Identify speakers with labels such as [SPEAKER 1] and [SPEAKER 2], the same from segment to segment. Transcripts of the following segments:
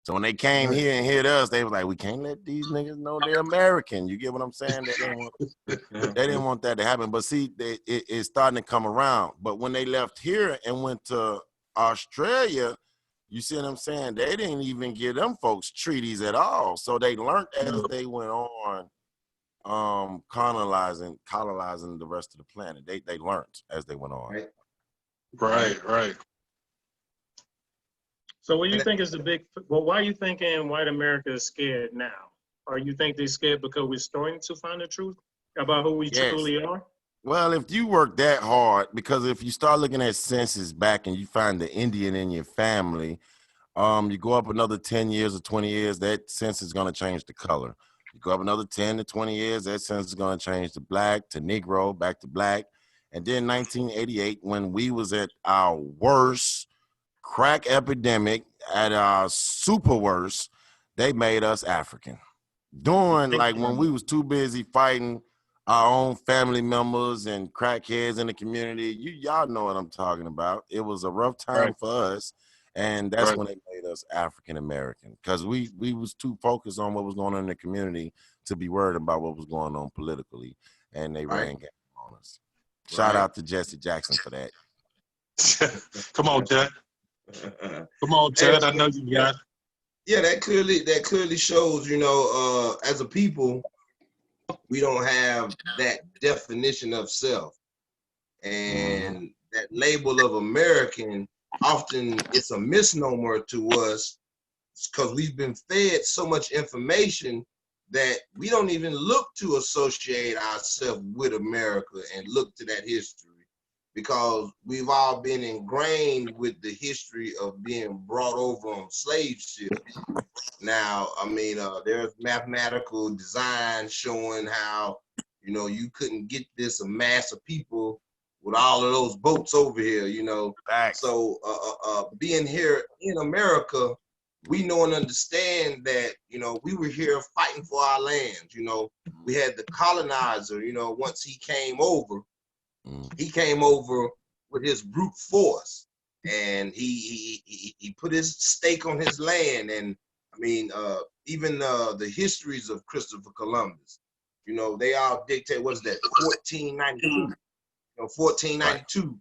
[SPEAKER 1] So when they came here and hit us, they were like, we can't let these niggas know they're American. You get what I'm saying? They didn't want that to happen. But see, it's starting to come around. But when they left here and went to Australia, you see what I'm saying? They didn't even give them folks treaties at all. So they learned as they went on, colonizing the rest of the planet. They learned as they went on.
[SPEAKER 2] Right.
[SPEAKER 3] So what do you think is why are you thinking white America is scared now? Or you think they're scared because we're starting to find the truth about who we truly are?
[SPEAKER 1] Well, if you work that hard, because if you start looking at census back and you find the Indian in your family, you go up another 10 years or 20 years, that census is going to change the color. You go up another 10 to 20 years, that census is going to change to black, to Negro, back to black. And then 1988, when we was at our worst crack epidemic, at our super worst, they made us African. During, like, when we was too busy fighting our own family members and crackheads in the community, y'all know what I'm talking about. It was a rough time for us, and that's when they made us African American, because we was too focused on what was going on in the community to be worried about what was going on politically, and they ran game on us. Shout out to Jesse Jackson for that.
[SPEAKER 2] Come on, Ted. Come on, Ted. I know you got.
[SPEAKER 4] Yeah, that clearly shows, as a people, we don't have that definition of self. And that label of American, often it's a misnomer to us because we've been fed so much information that we don't even look to associate ourselves with America and look to that history, because we've all been ingrained with the history of being brought over on slave ships. Now, I mean, there's mathematical design showing how, you couldn't get this a mass of people with all of those boats over here, So being here in America, we know and understand that, we were here fighting for our lands. We had the colonizer, once he came over with his brute force, and he put his stake on his land. And I mean, even the histories of Christopher Columbus, they all dictate, what's that, 1492. 1492,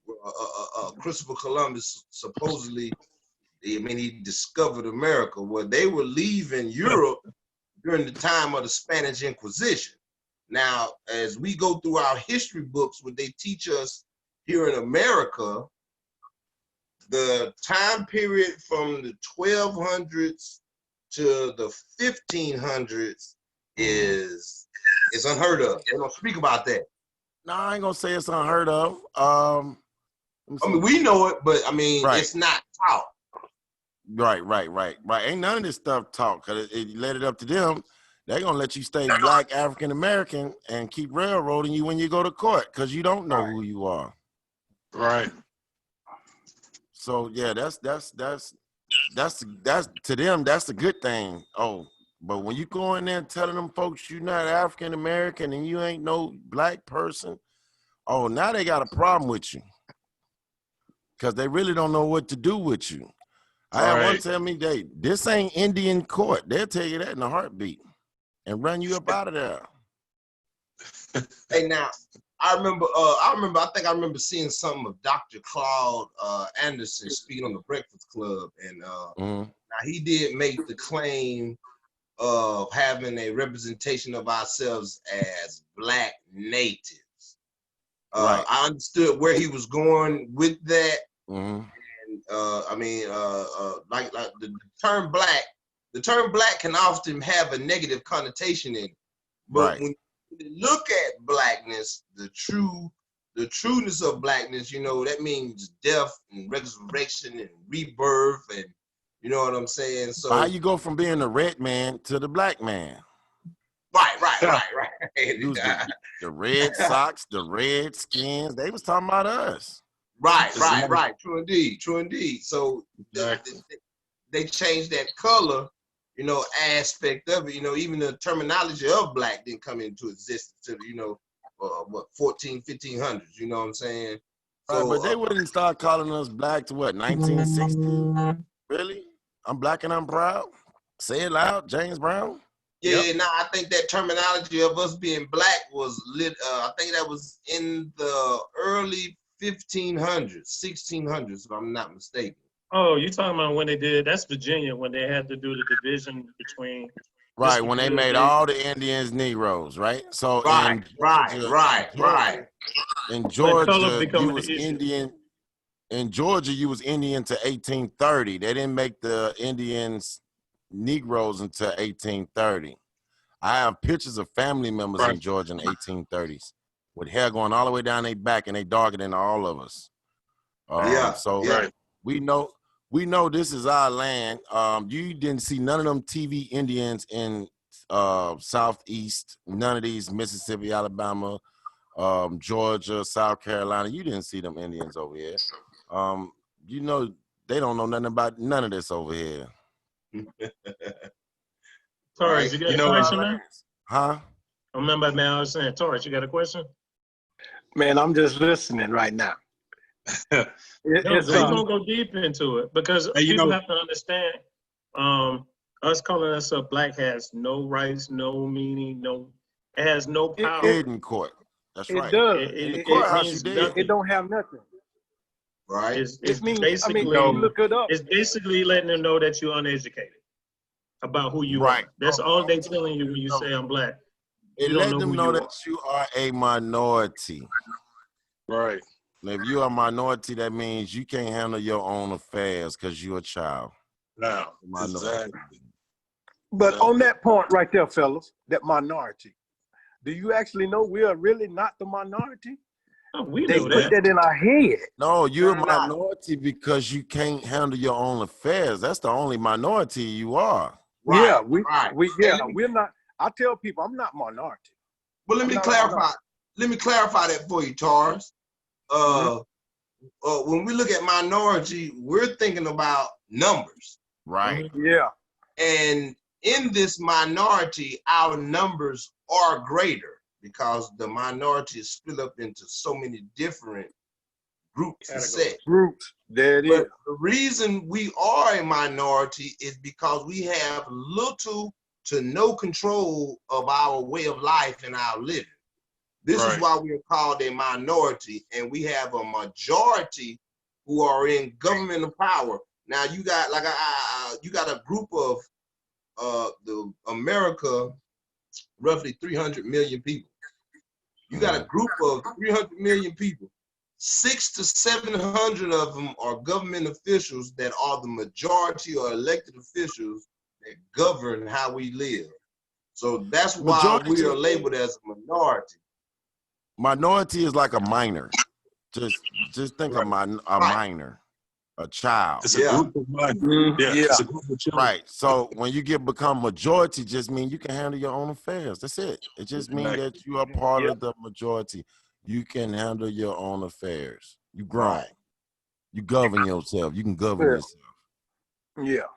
[SPEAKER 4] Christopher Columbus supposedly, he discovered America. Well, they were leaving Europe during the time of the Spanish Inquisition. Now, as we go through our history books, what they teach us here in America, the time period from the 1200s to the 1500s is unheard of. They don't speak about that.
[SPEAKER 1] No, I ain't gonna say it's unheard of.
[SPEAKER 4] We know it, but it's not taught.
[SPEAKER 1] Right. Ain't none of this stuff taught, because it let it up to them. They're gonna let you stay black African American and keep railroading you when you go to court, because you don't know who you are.
[SPEAKER 2] Right.
[SPEAKER 1] So yeah, that's to them, that's a good thing. Oh, but when you go in there and telling them folks you're not African American and you ain't no black person, oh, now they got a problem with you, because they really don't know what to do with you. I had one tell me, this ain't Indian court. They'll tell you that in a heartbeat and run you up out of there.
[SPEAKER 4] Hey, now, I think I remember seeing something of Dr. Claude Anderson speaking on the Breakfast Club, and now he did make the claim of having a representation of ourselves as black natives. I understood where he was going with that. And like the term black can often have a negative connotation in it. But when you look at blackness, the trueness of blackness, that means death and resurrection and rebirth, and you know what I'm saying? So
[SPEAKER 1] how you go from being the red man to the black man?
[SPEAKER 4] Right.
[SPEAKER 1] The Red Sox, the Redskins, they was talking about us.
[SPEAKER 4] Right. True indeed. So they changed that color, aspect of it. Even the terminology of black didn't come into existence until, 1500s, you know what I'm saying?
[SPEAKER 1] So, but they wouldn't start calling us black to what, 1960? Really? I'm black and I'm proud? Say it loud, James Brown.
[SPEAKER 4] Yeah,
[SPEAKER 3] Yep.
[SPEAKER 4] now I think that terminology of us being black was lit. I think that was in the early 1500s, 1600s, if I'm not mistaken.
[SPEAKER 3] Oh, you talking about when they did? That's Virginia when they had to do the division between.
[SPEAKER 1] Right, when they made all the Indians Negroes, right? So
[SPEAKER 4] Right,
[SPEAKER 1] in
[SPEAKER 3] But color
[SPEAKER 1] Georgia, you
[SPEAKER 3] becoming
[SPEAKER 1] was
[SPEAKER 3] the issue.
[SPEAKER 1] Indian. In Georgia, you was Indian to 1830. They didn't make the Indians Negroes until 1830. I have pictures of family members in
[SPEAKER 2] Right.
[SPEAKER 1] Georgia in the 1830s with hair going all the way down their back, and they darker than all of us.
[SPEAKER 4] Yeah,
[SPEAKER 1] So
[SPEAKER 4] yeah.
[SPEAKER 2] Right.
[SPEAKER 1] we know this is our land. You didn't see none of them TV Indians in Southeast, none of these Mississippi, Alabama, Georgia, South Carolina. You didn't see them Indians over here. You know, they don't know nothing about none of this over here.
[SPEAKER 3] Taurus,
[SPEAKER 4] Right.
[SPEAKER 3] you got
[SPEAKER 2] You
[SPEAKER 3] a
[SPEAKER 2] know,
[SPEAKER 3] question, man?
[SPEAKER 1] Huh?
[SPEAKER 3] I remember now I was saying, Taurus, you got a question?
[SPEAKER 5] Man, I'm just listening right now.
[SPEAKER 3] No,
[SPEAKER 5] It's
[SPEAKER 3] we're gonna go deep into it because
[SPEAKER 2] Hey, you
[SPEAKER 3] people
[SPEAKER 2] know-
[SPEAKER 3] have to understand. Us calling us a black has no rights, no meaning, it has no power.
[SPEAKER 1] In court. That's
[SPEAKER 5] it
[SPEAKER 1] right.
[SPEAKER 5] does.
[SPEAKER 1] In the
[SPEAKER 3] It
[SPEAKER 1] courthouse,
[SPEAKER 3] means
[SPEAKER 1] you did.
[SPEAKER 3] nothing.
[SPEAKER 5] It don't have nothing.
[SPEAKER 4] Right.
[SPEAKER 3] It's
[SPEAKER 5] It means,
[SPEAKER 3] basically
[SPEAKER 5] you look it up.
[SPEAKER 3] it's basically letting them know that you're uneducated about who you
[SPEAKER 1] Right.
[SPEAKER 3] are. That's all they telling you when you say I'm black.
[SPEAKER 1] It
[SPEAKER 3] You don't
[SPEAKER 1] let
[SPEAKER 3] know
[SPEAKER 1] them
[SPEAKER 3] who
[SPEAKER 1] know
[SPEAKER 3] you
[SPEAKER 1] that
[SPEAKER 3] are.
[SPEAKER 1] you are a minority.
[SPEAKER 2] Right.
[SPEAKER 1] And if you're a minority, that means you can't handle your own affairs because you're a child.
[SPEAKER 2] Now,
[SPEAKER 1] Minority.
[SPEAKER 2] exactly.
[SPEAKER 5] But on that point right there, fellas, that minority, do you actually know we are really not the minority?
[SPEAKER 3] Oh, we
[SPEAKER 5] They
[SPEAKER 3] know
[SPEAKER 5] put
[SPEAKER 3] that.
[SPEAKER 5] that in our head.
[SPEAKER 1] No, you're a
[SPEAKER 4] They're not.
[SPEAKER 1] minority because you can't handle your own affairs. That's the only minority you are.
[SPEAKER 4] Right.
[SPEAKER 5] Yeah,
[SPEAKER 4] right.
[SPEAKER 5] we're not. I tell people I'm not minority.
[SPEAKER 4] But let
[SPEAKER 5] I'm
[SPEAKER 4] me
[SPEAKER 5] not a
[SPEAKER 4] clarify.
[SPEAKER 5] minority.
[SPEAKER 4] Let me clarify that for you, Taurus. When we look at minority, we're thinking about numbers.
[SPEAKER 1] Right.
[SPEAKER 5] Yeah.
[SPEAKER 4] And in this minority, our numbers are greater because the minority is split up into so many different groups and
[SPEAKER 3] Categories.
[SPEAKER 4] sects.
[SPEAKER 5] Groups. There it is.
[SPEAKER 4] But the reason we are a minority is because we have little to no control of our way of life and our living. This is
[SPEAKER 2] Right.
[SPEAKER 4] why we are called a minority, and we have a majority who are in governmental power. Now you got you got a group of the America, roughly 300 million people. You got a group of 300 million people. 600 to 700 of them are government officials that are the majority or elected officials that govern how we live. So that's why we are labeled as a minority.
[SPEAKER 1] Minority is like a minor. Just think of a minor, a child.
[SPEAKER 2] It's a group of minors. Yeah,
[SPEAKER 5] Yeah.
[SPEAKER 2] it's a group of children.
[SPEAKER 1] Right. So when you become majority, just mean you can handle your own affairs. That's it. It just means that you are part of the majority. You can handle your own affairs. You grown.
[SPEAKER 4] Right.
[SPEAKER 1] You govern yourself. You can govern yourself.
[SPEAKER 5] Yeah.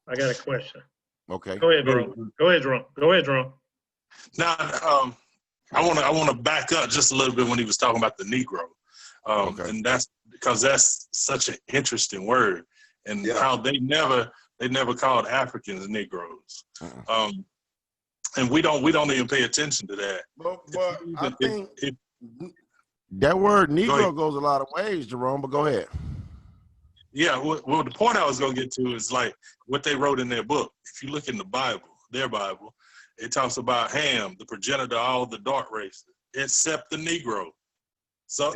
[SPEAKER 3] I got a question.
[SPEAKER 1] Okay.
[SPEAKER 3] Go ahead, Jerome. Go ahead, Jerome.
[SPEAKER 2] Now, I want to back up just a little bit when he was talking about the Negro, and that's because that's such an interesting word, and how they never called Africans Negroes, and we don't even pay attention to that.
[SPEAKER 1] But I think that word Negro goes a lot of ways, Jerome. But go ahead.
[SPEAKER 2] Yeah, well, the point I was going to get to is like what they wrote in their book. If you look in the Bible, their Bible, it talks about Ham, the progenitor of all the dark races, except the Negro. So,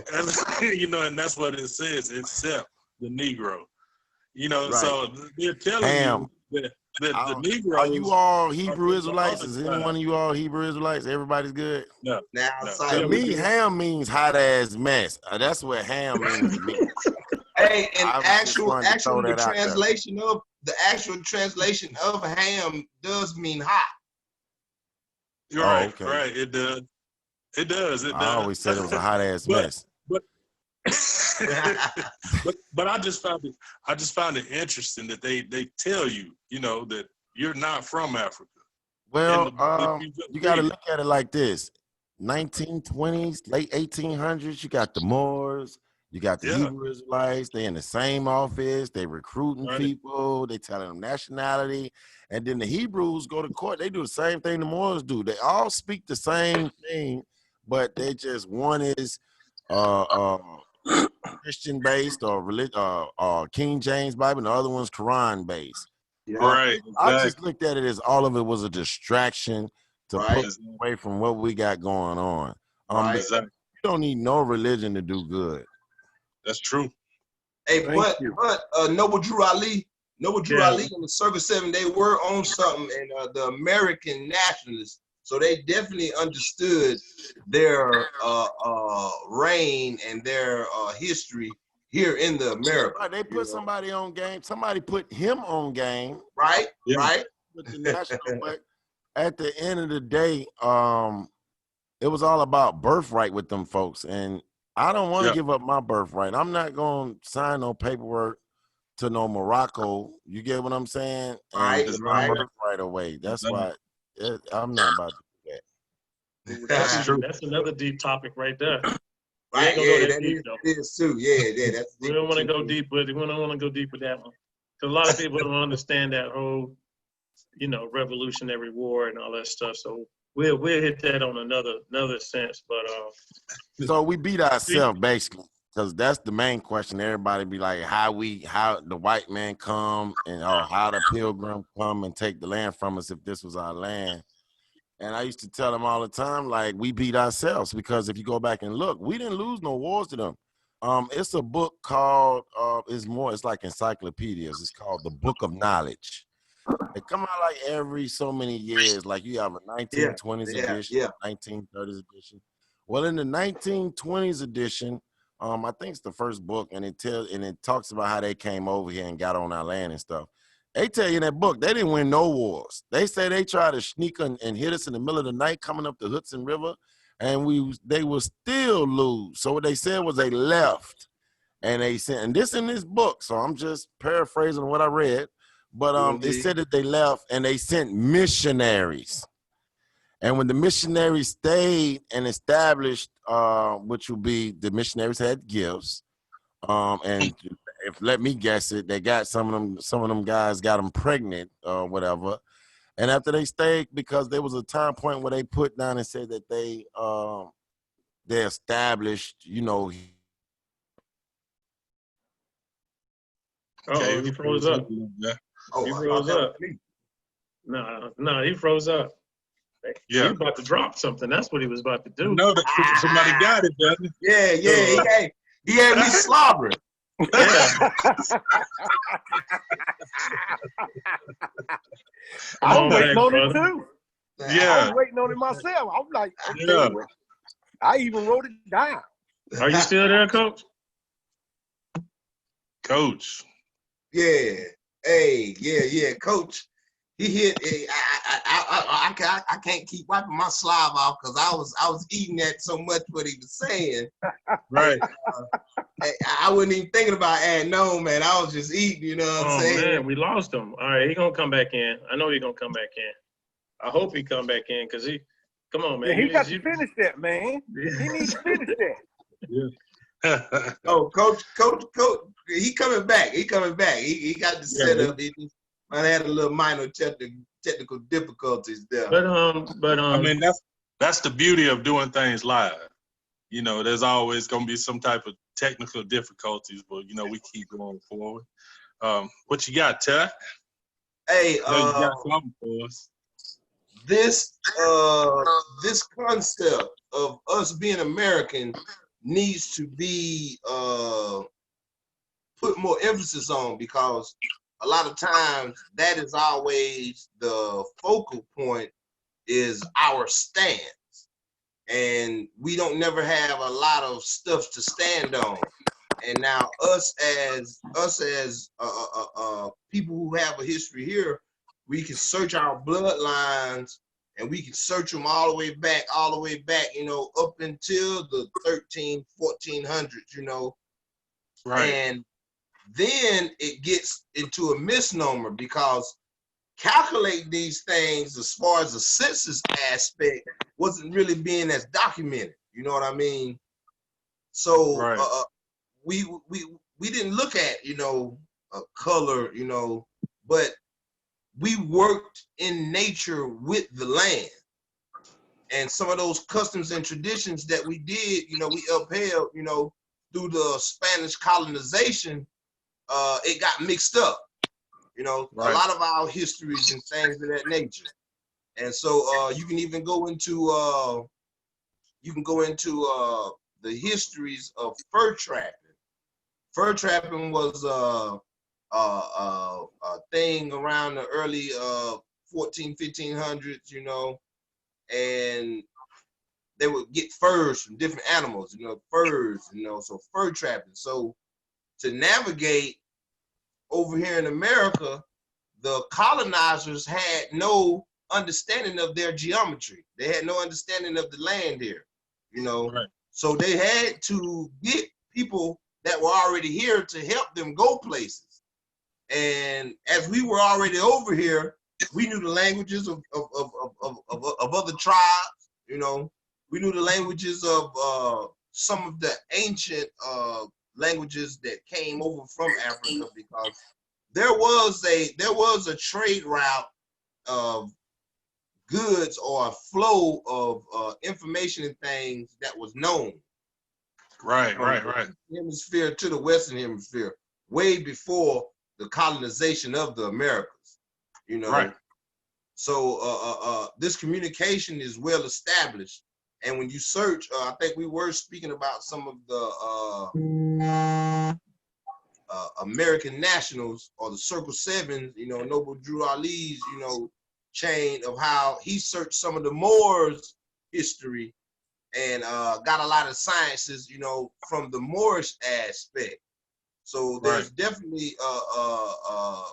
[SPEAKER 2] you know, and that's what it says, except the Negro. You know, so they're telling you that the Negroes.
[SPEAKER 1] Are you all Hebrew Israelites? Is any one of you all Hebrew Israelites? Everybody's good?
[SPEAKER 2] No.
[SPEAKER 1] To me, Ham means hot ass mess. That's what Ham means to me.
[SPEAKER 4] Hey, and the actual translation of Ham does mean hot.
[SPEAKER 2] You're right. It does. It does.
[SPEAKER 1] I always said it was a hot ass mess.
[SPEAKER 2] But I just found it interesting that they tell you, you know, that you're not from Africa.
[SPEAKER 1] Well, you got to look at it like this: 1920s, late 1800s. You got the Moors, You got the
[SPEAKER 2] Yeah.
[SPEAKER 1] Hebrew Israelites, they in the same office, they recruiting
[SPEAKER 2] Right.
[SPEAKER 1] people, they telling them nationality. And then the Hebrews go to court, they do the same thing the Moors do. They all speak the same thing, but they just one is Christian based or King James Bible, and the other one's Quran based.
[SPEAKER 4] Yeah.
[SPEAKER 2] Right.
[SPEAKER 1] I
[SPEAKER 2] Exactly.
[SPEAKER 1] just looked at it as all of it was a distraction to
[SPEAKER 4] Right.
[SPEAKER 1] pull us away from what we got going on.
[SPEAKER 4] Right.
[SPEAKER 2] Exactly.
[SPEAKER 1] You don't need no religion to do good.
[SPEAKER 2] That's true.
[SPEAKER 4] Hey,
[SPEAKER 5] Thank
[SPEAKER 4] but
[SPEAKER 5] you.
[SPEAKER 4] Noble Drew Ali
[SPEAKER 3] Yeah.
[SPEAKER 4] and the Circus 7, they were on something, and the American nationalists, so they definitely understood their reign and their history here in the America.
[SPEAKER 1] Right, they put somebody on game. Somebody put him on game
[SPEAKER 4] Right,
[SPEAKER 2] Yeah.
[SPEAKER 4] right.
[SPEAKER 1] with the national. But at the end of the day, it was all about birthright with them folks, and I don't want to
[SPEAKER 2] Yeah.
[SPEAKER 1] give up my birthright. I'm not going to sign no paperwork to no Morocco. You get what I'm saying?
[SPEAKER 4] Right,
[SPEAKER 1] And give my
[SPEAKER 4] right.
[SPEAKER 1] birthright away. That's
[SPEAKER 2] Exactly.
[SPEAKER 1] why I'm not about to do that.
[SPEAKER 3] Ooh,
[SPEAKER 2] That's true.
[SPEAKER 3] That's another deep topic right there. We
[SPEAKER 4] Right,
[SPEAKER 3] ain't gonna go
[SPEAKER 4] yeah,
[SPEAKER 3] that
[SPEAKER 4] that
[SPEAKER 3] deep
[SPEAKER 4] is,
[SPEAKER 3] though.
[SPEAKER 4] it is too. Yeah, that's
[SPEAKER 3] We don't want to go deep with it. We don't want to go deep with that one. Because a lot of people don't understand that whole, Revolutionary War and all that stuff. So we'll hit that on another sense. But
[SPEAKER 1] So we beat ourselves basically, because that's the main question. Everybody be like, how the white man come and how the pilgrim come and take the land from us if this was our land. And I used to tell them all the time, like, we beat ourselves, because if you go back and look, we didn't lose no wars to them. It's a book called it's like encyclopedias. It's called The Book of Knowledge. They come out like every so many years. Like you have a 1920s edition, 1930s edition. Well, in the 1920s edition, I think it's the first book, and it talks about how they came over here and got on our land and stuff. They tell you in that book they didn't win no wars. They say they tried to sneak and hit us in the middle of the night coming up the Hudson River, and they will still lose. So what they said was they left, and they sent, and this in this book. So I'm just paraphrasing what I read, but it said that they left and they sent missionaries. And when the missionaries stayed and established, which would be the missionaries had gifts, and if let me guess it, they got some of them guys got them pregnant or whatever. And after they stayed, because there was a time point where they put down and said that they established,
[SPEAKER 3] oh, he froze up.
[SPEAKER 2] Yeah.
[SPEAKER 4] Oh,
[SPEAKER 3] He
[SPEAKER 4] I
[SPEAKER 3] froze
[SPEAKER 4] thought that
[SPEAKER 3] up.
[SPEAKER 4] was me.
[SPEAKER 3] No, he froze up. He
[SPEAKER 2] Yeah.
[SPEAKER 3] was about to drop something. That's what he was about to do.
[SPEAKER 2] No, somebody got it, doesn't it?
[SPEAKER 4] Yeah, he had me slobbering.
[SPEAKER 3] Yeah.
[SPEAKER 5] I
[SPEAKER 3] Come
[SPEAKER 5] was
[SPEAKER 3] on
[SPEAKER 5] waiting
[SPEAKER 3] back,
[SPEAKER 5] on it
[SPEAKER 3] brother.
[SPEAKER 5] too. I
[SPEAKER 2] Yeah.
[SPEAKER 5] was waiting on it myself. I'm like, okay,
[SPEAKER 2] Yeah.
[SPEAKER 5] well, I even wrote it down.
[SPEAKER 3] Are you still there, Coach?
[SPEAKER 2] Coach.
[SPEAKER 4] Yeah. Hey, yeah, Coach. He hit. I can't keep wiping my slime off because I was eating that so much what he was saying.
[SPEAKER 2] Right.
[SPEAKER 4] I wasn't even thinking about adding no, man. I was just eating. You know what I'm
[SPEAKER 3] Oh
[SPEAKER 4] saying?
[SPEAKER 3] man, we lost him. All right, he gonna come back in. I know he gonna come back in. I hope he come back in because come on, man.
[SPEAKER 5] Yeah, he got to finish that, man. He needs to finish that.
[SPEAKER 4] Oh, Coach, he coming back. He coming back. He got the setup. He just might have had a little minor technical difficulties there.
[SPEAKER 3] But
[SPEAKER 2] I mean, that's the beauty of doing things live. There's always gonna be some type of technical difficulties, but we keep going forward. What you got, Ty?
[SPEAKER 4] Hey,
[SPEAKER 2] You got something for us.
[SPEAKER 4] this concept of us being American needs to be put more emphasis on, because a lot of times that is always the focal point, is our stance, and we don't never have a lot of stuff to stand on. And now us as people who have a history here, we can search our bloodlines, and we can search them all the way back, up until the 1400s,
[SPEAKER 2] Right.
[SPEAKER 4] And then it gets into a misnomer, because calculating these things as far as the census aspect wasn't really being as documented. You know what I mean? So
[SPEAKER 2] Right.
[SPEAKER 4] we didn't look at, you know, color, you know, but we worked in nature with the land. And some of those customs and traditions that we did, you know, we upheld, you know, through the Spanish colonization, it got mixed up, you know,
[SPEAKER 2] Right.
[SPEAKER 4] a lot of our histories and things of that nature. And so you can even go into the histories of fur trapping. Fur trapping was a thing around the early 1500s, you know, and they would get furs from different animals, you know, furs, you know, so fur trapping. So to navigate over here in America, the colonizers had no understanding of their geometry. They had no understanding of the land here, you know.
[SPEAKER 2] Right.
[SPEAKER 4] So they had to get people that were already here to help them go places. And as we were already over here, we knew the languages of other tribes, you know. We knew the languages of some of the ancient languages that came over from Africa, because there was a trade route of goods or a flow of information and things that was known.
[SPEAKER 2] Right.
[SPEAKER 4] From the hemisphere to the Western hemisphere, way before the colonization of the Americas, you know.
[SPEAKER 2] Right.
[SPEAKER 4] So this communication is well established. And when you search, I think we were speaking about some of the American nationals, or the Circle Sevens, you know, Noble Drew Ali's, you know, chain of how he searched some of the Moors' history and got a lot of sciences, you know, from the Moorish aspect. So there's definitely a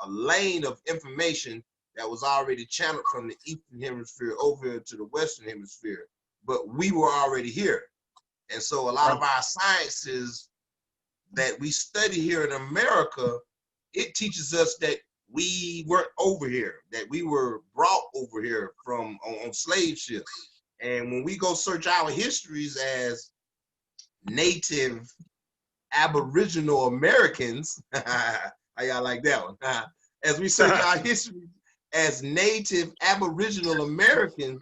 [SPEAKER 4] lane of information that was already channeled from the Eastern Hemisphere over to the Western Hemisphere, but we were already here. And so a lot of our sciences that we study here in America, it teaches us that we weren't over here, that we were brought over here from on slave ships. And when we go search our histories as native Aboriginal Americans, how y'all like that one? As we search our history as native Aboriginal Americans,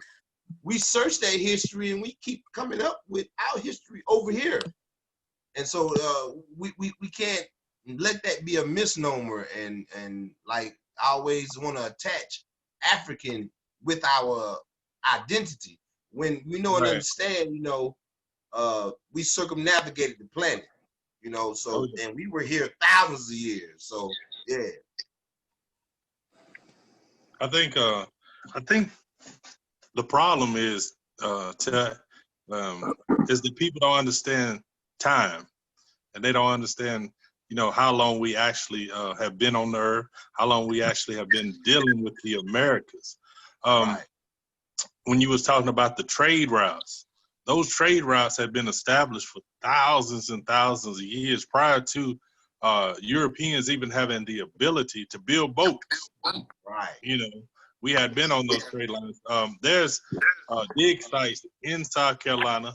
[SPEAKER 4] we search that history and we keep coming up with our history over here. And so we can't let that be a misnomer and like I always want to attach African with our identity, when we know and understand, you know, we circumnavigated the planet, you know, so and we were here thousands of years. So yeah.
[SPEAKER 2] I think the problem is that people don't understand time, and they don't understand, you know, how long we actually have been on the earth, how long we actually have been dealing with the Americas. When you was talking about the trade routes, those trade routes had been established for thousands and thousands of years prior to Europeans even having the ability to build boats.
[SPEAKER 4] Right.
[SPEAKER 2] You know, we had been on those trade lines. There's dig sites in South Carolina,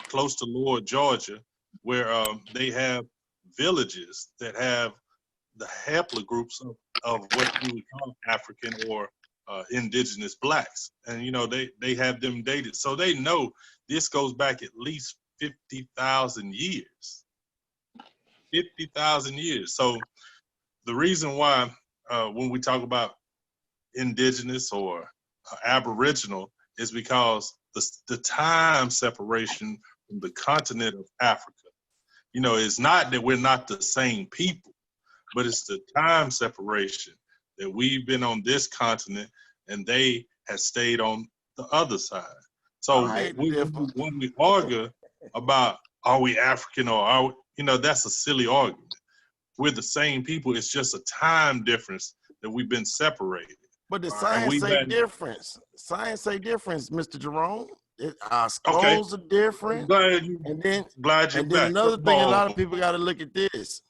[SPEAKER 2] close to Lower Georgia, where they have villages that have the haplogroups of what you would call African or indigenous blacks. And, you know, they have them dated. So they know this goes back at least 50,000 years. 50,000 years. So the reason why when we talk about indigenous or Aboriginal is because the time separation from the continent of Africa, you know, it's not that we're not the same people, but it's the time separation that we've been on this continent and they have stayed on the other side. So when we argue about are we African or are we, you know, that's a silly argument. We're the same people. It's just a time difference that we've been separated.
[SPEAKER 1] But the science say difference. Science say difference, Mr. Jerome. Our skulls are different. And then another thing, a lot of people got to look at this.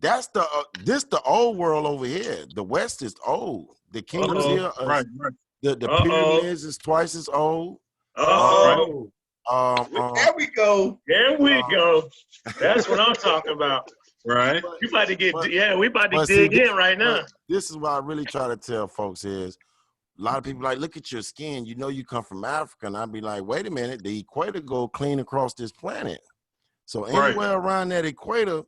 [SPEAKER 1] That's the old world over here. The West is old. The kingdoms here, the pyramids is twice as old.
[SPEAKER 4] There we go.
[SPEAKER 3] There we go. That's what I'm talking about.
[SPEAKER 2] Right.
[SPEAKER 3] You about to get, we about to
[SPEAKER 1] but
[SPEAKER 3] dig
[SPEAKER 1] see,
[SPEAKER 3] in right now.
[SPEAKER 1] this is what I really try to tell folks is a lot of people like, look at your skin. You know you come from Africa. And I'd be like, wait a minute. The equator go clean across this planet. So anywhere around that equator,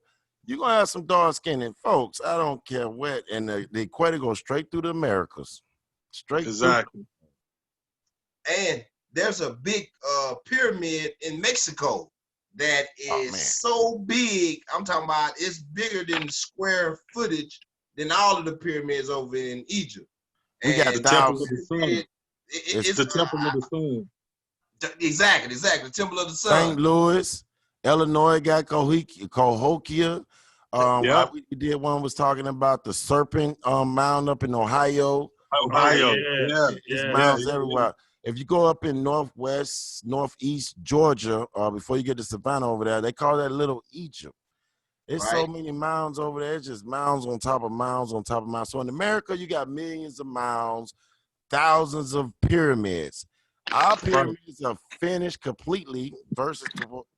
[SPEAKER 1] you're going to have some dark skin. And folks, I don't care what. And the equator goes straight through the Americas. Straight
[SPEAKER 2] Exactly.
[SPEAKER 4] And there's a big pyramid in Mexico that is so big. I'm talking about it's bigger than square footage than all of the pyramids over in Egypt.
[SPEAKER 1] We got
[SPEAKER 2] the Temple of the Sun. It's the Temple of the Sun.
[SPEAKER 4] Exactly. The Temple of the Sun.
[SPEAKER 1] St. Louis, Illinois got Cahokia. We did one was talking about the Serpent Mound up in Ohio.
[SPEAKER 2] Ohio.
[SPEAKER 1] It's mounds everywhere. If you go up in northeast Georgia, before you get to Savannah over there, they call that Little Egypt. There's so many mounds over there. It's just mounds on top of mounds on top of mounds. So in America, you got millions of mounds, thousands of pyramids. Our pyramids are finished completely versus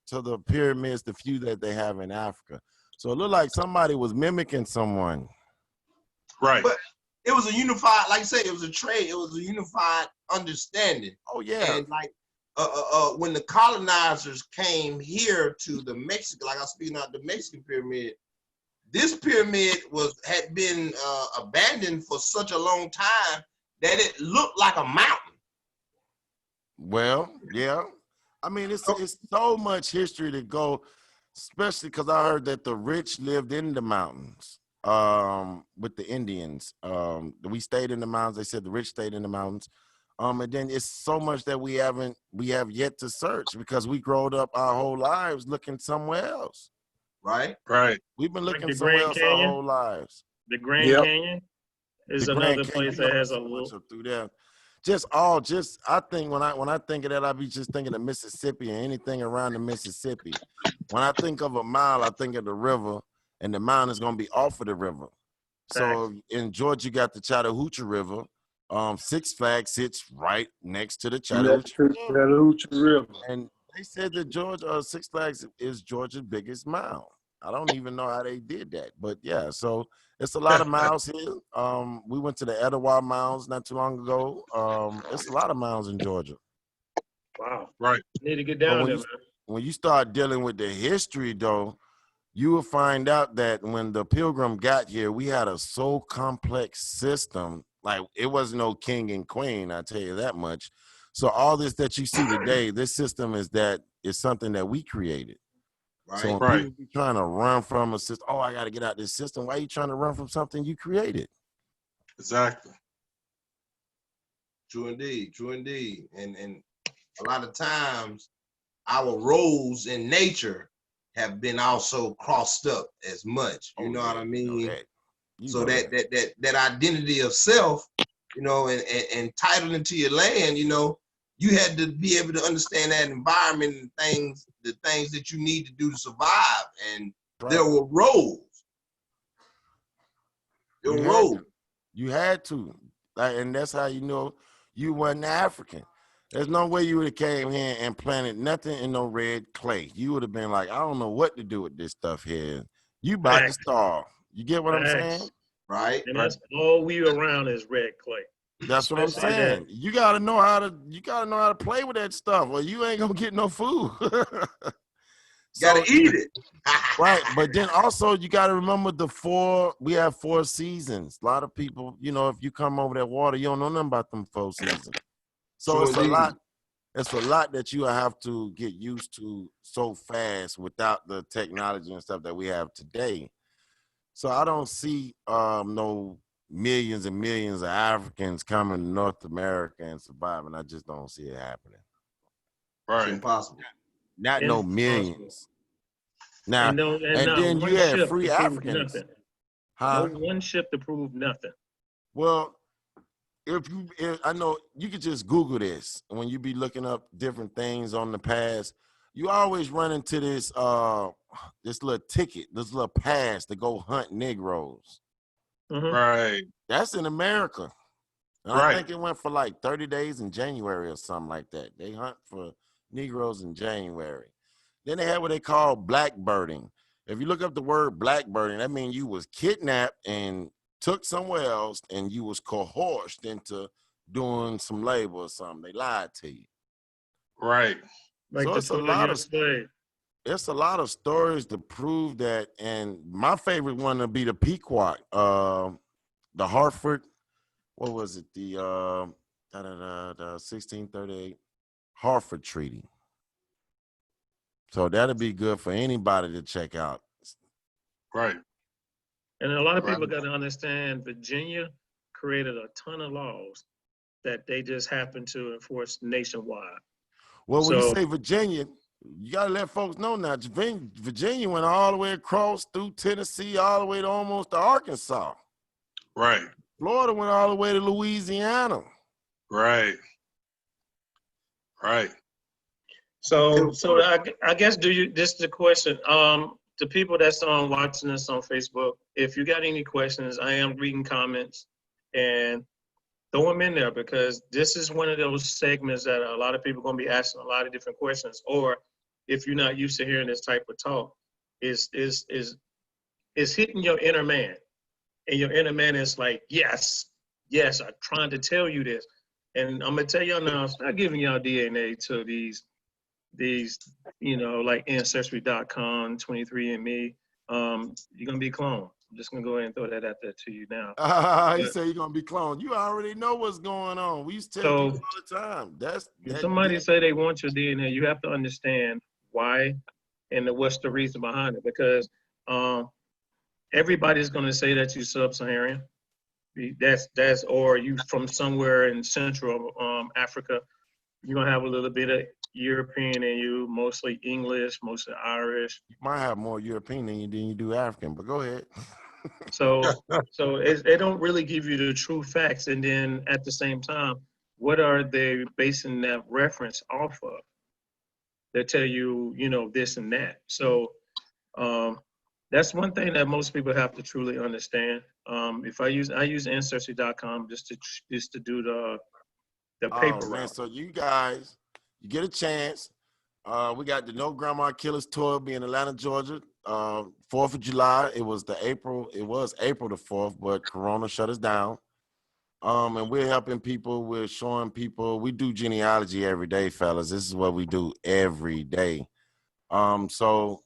[SPEAKER 1] to the pyramids, the few that they have in Africa. So it looked like somebody was mimicking someone.
[SPEAKER 2] Right.
[SPEAKER 4] But it was a unified, like I said, it was a trade. It was a unified understanding.
[SPEAKER 1] Oh, yeah.
[SPEAKER 4] And like when the colonizers came here to the Mexican, like I was speaking about the Mexican pyramid, this pyramid had been abandoned for such a long time that it looked like a mountain.
[SPEAKER 1] Well, yeah. I mean, it's so much history to go, especially because I heard that the rich lived in the mountains with the Indians. We stayed in the mountains. They said the rich stayed in the mountains. And then it's so much that we have yet to search because we growed up our whole lives looking somewhere else.
[SPEAKER 4] Right.
[SPEAKER 1] We've been looking
[SPEAKER 3] Like the
[SPEAKER 1] somewhere
[SPEAKER 3] Grand
[SPEAKER 1] else
[SPEAKER 3] Canyon?
[SPEAKER 1] our whole lives.
[SPEAKER 3] The Grand Canyon is
[SPEAKER 1] The
[SPEAKER 3] another
[SPEAKER 1] Grand
[SPEAKER 3] place
[SPEAKER 1] Canyon,
[SPEAKER 3] that has a
[SPEAKER 1] so much
[SPEAKER 3] little.
[SPEAKER 1] up through there. I think when I think of that, I be just thinking of Mississippi and anything around the Mississippi. When I think of a mile, I think of the river, and the mountain is gonna be off of the river. So in Georgia, you got the Chattahoochee River. Six Flags sits right next to the Chattahoochee River. And they said that Georgia Six Flags is Georgia's biggest mound. I don't even know how they did that, but yeah. So it's a lot of mounds here. We went to the Etowah Mounds not too long ago. It's a lot of mounds in Georgia.
[SPEAKER 3] Wow.
[SPEAKER 2] Right.
[SPEAKER 3] Need to get down there, man.
[SPEAKER 1] When you start dealing with the history, though, you will find out that when the Pilgrim got here, we had a so complex system. Like it wasn't no king and queen, I tell you that much. So all this that you see today, this system is something that we created.
[SPEAKER 4] Right.
[SPEAKER 1] So when people be trying to run from a system, I got to get out this system. Why are you trying to run from something you created?
[SPEAKER 2] Exactly.
[SPEAKER 4] True indeed. And a lot of times our roles in nature have been also crossed up as much. You know what I mean? So that identity of self, and titling to your land, you had to be able to understand that environment and the things that you need to do to survive. And there were roles.
[SPEAKER 1] You had to. And that's how you know you wasn't African. There's no way you would have came here and planted nothing in no red clay. You would have been like, I don't know what to do with this stuff here. You about to starve. You get what I'm saying?
[SPEAKER 4] Right.
[SPEAKER 3] And that's all we around is red clay.
[SPEAKER 1] That's what I'm saying. You gotta know how to play with that stuff, or you ain't gonna get no food.
[SPEAKER 4] Gotta eat it.
[SPEAKER 1] Right. But then also you gotta remember we have 4 seasons. A lot of people, if you come over that water, you don't know nothing about them 4 seasons. So it's a lot that you have to get used to so fast without the technology and stuff that we have today. So I don't see no millions and millions of Africans coming to North America and surviving. I just don't see it happening.
[SPEAKER 4] Right. It's impossible.
[SPEAKER 1] Not no millions. Now, and then you have free Africans.
[SPEAKER 3] No one ship to prove nothing.
[SPEAKER 1] Well, I know you could just Google this when you be looking up different things on the past. You always run into this little ticket, this little pass to go hunt Negroes.
[SPEAKER 3] Mm-hmm.
[SPEAKER 2] Right.
[SPEAKER 1] That's in America. And I think it went for like 30 days in January or something like that. They hunt for Negroes in January. Then they had what they call blackbirding. If you look up the word blackbirding, that means you was kidnapped and took somewhere else, and you was coerced into doing some labor or something. They lied to you.
[SPEAKER 2] Right.
[SPEAKER 3] Like
[SPEAKER 1] So
[SPEAKER 3] to put on your slave.
[SPEAKER 1] it's a lot of stories to prove that. And my favorite one would be the Pequot, the Hartford. What was it? The 1638 Hartford Treaty. So that'd be good for anybody to check out.
[SPEAKER 2] Right.
[SPEAKER 3] And a lot of people
[SPEAKER 2] Right.
[SPEAKER 3] got to understand Virginia created a ton of laws that they just happen to enforce nationwide.
[SPEAKER 1] Well, when you
[SPEAKER 3] So
[SPEAKER 1] say Virginia, you gotta let folks know now. Virginia went all the way across through Tennessee, all the way to almost to Arkansas.
[SPEAKER 2] Right.
[SPEAKER 1] Florida went all the way to Louisiana.
[SPEAKER 2] Right. Right.
[SPEAKER 3] So I guess this is the question. The people that's on watching us on Facebook, if you got any questions, I am reading comments and throw them in there, because this is one of those segments that a lot of people are going to be asking a lot of different questions. Or if you're not used to hearing this type of talk, is hitting your inner man, and your inner man is like, yes, I'm trying to tell you this, and I'm gonna tell y'all now, start giving y'all DNA to these, like Ancestry.com, 23andMe. You're gonna be cloned. I'm just gonna go ahead and throw that out there to you now.
[SPEAKER 1] You
[SPEAKER 3] But,
[SPEAKER 1] say you're gonna be cloned. You already know what's going on. We used to tell
[SPEAKER 3] so
[SPEAKER 1] people all the time.
[SPEAKER 3] if somebody say they want your DNA, you have to understand why and what's the reason behind it. Because everybody's gonna say that you sub-Saharan. That's or you from somewhere in Central Africa. You're gonna have a little bit of European in you, mostly English, mostly Irish.
[SPEAKER 1] You might have more European than you do African, but go ahead.
[SPEAKER 3] So they don't really give you the true facts. And then at the same time, what are they basing that reference off of? They tell you, this and that. So that's one thing that most people have to truly understand. If I use Ancestry.com just to do the paper
[SPEAKER 1] Man,
[SPEAKER 3] route.
[SPEAKER 1] so you guys, you get a chance. We got the No Grandma Killers tour be in Atlanta, Georgia. 4th of July. It was April the 4th, but Corona shut us down. And we're helping people. We're showing people. We do genealogy every day, fellas. This is what we do every day. So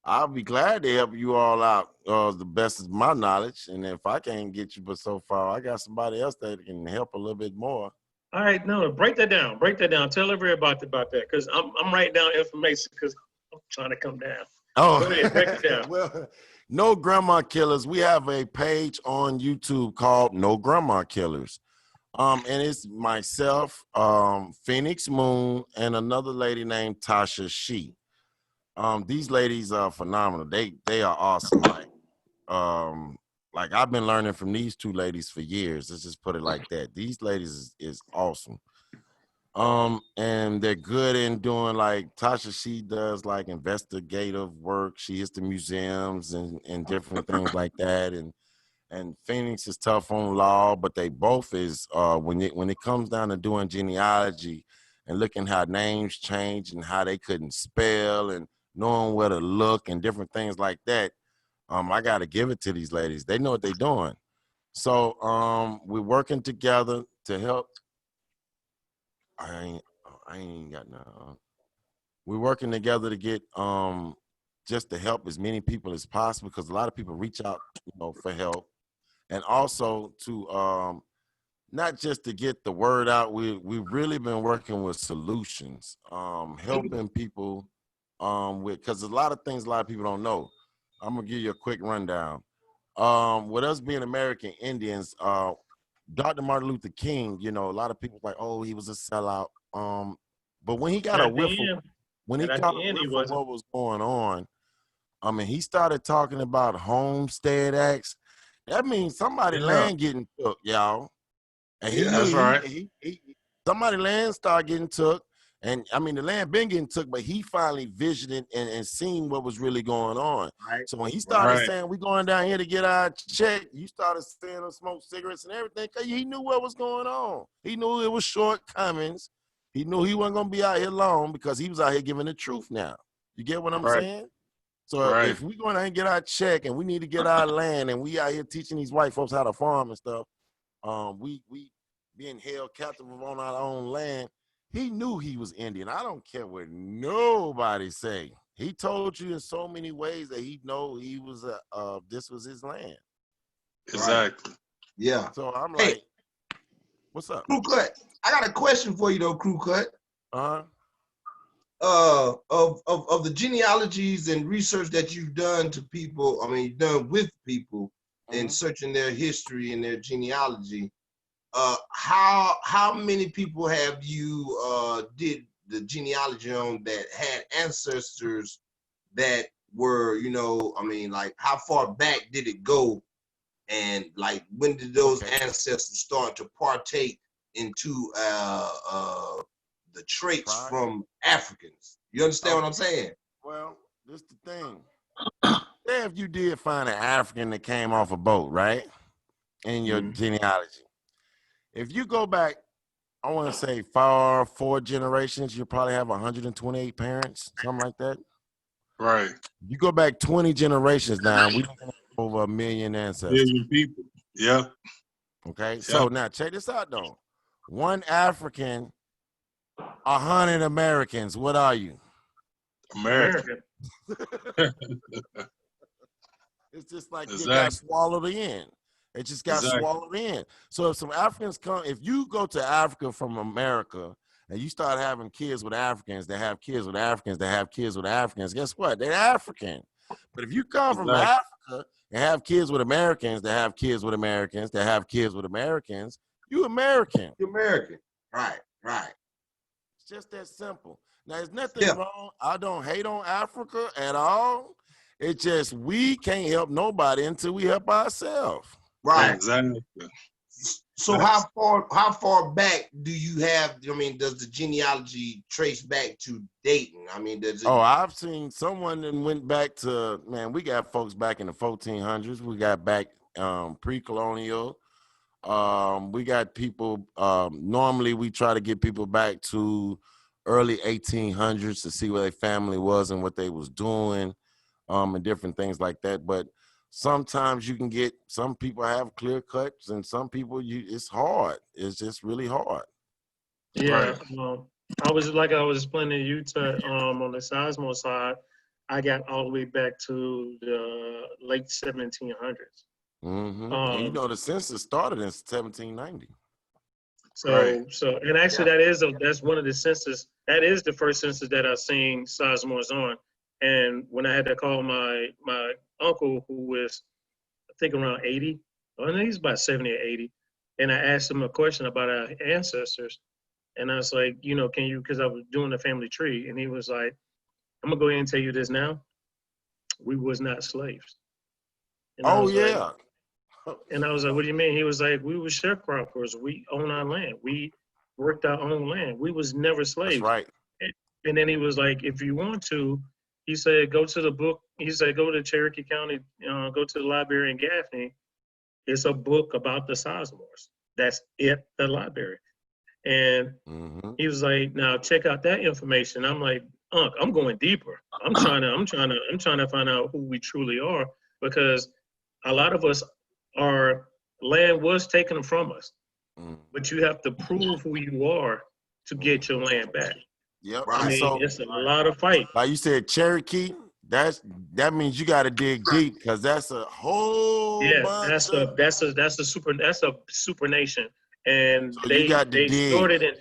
[SPEAKER 1] I'll be glad to help you all out, the best of my knowledge. And if I can't get you, but so far, I got somebody else that can help a little bit more.
[SPEAKER 3] All right, no, break that down. Tell everybody about that, because I'm writing down information because I'm trying to come down.
[SPEAKER 1] Oh,
[SPEAKER 3] Go ahead, break it down.
[SPEAKER 1] Well, No Grandma Killers. We have a page on YouTube called No Grandma Killers. And it's myself, Phoenix Moon, and another lady named Tasha She. These ladies are phenomenal. They are awesome. Like I've been learning from these two ladies for years. Let's just put it like that. These ladies is awesome. And they're good in doing, like Tasha, she does like investigative work. She hits the museums and different things like that. And Phoenix is tough on law, but they both is when it comes down to doing genealogy and looking how names change and how they couldn't spell and knowing where to look and different things like that. I gotta give it to these ladies. They know what they're doing. So we're working together to help. I ain't got no. We're working together to get just to help as many people as possible, because a lot of people reach out, for help, and also to not just to get the word out. We've really been working with solutions, helping people with, because a lot of things a lot of people don't know. I'm gonna give you a quick rundown. With us being American Indians, Dr. Martin Luther King, a lot of people like, oh, he was a sellout. But when he got a whiff of what was going on, he started talking about homestead acts. That means somebody land getting took, y'all. And he
[SPEAKER 2] That's
[SPEAKER 1] knew
[SPEAKER 2] right.
[SPEAKER 1] somebody land started getting took. And the land been getting took, but he finally visioned it and seen what was really going on.
[SPEAKER 4] Right.
[SPEAKER 1] So when he started
[SPEAKER 2] Right.
[SPEAKER 1] saying, we going down here to get our check, you started seeing him smoke cigarettes and everything, because he knew what was going on. He knew it was shortcomings He knew he wasn't gonna be out here long because he was out here giving the truth now. You get what I'm
[SPEAKER 2] Right.
[SPEAKER 1] saying? So
[SPEAKER 2] Right.
[SPEAKER 1] if we're gonna get our check and we need to get our land and we out here teaching these white folks how to farm and stuff, we being held captive on our own land. He knew he was Indian. I don't care what nobody say. He told you in so many ways that he know he was this was his land.
[SPEAKER 2] Exactly.
[SPEAKER 4] Right. Yeah.
[SPEAKER 1] So I'm
[SPEAKER 4] Hey,
[SPEAKER 1] like, what's up?
[SPEAKER 4] Krewkut, I got a question for you though, Krewkut.
[SPEAKER 1] Uh-huh.
[SPEAKER 4] Of the genealogies and research that you've done to people, I mean, you've done with people in searching their history and their genealogy, how many people have you did the genealogy on that had ancestors that were, you know, I mean, like how far back did it go, and like when did those ancestors start to partake into the traits from Africans? You understand what I'm saying?
[SPEAKER 1] Well, this is the thing. Say if you did find an African that came off a boat, right, in your genealogy. If you go back, I want to say 4 generations, you probably have 128 parents, something like that.
[SPEAKER 2] Right.
[SPEAKER 1] You go back 20 generations now, we have over 1 million ancestors.
[SPEAKER 2] Million people. Yeah.
[SPEAKER 1] Okay, so now check this out though. 1 African, 100 Americans. What are you?
[SPEAKER 2] American.
[SPEAKER 1] It's just like
[SPEAKER 2] Exactly.
[SPEAKER 1] it got swallowed in. It just got swallowed in. So if some Africans come, if you go to Africa from America and you start having kids with Africans that have kids with Africans that have kids with Africans, guess what? They're African. But if you come from Africa and have kids with Americans that have kids with Americans that have kids with Americans, you American.
[SPEAKER 4] You're American. Right, right.
[SPEAKER 1] It's just that simple. Now, there's nothing wrong. I don't hate on Africa at all. It's just we can't help nobody until we help ourselves.
[SPEAKER 4] Right.
[SPEAKER 2] Exactly.
[SPEAKER 4] So how far back do you have? I mean, does the genealogy trace back to Dayton? I mean, does it?
[SPEAKER 1] Oh, I've seen someone that went back to, man, we got folks back in the 1400s. We got back pre-colonial. We got people, normally we try to get people back to early 1800s to see where their family was and what they was doing, and different things like that. But sometimes you can get, some people have clear cuts and some people, it's hard. It's just really hard.
[SPEAKER 3] Yeah. I was explaining to you on the Sizemore side, I got all the way back to the late 1700s.
[SPEAKER 1] And you know, the census started in 1790.
[SPEAKER 3] So and actually that's one of the census, that is the first census that I've seen Sizemore's on. And when I had to call my uncle, who was I think around 80, I think he's about 70 or 80, and I asked him a question about our ancestors, and I was like, you know, can you, because I was doing the family tree, and he was like, I'm gonna go ahead and tell you this now, we was not slaves. And
[SPEAKER 1] oh yeah.
[SPEAKER 3] And I was like, what do you mean? He was like, we were sharecroppers. We own our land. We worked our own land. We was never slaves.
[SPEAKER 1] That's right.
[SPEAKER 3] And then he was like, if you want to, he said, go to the book. He said, go to Cherokee County, go to the library in Gaffney. It's a book about the Sizemores. That's at the library. And he was like, now check out that information. I'm like, Unc, I'm going deeper. I'm trying to find out who we truly are, because a lot of us, our land was taken from us, but you have to prove who you are to get your land back.
[SPEAKER 1] Yep.
[SPEAKER 3] I mean, so, it's a lot of fight.
[SPEAKER 1] Like you said, Cherokee, that means you got to dig deep, because that's a whole bunch
[SPEAKER 3] that's a super nation, and
[SPEAKER 1] so
[SPEAKER 3] they started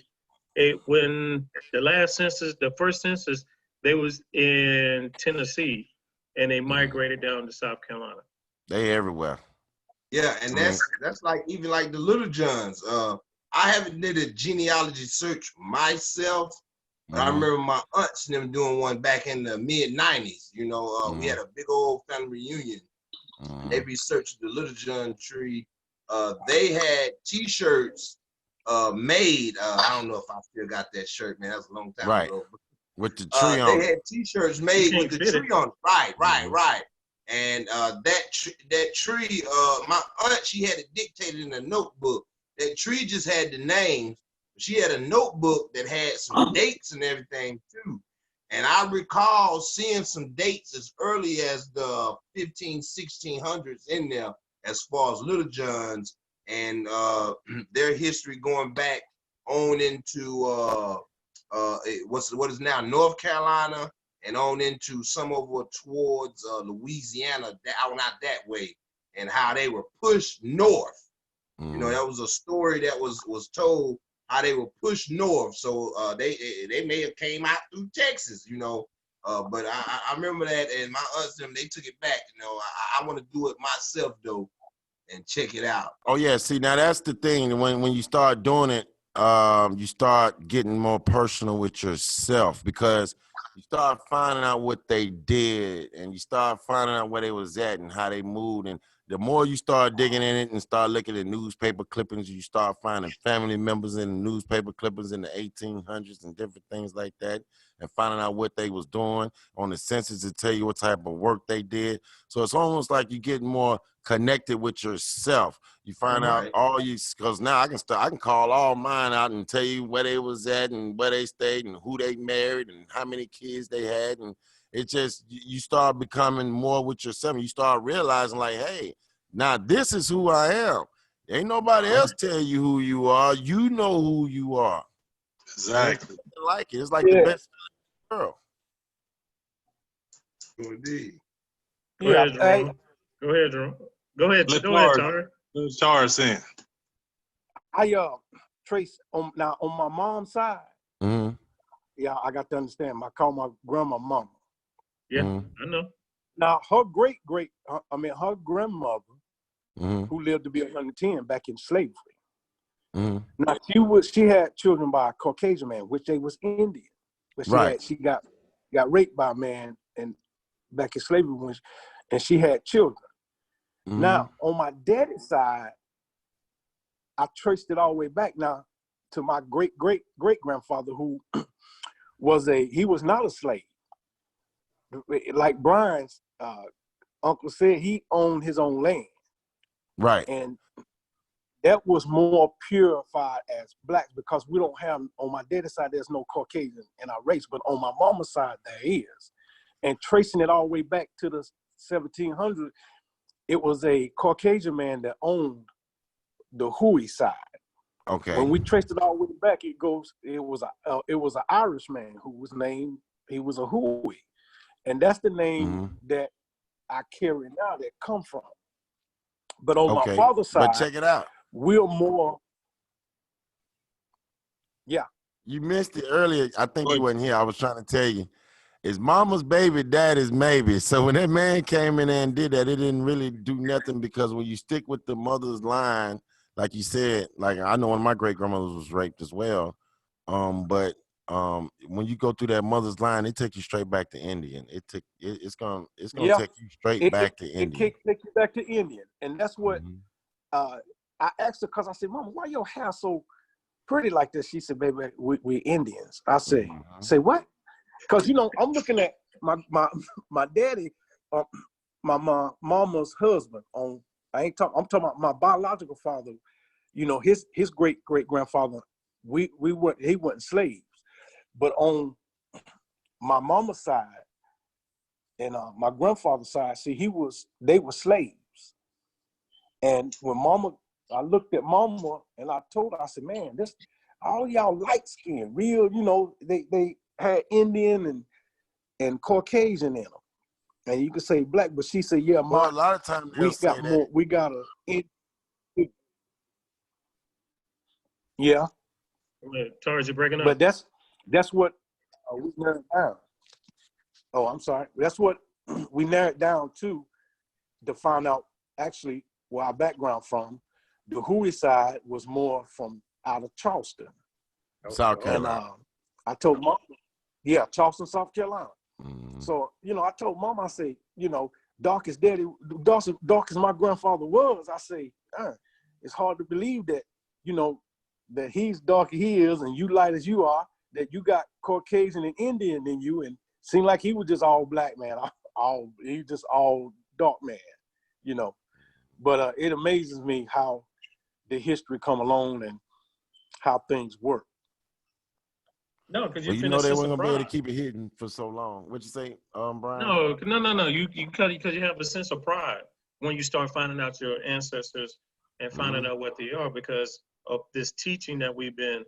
[SPEAKER 3] when the first census, they was in Tennessee, and they migrated down to South Carolina.
[SPEAKER 1] They everywhere.
[SPEAKER 4] Yeah, and that's like even like the Little Johns. I haven't did a genealogy search myself, but I remember my aunts and them doing one back in the mid-90s. You know, we had a big old family reunion. They researched the Little John tree. They had T-shirts made. I don't know if I still got that shirt, man. That was a long time ago.
[SPEAKER 1] With the tree on.
[SPEAKER 4] They had T-shirts made with the tree on it. Right. And that tree, my aunt, she had it dictated in a notebook. That tree just had the names, She had a notebook that had some dates and everything too. And I recall seeing some dates as early as the 1600s in there, as far as Little John's and their history going back on into what is now North Carolina and on into some over towards Louisiana, out that way, and how they were pushed north. You know, that was a story that was told, how they were pushed north. So they may have came out through Texas, you know. But I remember that, and my aunts them, they took it back. You know, I want to do it myself though, and check it out.
[SPEAKER 1] Oh yeah, see now that's the thing. When you start doing it, you start getting more personal with yourself, because you start finding out what they did, and you start finding out where they was at and how they moved. And the more you start digging in it and start looking at newspaper clippings, you start finding family members in newspaper clippings in the 1800s and different things like that, and finding out what they was doing on the census to tell you what type of work they did. So it's almost like you get more connected with yourself. You find out all you, because now I can call all mine out and tell you where they was at and where they stayed and who they married and how many kids they had. And it just, you start becoming more with yourself. You start realizing like, hey, now this is who I am. Ain't nobody else tell you who you are. You know who you are.
[SPEAKER 2] Exactly.
[SPEAKER 1] Like it. It's like the best in the world.
[SPEAKER 4] Indeed.
[SPEAKER 3] Go ahead, Jerome. Go ahead, Jerome. Go ahead, Tara.
[SPEAKER 2] Let Tara in.
[SPEAKER 5] I trace on my mom's side. Yeah, I got to understand. I call my grandma mama.
[SPEAKER 3] Yeah, I know.
[SPEAKER 5] Now her her grandmother, who lived to be 110 back in slavery. Now she had children by a Caucasian man, which they was Indian, but she got raped by a man and back in slavery and she had children. Now on my daddy's side, I traced it all the way back now to my great grandfather, who he was not a slave. Like Brian's uncle said, he owned his own land.
[SPEAKER 1] Right.
[SPEAKER 5] And that was more purified as blacks, because we don't have, on my daddy's side, there's no Caucasian in our race, but on my mama's side, there is. And tracing it all the way back to the 1700s, it was a Caucasian man that owned the Hui side.
[SPEAKER 1] Okay.
[SPEAKER 5] When we traced it all the way back, it was an Irishman who was named, he was a Hui. And that's the name that I carry now, that come from. But on my father's side,
[SPEAKER 1] but check it out.
[SPEAKER 5] We're more,
[SPEAKER 1] You missed it earlier. I think you wasn't here. I was trying to tell you. It's mama's baby, daddy's maybe. So when that man came in there and did that, it didn't really do nothing, because when you stick with the mother's line, like you said, like I know one of my great grandmothers was raped as well. But when you go through that mother's line, it takes you straight back to Indian. It's gonna take you straight back to Indian.
[SPEAKER 5] It takes you back to Indian, and that's what I asked her, because I said, "Mama, why your hair so pretty like this?" She said, "Baby, we Indians." I say, "Say what?" Because I'm looking at my daddy, my mama's husband. I'm talking about my biological father. His great grandfather. He wasn't slaves, but on my mama's side and my grandfather's side, see, they were slaves. And when I looked at mama and I told her, I said, "Man, all y'all light skin, real, they had Indian and Caucasian in them, and you could say black." But she said, "Yeah,
[SPEAKER 1] a lot of times
[SPEAKER 5] we got more. We got yeah."
[SPEAKER 3] Tara, you breaking up?
[SPEAKER 5] But that's what we narrowed down. Oh, I'm sorry. That's what we narrowed down to find out actually where our background from. The Hui side was more from out of Charleston,
[SPEAKER 1] South Carolina.
[SPEAKER 5] And I told Mom, Charleston, South Carolina. So I told Mom, I say, dark as dark as my grandfather was, I say, it's hard to believe that that he's dark as he is and you light as you are, that you got Caucasian and Indian in you, and seemed like he was just all black, man. He just all dark, man, But it amazes me how the history come along, and how things work.
[SPEAKER 3] No, because
[SPEAKER 1] Well,
[SPEAKER 3] you
[SPEAKER 1] you know
[SPEAKER 3] finish
[SPEAKER 1] they
[SPEAKER 3] sense
[SPEAKER 1] weren't
[SPEAKER 3] of
[SPEAKER 1] gonna be able to
[SPEAKER 3] pride.
[SPEAKER 1] keep it hidden for so long. What you say, Brian?
[SPEAKER 3] No. You because you have a sense of pride when you start finding out your ancestors and finding out what they are, because of this teaching that we've been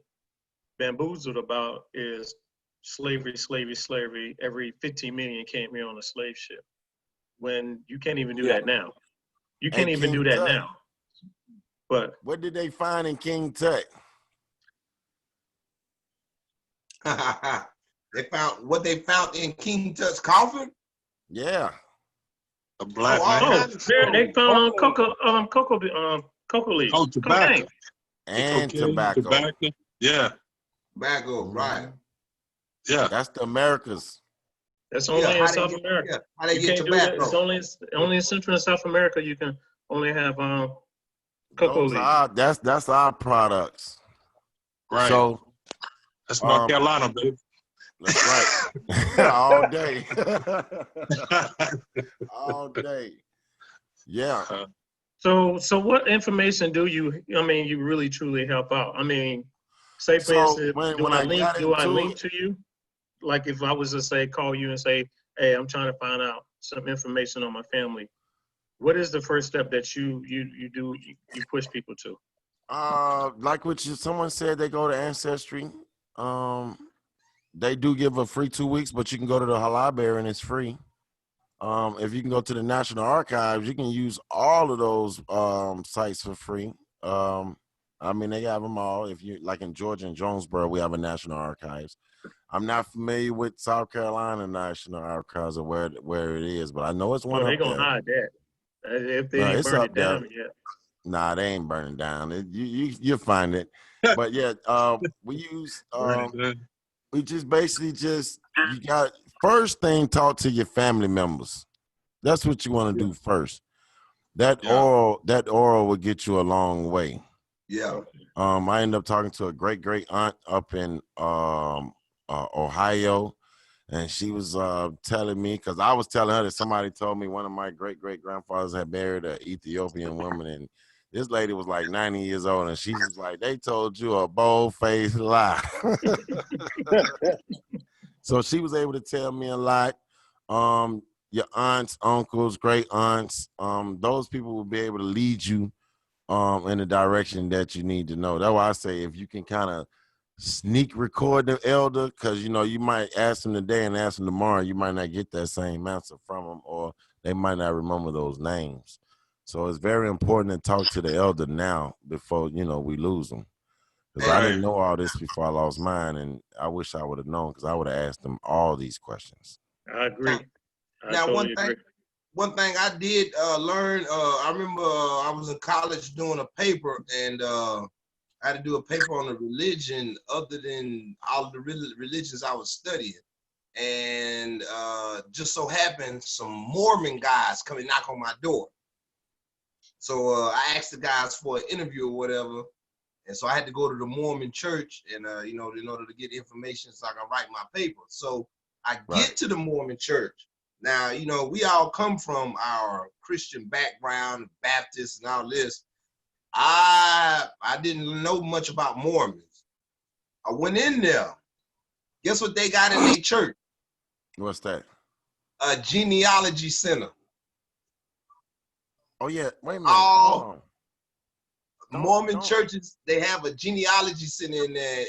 [SPEAKER 3] bamboozled about is slavery, slavery, slavery. Every 15 million came here on a slave ship. When you can't even do
[SPEAKER 5] Yeah.
[SPEAKER 3] that now. You
[SPEAKER 1] Hey,
[SPEAKER 3] can't even
[SPEAKER 1] King
[SPEAKER 3] do that
[SPEAKER 1] Tut.
[SPEAKER 3] now. But
[SPEAKER 1] What did they find in King Tut?
[SPEAKER 4] They found in King Tut's coffin.
[SPEAKER 1] Yeah.
[SPEAKER 2] A black
[SPEAKER 4] all
[SPEAKER 2] man.
[SPEAKER 4] kinds of stuff.
[SPEAKER 3] they found cocoa leaves,
[SPEAKER 2] Oh, tobacco.
[SPEAKER 3] cocaine.
[SPEAKER 1] And
[SPEAKER 2] Cocaine,
[SPEAKER 1] tobacco.
[SPEAKER 2] Yeah,
[SPEAKER 4] Tobacco, right?
[SPEAKER 2] yeah.
[SPEAKER 1] That's the Americas.
[SPEAKER 3] That's
[SPEAKER 4] Yeah,
[SPEAKER 3] only in South America.
[SPEAKER 4] yeah, how they
[SPEAKER 3] You
[SPEAKER 4] get
[SPEAKER 3] can't do that.
[SPEAKER 4] tobacco.
[SPEAKER 3] It's only in Central and South America. You can only have cocoa
[SPEAKER 1] Those
[SPEAKER 3] leaves.
[SPEAKER 1] are that's our products.
[SPEAKER 2] Right.
[SPEAKER 1] So
[SPEAKER 2] That's North Carolina, baby.
[SPEAKER 1] that's right. All day. All day. Yeah.
[SPEAKER 3] So what information do you really truly help out? I mean, say for
[SPEAKER 1] So
[SPEAKER 3] instance,
[SPEAKER 1] when I got
[SPEAKER 3] do I
[SPEAKER 1] into
[SPEAKER 3] link
[SPEAKER 1] it,
[SPEAKER 3] to you? Like if I was to say, call you and say, hey, I'm trying to find out some information on my family. What is the first step that you push people to?
[SPEAKER 1] like what someone said, they go to Ancestry. They do give a free 2 weeks, but you can go to the library and it's free. If you can go to the National Archives, you can use all of those sites for free. I mean, they have them all. If you like in Georgia and Jonesboro, we have a National Archives. I'm not familiar with South Carolina National Archives or where it is, but I know it's one
[SPEAKER 3] Oh, they're
[SPEAKER 1] up
[SPEAKER 3] gonna
[SPEAKER 1] there.
[SPEAKER 3] hide that if they
[SPEAKER 1] No,
[SPEAKER 3] ain't
[SPEAKER 1] it's
[SPEAKER 3] burned
[SPEAKER 1] up
[SPEAKER 3] it
[SPEAKER 1] there.
[SPEAKER 3] down yet.
[SPEAKER 1] Nah, they ain't burning down. You'll find it. But yeah, we use
[SPEAKER 2] Right.
[SPEAKER 1] we just basically you got first thing, talk to your family members. That's what you want to do first. That oral will get you a long way.
[SPEAKER 4] Yeah.
[SPEAKER 1] I ended up talking to a great aunt up in Ohio, and she was telling me, because I was telling her that somebody told me one of my great grandfathers had married an Ethiopian woman, and this lady was like 90 years old, and she was like, they told you a bold-faced lie. So she was able to tell me a lot. Your aunts, uncles, great aunts, those people will be able to lead you in the direction that you need to know. That's why I say if you can kind of sneak record the elder, because you might ask them today and ask them tomorrow, you might not get that same answer from them, or they might not remember those names. So it's very important to talk to the elder now before we lose them. Because I didn't know all this before I lost mine, and I wish I would have known, because I would have asked them all these questions.
[SPEAKER 3] I agree.
[SPEAKER 4] Now,
[SPEAKER 3] totally agree.
[SPEAKER 4] one thing I did learn, I remember I was in college doing a paper, and I had to do a paper on a religion other than all the religions I was studying. And just so happened, some Mormon guys come and knock on my door. So I asked the guys for an interview or whatever. And so I had to go to the Mormon church and, in order to get information so I can write my paper. So I get to the Mormon church. Now, we all come from our Christian background, Baptists and all this. I didn't know much about Mormons. I went in there. Guess what they got in their church?
[SPEAKER 1] What's that?
[SPEAKER 4] A genealogy center.
[SPEAKER 1] Oh, yeah. Wait a minute.
[SPEAKER 4] Mormon churches, they have a genealogy center in there,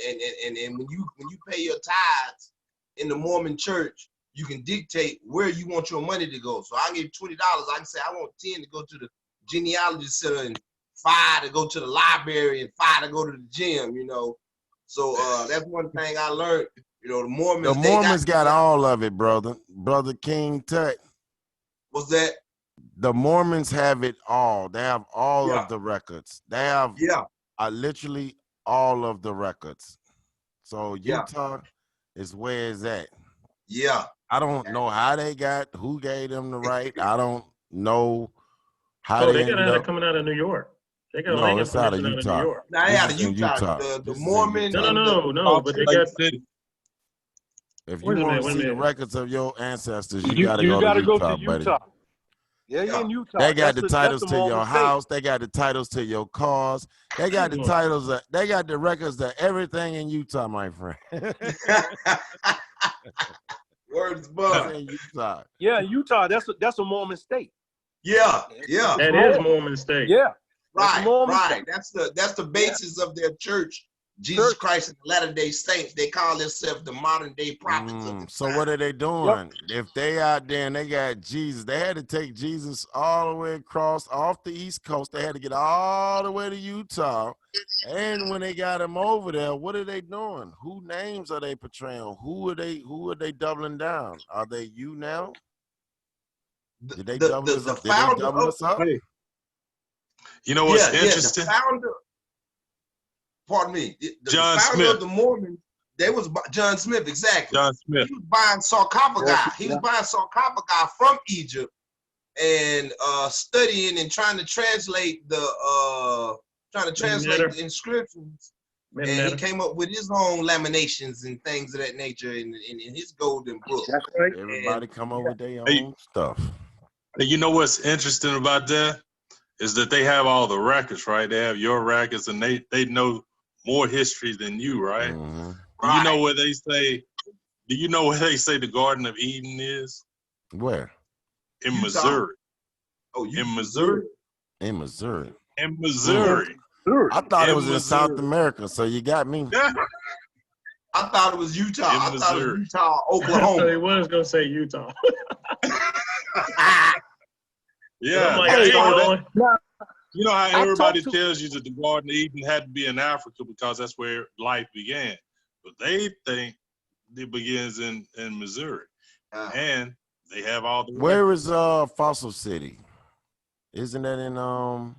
[SPEAKER 4] and when you pay your tithes in the Mormon church, you can dictate where you want your money to go. So I give $20. I can say I want 10 to go to the genealogy center, and 5 to go to the library, and 5 to go to the gym. So that's one thing I learned. The Mormons
[SPEAKER 1] got all of it, brother King Tut.
[SPEAKER 4] What's that?
[SPEAKER 1] The Mormons have it all. They have all of the records. They have literally all of the records. So Utah is where it's at.
[SPEAKER 4] Yeah.
[SPEAKER 1] I don't know how they who gave them the right. I don't know how
[SPEAKER 3] they got
[SPEAKER 1] ended up
[SPEAKER 3] coming out of New York. They got
[SPEAKER 1] no, it's out of Utah.
[SPEAKER 3] New York.
[SPEAKER 4] Now they out of Utah. The Mormon.
[SPEAKER 3] No, but they got.
[SPEAKER 1] If you want to see the records of your ancestors, you got to
[SPEAKER 5] You
[SPEAKER 1] go
[SPEAKER 5] got
[SPEAKER 1] to
[SPEAKER 5] to go
[SPEAKER 1] Utah,
[SPEAKER 5] to
[SPEAKER 1] buddy.
[SPEAKER 5] Utah. Yeah,
[SPEAKER 4] Yeah.
[SPEAKER 5] in Utah.
[SPEAKER 1] They got
[SPEAKER 5] That's
[SPEAKER 1] the
[SPEAKER 5] that's
[SPEAKER 1] titles
[SPEAKER 5] the
[SPEAKER 1] to
[SPEAKER 5] Mormon
[SPEAKER 1] your
[SPEAKER 5] state.
[SPEAKER 1] house. They got the titles to your cars. They got the titles. They got the records of everything in Utah, my friend.
[SPEAKER 4] Words
[SPEAKER 1] It's
[SPEAKER 4] bond.
[SPEAKER 1] in Utah.
[SPEAKER 5] Yeah, Utah. That's a Mormon state.
[SPEAKER 4] Yeah, yeah.
[SPEAKER 5] It's
[SPEAKER 3] That is
[SPEAKER 5] Mormon.
[SPEAKER 3] Mormon state.
[SPEAKER 5] Yeah, that's a
[SPEAKER 4] Right,
[SPEAKER 5] Mormon
[SPEAKER 4] right.
[SPEAKER 5] state.
[SPEAKER 4] That's the basis of their church, Jesus
[SPEAKER 5] Church.
[SPEAKER 4] Christ and the Latter-day Saints. They call themselves the modern day prophets of the
[SPEAKER 1] So
[SPEAKER 4] time.
[SPEAKER 1] what are they doing? If they out there and they got Jesus, they had to take Jesus all the way across off the East Coast. They had to get all the way to Utah. And when they got him over there, what are they doing? Who names are they portraying? Who are they doubling down? Are they you now? Did they double us
[SPEAKER 4] The
[SPEAKER 1] up? Did they
[SPEAKER 4] founder
[SPEAKER 1] double
[SPEAKER 4] of,
[SPEAKER 1] us up?
[SPEAKER 2] Hey, you know what's
[SPEAKER 4] the
[SPEAKER 2] interesting?
[SPEAKER 4] founder, pardon me, the
[SPEAKER 2] John
[SPEAKER 4] founder
[SPEAKER 2] Smith.
[SPEAKER 4] of the Mormons, they was John Smith, exactly.
[SPEAKER 2] John Smith.
[SPEAKER 4] He was buying sarcophagi. He was buying sarcophagi from Egypt and studying and trying to translate the inscriptions. And he came up with his own laminations and things of that nature in his golden book.
[SPEAKER 5] That's right.
[SPEAKER 1] Everybody come up with their
[SPEAKER 2] Hey.
[SPEAKER 1] own stuff.
[SPEAKER 2] And you know what's interesting about that is that they have all the records, right? They have your records, and they know more history than you, right?
[SPEAKER 1] Mm-hmm.
[SPEAKER 2] Do you know where they say? Do you know where they say the Garden of Eden is?
[SPEAKER 1] Where?
[SPEAKER 2] In
[SPEAKER 4] Utah?
[SPEAKER 2] Missouri.
[SPEAKER 4] Oh,
[SPEAKER 2] In Missouri.
[SPEAKER 1] In Missouri.
[SPEAKER 2] In Missouri.
[SPEAKER 1] I thought it was in
[SPEAKER 2] Missouri.
[SPEAKER 1] South America, so you got me.
[SPEAKER 4] I thought it was Utah.
[SPEAKER 2] In
[SPEAKER 4] I thought it was
[SPEAKER 2] Missouri.
[SPEAKER 4] Utah,
[SPEAKER 3] So
[SPEAKER 4] Oklahoma.
[SPEAKER 3] he was gonna say Utah.
[SPEAKER 2] Yeah.
[SPEAKER 3] I'm like,
[SPEAKER 2] Hey,
[SPEAKER 3] I ain't going.
[SPEAKER 2] you know how
[SPEAKER 5] I
[SPEAKER 2] everybody
[SPEAKER 5] talked to-
[SPEAKER 2] tells you that the Garden of Eden had to be in Africa because that's where life began. But they think it begins in Missouri. And they have all the
[SPEAKER 1] Where is Fossil City? Isn't that in I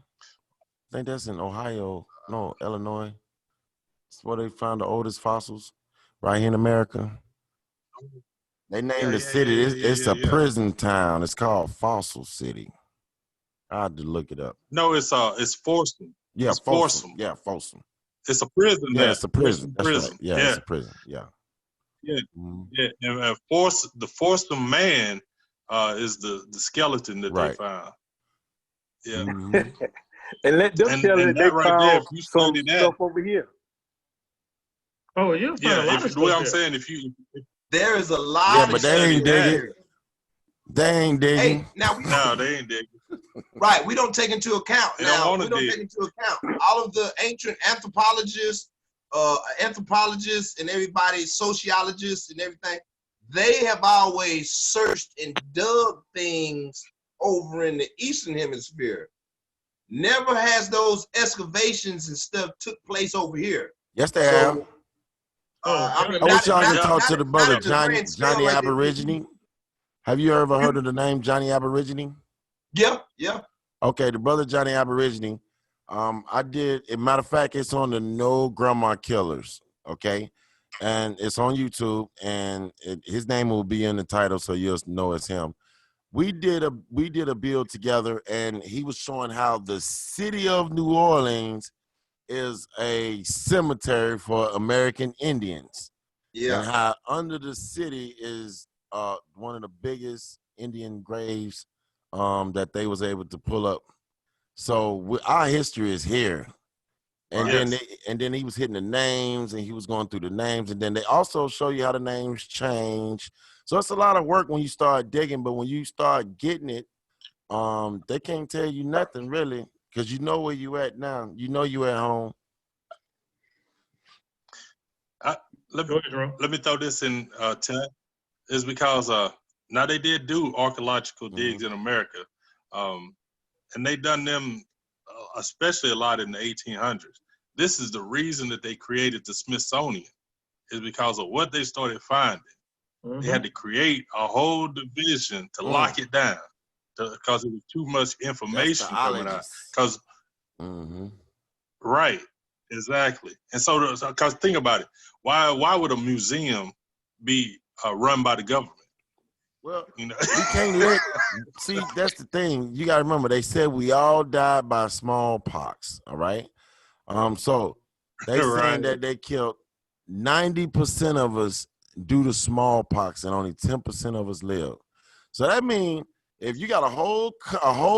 [SPEAKER 1] think that's in Ohio. No, Illinois. It's where they found the oldest fossils right here in America. They named the city. It's a prison town. It's called Fossil City. I had to look it up.
[SPEAKER 2] No, it's Folsom.
[SPEAKER 1] Yeah,
[SPEAKER 2] It's
[SPEAKER 1] Folsom.
[SPEAKER 2] Folsom.
[SPEAKER 1] Yeah, Folsom.
[SPEAKER 2] It's a prison.
[SPEAKER 1] Yeah,
[SPEAKER 2] there.
[SPEAKER 1] it's a prison. That's
[SPEAKER 2] prison.
[SPEAKER 1] right. Yeah, it's a prison. Yeah.
[SPEAKER 2] Yeah.
[SPEAKER 1] Mm-hmm.
[SPEAKER 2] Yeah. And the Folsom man is the skeleton that they found. Yeah.
[SPEAKER 1] Mm-hmm.
[SPEAKER 5] And let them tell it they
[SPEAKER 2] right
[SPEAKER 5] found
[SPEAKER 2] there, if you
[SPEAKER 5] some
[SPEAKER 2] study that,
[SPEAKER 5] stuff over here.
[SPEAKER 3] Oh, you find a lot of
[SPEAKER 2] the way
[SPEAKER 3] stuff
[SPEAKER 2] I'm
[SPEAKER 3] there.
[SPEAKER 2] saying, if
[SPEAKER 4] There is a lot.
[SPEAKER 1] Yeah, but they ain't digging. They ain't digging.
[SPEAKER 4] Hey, now
[SPEAKER 2] no, they ain't digging.
[SPEAKER 4] right, we don't take into account
[SPEAKER 2] They
[SPEAKER 4] now.
[SPEAKER 2] don't
[SPEAKER 4] We
[SPEAKER 2] wanna
[SPEAKER 4] don't
[SPEAKER 2] dig.
[SPEAKER 4] take into account all of the ancient anthropologists and everybody, sociologists and everything. They have always searched and dug things over in the Eastern Hemisphere. Never has those excavations and stuff took place over here.
[SPEAKER 1] Yes, they have.
[SPEAKER 4] I mean,
[SPEAKER 1] I wish y'all
[SPEAKER 4] not-
[SPEAKER 1] could talk
[SPEAKER 4] not-
[SPEAKER 1] to the
[SPEAKER 4] not
[SPEAKER 1] brother
[SPEAKER 4] at the grand scale
[SPEAKER 1] Johnny
[SPEAKER 4] like they do.
[SPEAKER 1] Aborigine. Have you ever heard of the name Johnny Aborigine?
[SPEAKER 4] Yeah, yeah.
[SPEAKER 1] Okay, the brother Johnny Aborigine. I did. As a matter of fact, it's on the No Grandma Killers. Okay, and it's on YouTube, and his name will be in the title, so you'll know it's him. We did a build together, and he was showing how the city of New Orleans is a cemetery for American Indians.
[SPEAKER 4] Yeah.
[SPEAKER 1] And how under the city is one of the biggest Indian graves that they was able to pull up. So our history is here. And then he was hitting the names, and he was going through the names, and then they also show you how the names change. So it's a lot of work when you start digging, but when you start getting it, they can't tell you nothing really, because you know where you at now. You know you at home.
[SPEAKER 2] Let me throw this in, Ted. Is because now they did do archaeological digs in America, and they done them especially a lot in the 1800s. This is the reason that they created the Smithsonian, is because of what they started finding. They had to create a whole division to lock it down because it was too much information coming out. Because right, exactly. And so, because think about it, why would a museum be run by the government?
[SPEAKER 1] Well,
[SPEAKER 2] you know,
[SPEAKER 1] you can't let. See, that's the thing. You got to remember. They said we all died by smallpox. All right. So they saying that they killed 90% of us due to smallpox, and only 10% of us lived. So that means If you got a whole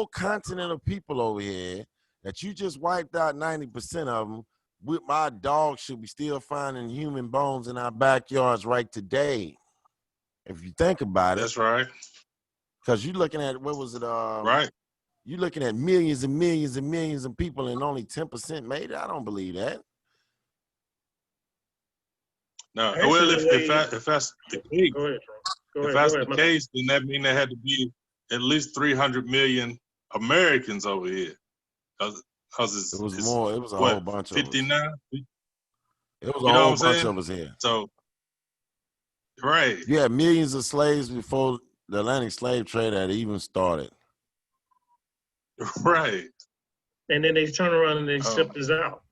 [SPEAKER 1] continent of people over here that you just wiped out 90% of them, with my dogs should be still finding human bones in our backyards right today. If you think about it.
[SPEAKER 2] That's right.
[SPEAKER 1] Because you're looking at, what was it?
[SPEAKER 2] Right.
[SPEAKER 1] You're looking at millions and millions and millions of people and only 10% made it. I don't believe that.
[SPEAKER 2] No.
[SPEAKER 3] Actually,
[SPEAKER 2] Well,
[SPEAKER 3] the way-
[SPEAKER 2] if that's the case,
[SPEAKER 3] Go ahead, Troy.
[SPEAKER 2] if that's the case, then that means there had to be at least 300 million Americans over here. Because
[SPEAKER 1] It was
[SPEAKER 2] it's
[SPEAKER 1] more. It was a
[SPEAKER 2] what,
[SPEAKER 1] whole bunch of us.
[SPEAKER 2] 59?
[SPEAKER 1] It was
[SPEAKER 2] You
[SPEAKER 1] a
[SPEAKER 2] know
[SPEAKER 1] whole
[SPEAKER 2] what I'm
[SPEAKER 1] bunch
[SPEAKER 2] saying?
[SPEAKER 1] of us here.
[SPEAKER 2] So, right.
[SPEAKER 1] You had millions of slaves before the Atlantic slave trade had even started.
[SPEAKER 2] Right.
[SPEAKER 3] And then they turn around and they shipped us out.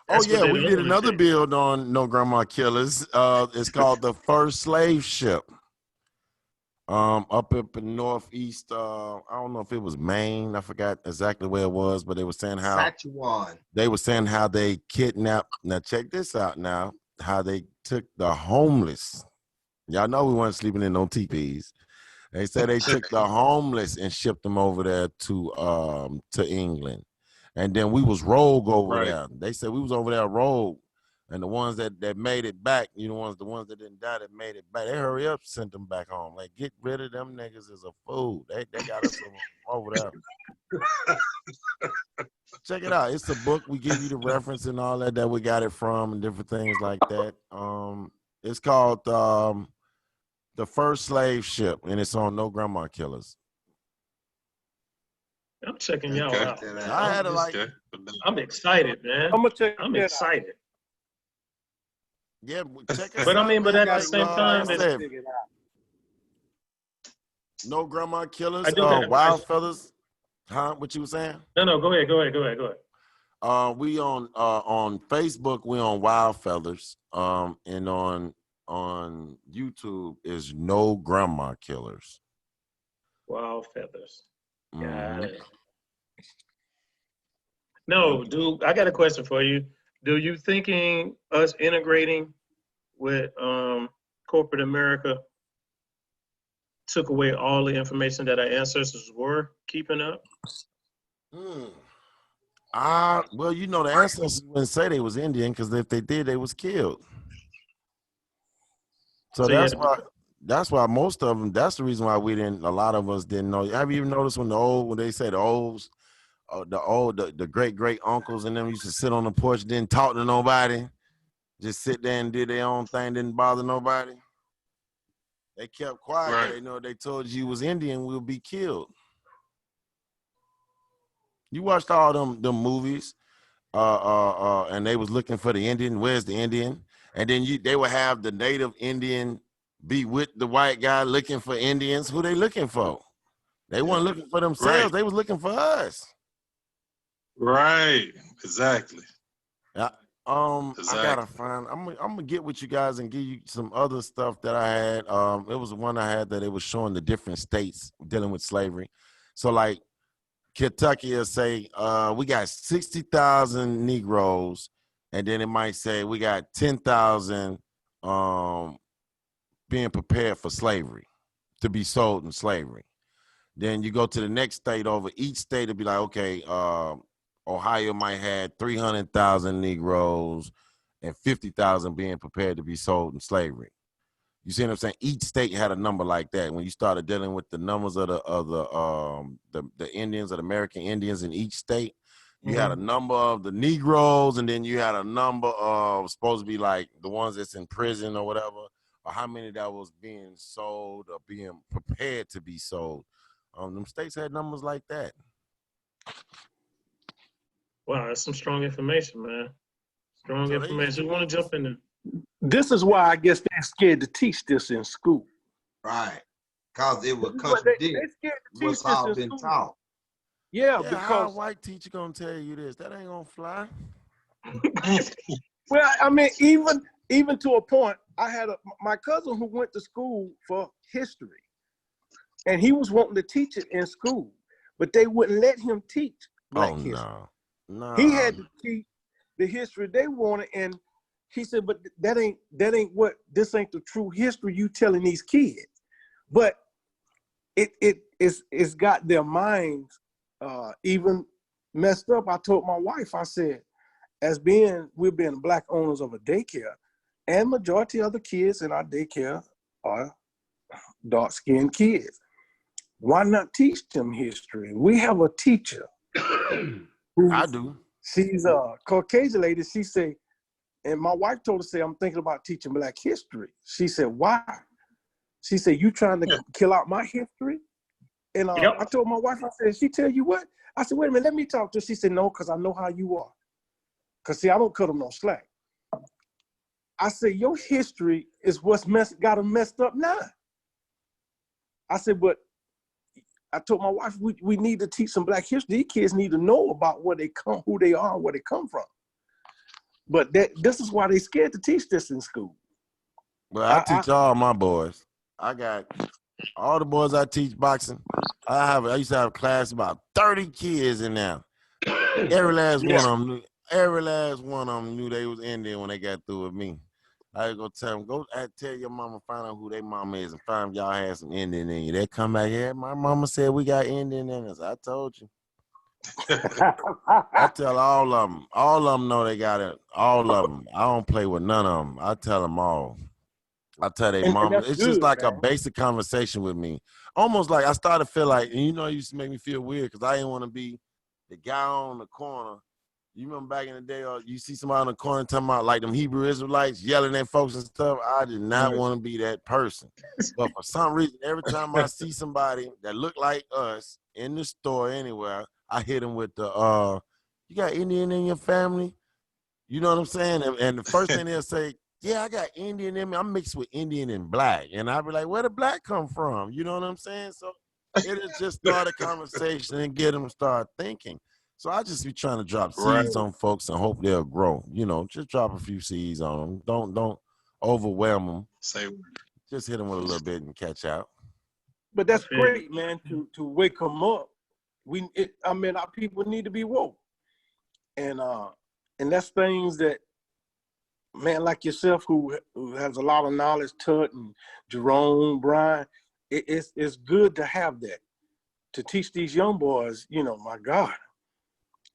[SPEAKER 3] That's
[SPEAKER 1] Oh
[SPEAKER 3] what
[SPEAKER 1] yeah,
[SPEAKER 3] they
[SPEAKER 1] we did
[SPEAKER 3] normally
[SPEAKER 1] another
[SPEAKER 3] do.
[SPEAKER 1] build on No Grandma Killers. It's called the First Slave Ship. Up in northeast, I don't know if it was Maine. I forgot exactly where it was, but they were saying how
[SPEAKER 4] Saskatchewan.
[SPEAKER 1] they were saying how they kidnapped. Now check this out. Now how they took the homeless. Y'all know we weren't sleeping in no teepees. They said they took the homeless and shipped them over there to England. And then we was rogue over
[SPEAKER 2] Right.
[SPEAKER 1] there. They said we was over there rogue. And the ones that made it back, the ones that didn't die that made it back, they hurry up, sent them back home. Like, get rid of them niggas as a fool. They got us over there. Check it out. It's a book. We give you the reference and all that we got it from and different things like that. It's called The First Slave Ship, and it's on No Grandma Killers.
[SPEAKER 3] I'm checking y'all out.
[SPEAKER 1] I had it like,
[SPEAKER 3] I'm excited, man.
[SPEAKER 5] I'm gonna check.
[SPEAKER 3] I'm excited.
[SPEAKER 1] yeah, check us
[SPEAKER 3] But
[SPEAKER 1] out.
[SPEAKER 3] I mean, but
[SPEAKER 1] man.
[SPEAKER 3] at the same time,
[SPEAKER 1] said, No Grandma Killers,
[SPEAKER 3] I do have
[SPEAKER 1] Wild Feathers. Huh? What you were saying?
[SPEAKER 3] No, go ahead.
[SPEAKER 1] We on Facebook, we on Wild Feathers. And on YouTube is No Grandma Killers.
[SPEAKER 3] Wild Feathers. Got
[SPEAKER 1] Mhm.
[SPEAKER 3] it. No, dude, I got a question for you. Do you thinking us integrating with corporate America took away all the information that our ancestors were keeping up?
[SPEAKER 1] Well, the ancestors wouldn't say they was Indian because if they did, they was killed. So that's why most of them. That's the reason why a lot of us didn't know. Have you even noticed when they say the great uncles and them used to sit on the porch, didn't talk to nobody, just sit there and did their own thing, didn't bother nobody. They kept quiet.
[SPEAKER 2] Right.
[SPEAKER 1] They know they told you was Indian, we'll be killed. You watched all them movies, and they was looking for the Indian. Where's the Indian? And then they would have the native Indian be with the white guy looking for Indians. Who they looking for? They weren't looking for themselves.
[SPEAKER 2] Right.
[SPEAKER 1] They was looking for us.
[SPEAKER 2] Right. Exactly.
[SPEAKER 1] Yeah.
[SPEAKER 2] Exactly.
[SPEAKER 1] I gotta find. I'm gonna get with you guys and give you some other stuff that I had. It was one I had that it was showing the different states dealing with slavery. So like Kentucky will say, we got 60,000 Negroes, and then it might say we got 10,000 being prepared for slavery, to be sold in slavery. Then you go to the next state over, each state will be like, okay, Ohio might have 300,000 Negroes and 50,000 being prepared to be sold in slavery. You see what I'm saying? Each state had a number like that. When you started dealing with the numbers of the Indians, of the American Indians in each state, you had a number of the Negroes, and then you had a number of supposed to be like the ones that's in prison or whatever, or how many that was being sold or being prepared to be sold. Them states had numbers like that.
[SPEAKER 3] Wow, that's some strong information, man. Strong information. You want to jump in there?
[SPEAKER 5] This is why I guess they're scared to teach this in school.
[SPEAKER 4] Right. Because it would
[SPEAKER 5] They
[SPEAKER 4] contradict
[SPEAKER 5] scared to teach
[SPEAKER 4] what's
[SPEAKER 5] this
[SPEAKER 4] all
[SPEAKER 5] in
[SPEAKER 4] been
[SPEAKER 5] school.
[SPEAKER 4] taught.
[SPEAKER 5] Yeah,
[SPEAKER 1] How a
[SPEAKER 5] because
[SPEAKER 1] white teacher gonna tell you this? That ain't gonna fly.
[SPEAKER 5] well, I mean, even to a point, I had my cousin who went to school for history, and he was wanting to teach it in school, but they wouldn't let him teach Black history.
[SPEAKER 1] No.
[SPEAKER 5] He had to teach the history they wanted, and he said, "But that ain't what. This ain't the true history you telling these kids." But it's got their minds even messed up. I told my wife, I said, we're being black owners of a daycare, and majority of the kids in our daycare are dark-skinned kids. Why not teach them history? We have a teacher.
[SPEAKER 1] I do.
[SPEAKER 5] She's a Caucasian lady. She said, and my wife told her, say, I'm thinking about teaching black history. She said, why? She said, you trying to kill out my history? And I told my wife, I said, she tell you what? I said, wait a minute, let me talk to her. She said, no, because I know how you are. Because see, I don't cut them no slack. I said, your history is what's got them messed up now. I said, but I told my wife, we need to teach some black history. These kids need to know about where they come, who they are, where they come from. But this is why they scared to teach this in school.
[SPEAKER 1] Well, I teach all my boys. I got all the boys I teach boxing. I used to have a class about 30 kids in there. Every last one of them knew they was Indian when they got through with me. I was gonna tell them, go tell your mama, find out who their mama is, and find if y'all had some Indian in you. They come back here. My mama said we got Indian in us. I told you. I tell all of them. All of them know they got it. All of them. I don't play with none of them. I tell them all. I tell their mama. It's
[SPEAKER 5] good,
[SPEAKER 1] just like
[SPEAKER 5] man.
[SPEAKER 1] a basic conversation with me. Almost like I started to feel like, and it used to make me feel weird because I didn't want to be the guy on the corner. You remember back in the day, or you see somebody on the corner talking about like them Hebrew Israelites yelling at folks and stuff. I did not want to be that person. But for some reason, every time I see somebody that look like us in the store anywhere, I hit them with the, you got Indian in your family? You know what I'm saying? And the first thing they'll say, yeah, I got Indian in me. I'm mixed with Indian and black. And I'll be like, where did black come from? You know what I'm saying? So it'll just start a conversation and get them to start thinking. So I just be trying to drop seeds on folks and hope they'll grow. Just drop a few seeds on them. Don't overwhelm them. Just hit them with a little bit and catch out.
[SPEAKER 5] But that's great, man, to wake them up. Our people need to be woke. And that's things that, man, like yourself, who has a lot of knowledge, Tut and Jerome, Brian, it's good to have that, to teach these young boys, my God,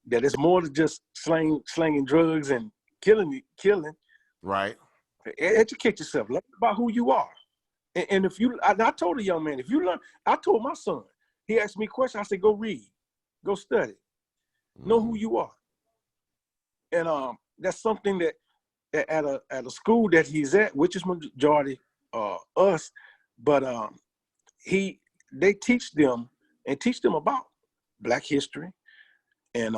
[SPEAKER 5] that it's more than just slinging drugs and killing.
[SPEAKER 1] Right.
[SPEAKER 5] Educate yourself. Learn about who you are. And if you, I told a young man, if you learn, I told my son, he asked me a question, I said, go read, go study, know who you are. And that's something that at a school that he's at, which is majority us, but they teach them about Black history and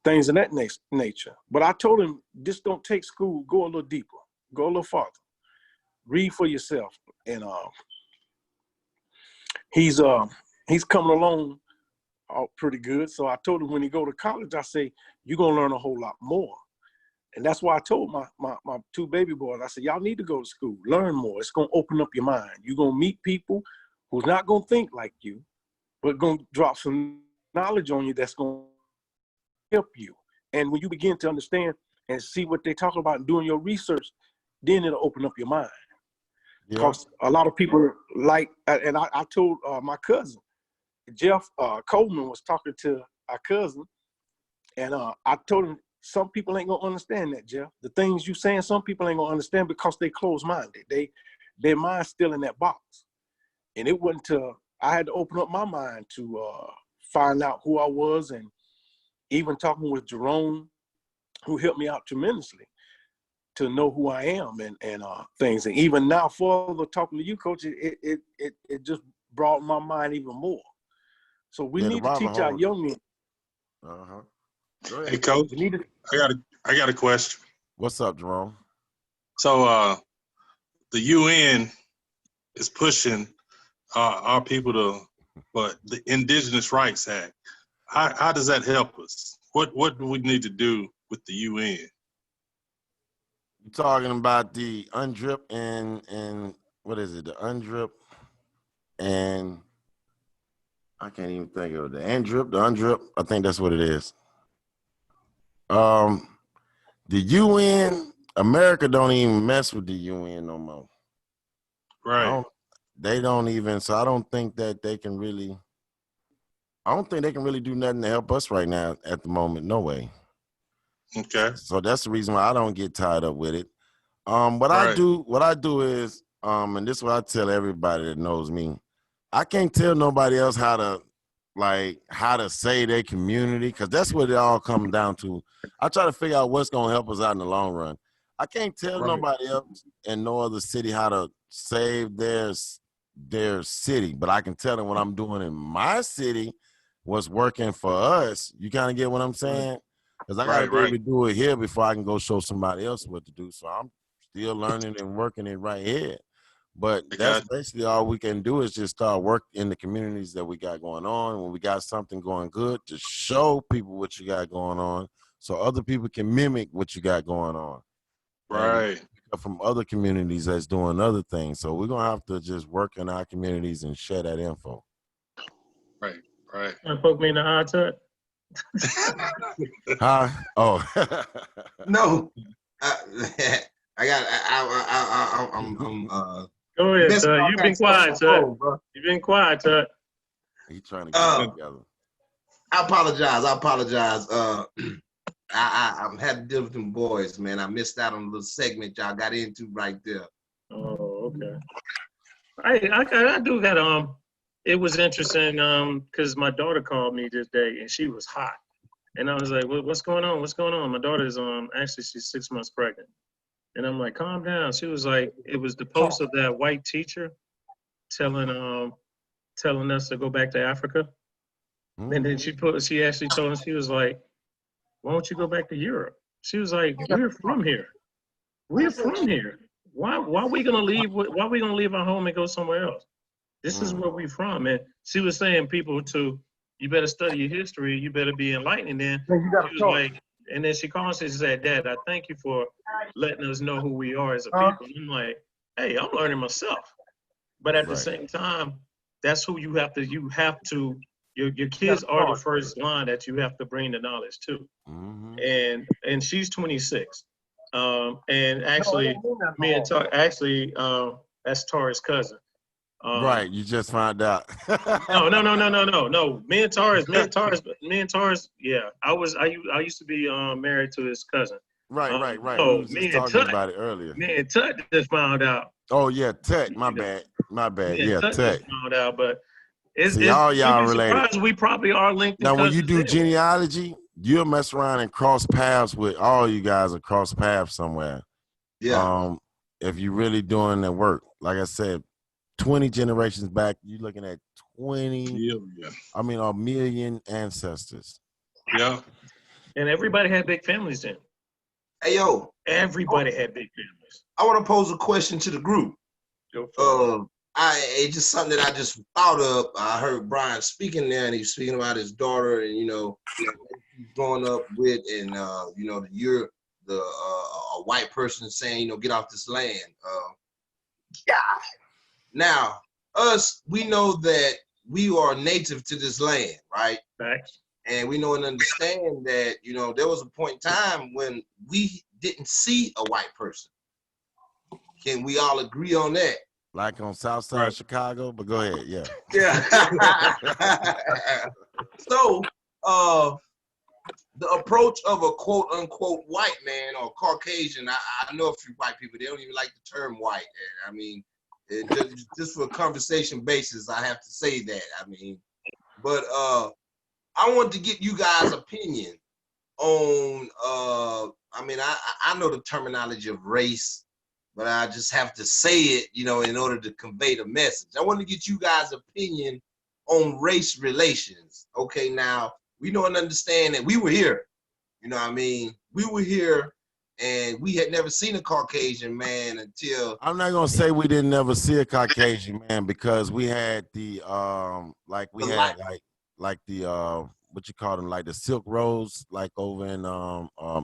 [SPEAKER 5] things of that nature. But I told him, just don't take school, go a little deeper, go a little farther, read for yourself. And he's coming along pretty good. So I told him, when he go to college, I say, you're gonna learn a whole lot more. And that's why I told my two baby boys, I said, y'all need to go to school, learn more. It's gonna open up your mind. You're gonna meet people who's not gonna think like you, but gonna drop some knowledge on you that's gonna help you. And when you begin to understand and see what they talk about and doing your research, then it'll open up your mind.
[SPEAKER 1] Yeah.
[SPEAKER 5] Because a lot of people and I told my cousin, Jeff Coleman was talking to our cousin, and I told him, some people ain't gonna understand that, Jeff. The things you saying, some people ain't gonna understand because they closed-minded. Their mind's still in that box. And it wasn't till I had to open up my mind to find out who I was, and even talking with Jerome, who helped me out tremendously to know who I am and things. And even now, further talking to you, Coach, it just brought my mind even more. So we need to teach our young men.
[SPEAKER 1] Go ahead.
[SPEAKER 2] Hey, Coach, I got a question.
[SPEAKER 1] What's up, Jerome?
[SPEAKER 2] So the UN is pushing our people but the Indigenous Rights Act. How does that help us? What do we need to do with the UN?
[SPEAKER 1] You're talking about the UNDRIP and what is it? The UNDRIP and I can't even think of it. The UNDRIP. I think that's what it is. The UN, America don't even mess with the UN no more.
[SPEAKER 2] Right.
[SPEAKER 1] they don't even. So I don't think that they can really. I don't think they can really do nothing to help us right now at the moment. No way.
[SPEAKER 2] Okay.
[SPEAKER 1] So that's the reason why I don't get tied up with it. What
[SPEAKER 2] Right.
[SPEAKER 1] I do is, and this is what I tell everybody that knows me. I can't tell nobody else how to say their community, because that's what it all comes down to. I try to figure out what's gonna help us out in the long run. I can't tell
[SPEAKER 2] Right.
[SPEAKER 1] nobody else in no other city how to save their city, but I can tell them what I'm doing in my city, what's working for us. You kind of get what I'm saying? Because I got to
[SPEAKER 2] Right.
[SPEAKER 1] be able
[SPEAKER 2] Right.
[SPEAKER 1] to do it here before I can go show somebody else what to do. So I'm still learning and working it right here. But
[SPEAKER 2] I
[SPEAKER 1] that's
[SPEAKER 2] got
[SPEAKER 1] basically all we can do is just start work in the communities that we got going on. When we got something going good, to show people what you got going on, so other people can mimic what you got going on. And
[SPEAKER 2] right.
[SPEAKER 1] from other communities that's doing other things. So we're gonna have to just work in our communities and share that info.
[SPEAKER 2] Right. Right.
[SPEAKER 3] And poke me in the eye, Tut.
[SPEAKER 1] Huh? Oh.
[SPEAKER 4] No, I, I got. I'm
[SPEAKER 3] Go ahead,
[SPEAKER 4] messing
[SPEAKER 3] Tut.
[SPEAKER 4] all
[SPEAKER 3] You've
[SPEAKER 4] kind
[SPEAKER 3] been
[SPEAKER 4] of stuff on
[SPEAKER 3] quiet,
[SPEAKER 4] my
[SPEAKER 3] Tut.
[SPEAKER 4] phone, bro.
[SPEAKER 3] You've been quiet, Tut.
[SPEAKER 1] He trying to get it
[SPEAKER 4] Uh,
[SPEAKER 1] together.
[SPEAKER 4] I apologize. I'm having to deal with them boys, man. I missed out on a little segment y'all got into right there.
[SPEAKER 3] Oh, okay. I do got it was interesting because my daughter called me this day and she was hot. And I was like, what's going on? What's going on? My daughter's actually she's 6 months pregnant. And I'm like, calm down. She was like, it was the post of that white teacher telling us to go back to Africa. And then she actually told us, she was like, why don't you go back to Europe? She was like, we're from here. We're from here. Why are we gonna leave? Why are we gonna leave our home and go somewhere else? This is where we from. And she was saying people to, you better study your history. You better be enlightened. And then
[SPEAKER 5] Man, you got
[SPEAKER 3] she
[SPEAKER 5] a
[SPEAKER 3] was
[SPEAKER 5] choice.
[SPEAKER 3] like, and then she called and she said, Dad, I thank you for letting us know who we are as a
[SPEAKER 5] Huh?
[SPEAKER 3] people. And I'm like, hey, I'm learning myself. But at the
[SPEAKER 1] Right.
[SPEAKER 3] same time, that's who you have to, your
[SPEAKER 5] You
[SPEAKER 3] kids
[SPEAKER 5] got a
[SPEAKER 3] are the
[SPEAKER 5] choice.
[SPEAKER 3] first line that you have to bring the knowledge to.
[SPEAKER 1] Mm-hmm.
[SPEAKER 3] And she's 26. And
[SPEAKER 5] No, it
[SPEAKER 3] actually,
[SPEAKER 5] ain't mean nothing
[SPEAKER 3] me and
[SPEAKER 5] wrong.
[SPEAKER 3] that's Tara's cousin.
[SPEAKER 1] Right. You just found out.
[SPEAKER 3] No. Me and Taurus. Yeah, I used to be married to his cousin.
[SPEAKER 1] Right. We
[SPEAKER 3] No,
[SPEAKER 1] was just talking about it earlier.
[SPEAKER 3] me and Tut just found out.
[SPEAKER 1] Oh yeah, Tech. My
[SPEAKER 3] You know,
[SPEAKER 1] bad. My bad.
[SPEAKER 3] me and
[SPEAKER 1] Yeah,
[SPEAKER 3] Tut
[SPEAKER 1] Tech.
[SPEAKER 3] just found out, but
[SPEAKER 1] See,
[SPEAKER 3] it's
[SPEAKER 1] all
[SPEAKER 3] you'd
[SPEAKER 1] y'all
[SPEAKER 3] be
[SPEAKER 1] related.
[SPEAKER 3] surprised. We probably are linked in
[SPEAKER 1] Now, when you
[SPEAKER 3] cousins
[SPEAKER 1] do
[SPEAKER 3] anyway.
[SPEAKER 1] genealogy, you'll mess around and cross paths with all you guys are cross paths somewhere.
[SPEAKER 4] Yeah.
[SPEAKER 1] If you're really doing the work, like I said, 20 generations back, you're looking at 20,
[SPEAKER 2] Yeah.
[SPEAKER 1] a million ancestors.
[SPEAKER 2] Yeah.
[SPEAKER 3] And everybody had big families then.
[SPEAKER 4] Hey yo,
[SPEAKER 3] Everybody had big families.
[SPEAKER 4] I want to pose a question to the group.
[SPEAKER 3] Go for it.
[SPEAKER 4] It's just something that I just thought of. I heard Brian speaking there, and he's speaking about his daughter, and he's growing up with, and you're a white person saying, get off this land. Yeah. Now, we know that we are native to this land, right?
[SPEAKER 3] Facts.
[SPEAKER 4] And we know and understand that, there was a point in time when we didn't see a white person. Can we all agree on that?
[SPEAKER 1] Like on South Side Chicago, but go ahead, yeah.
[SPEAKER 4] Yeah. So, the approach of a quote unquote white man or Caucasian, I know a few white people, they don't even like the term white. I mean, just for a conversation basis, I have to say that. But I want to get you guys' opinion on, I know the terminology of race, but I just have to say it, in order to convey the message. I want to get you guys' opinion on race relations. Okay, now, we know and understand that we were here. We were here, and we had never seen a Caucasian man until.
[SPEAKER 1] I'm not gonna say we didn't never see a Caucasian man, because we had the what you call them, like the Silk Roads, like over in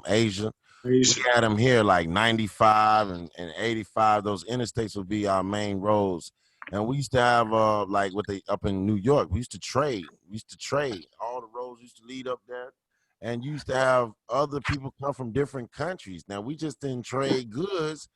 [SPEAKER 1] Asia. We had them here like 95 and 85. Those interstates would be our main roads. And we used to have like what they up in New York, we used to trade. All the roads used to lead up there. And you used to have other people come from different countries. Now we just didn't trade goods.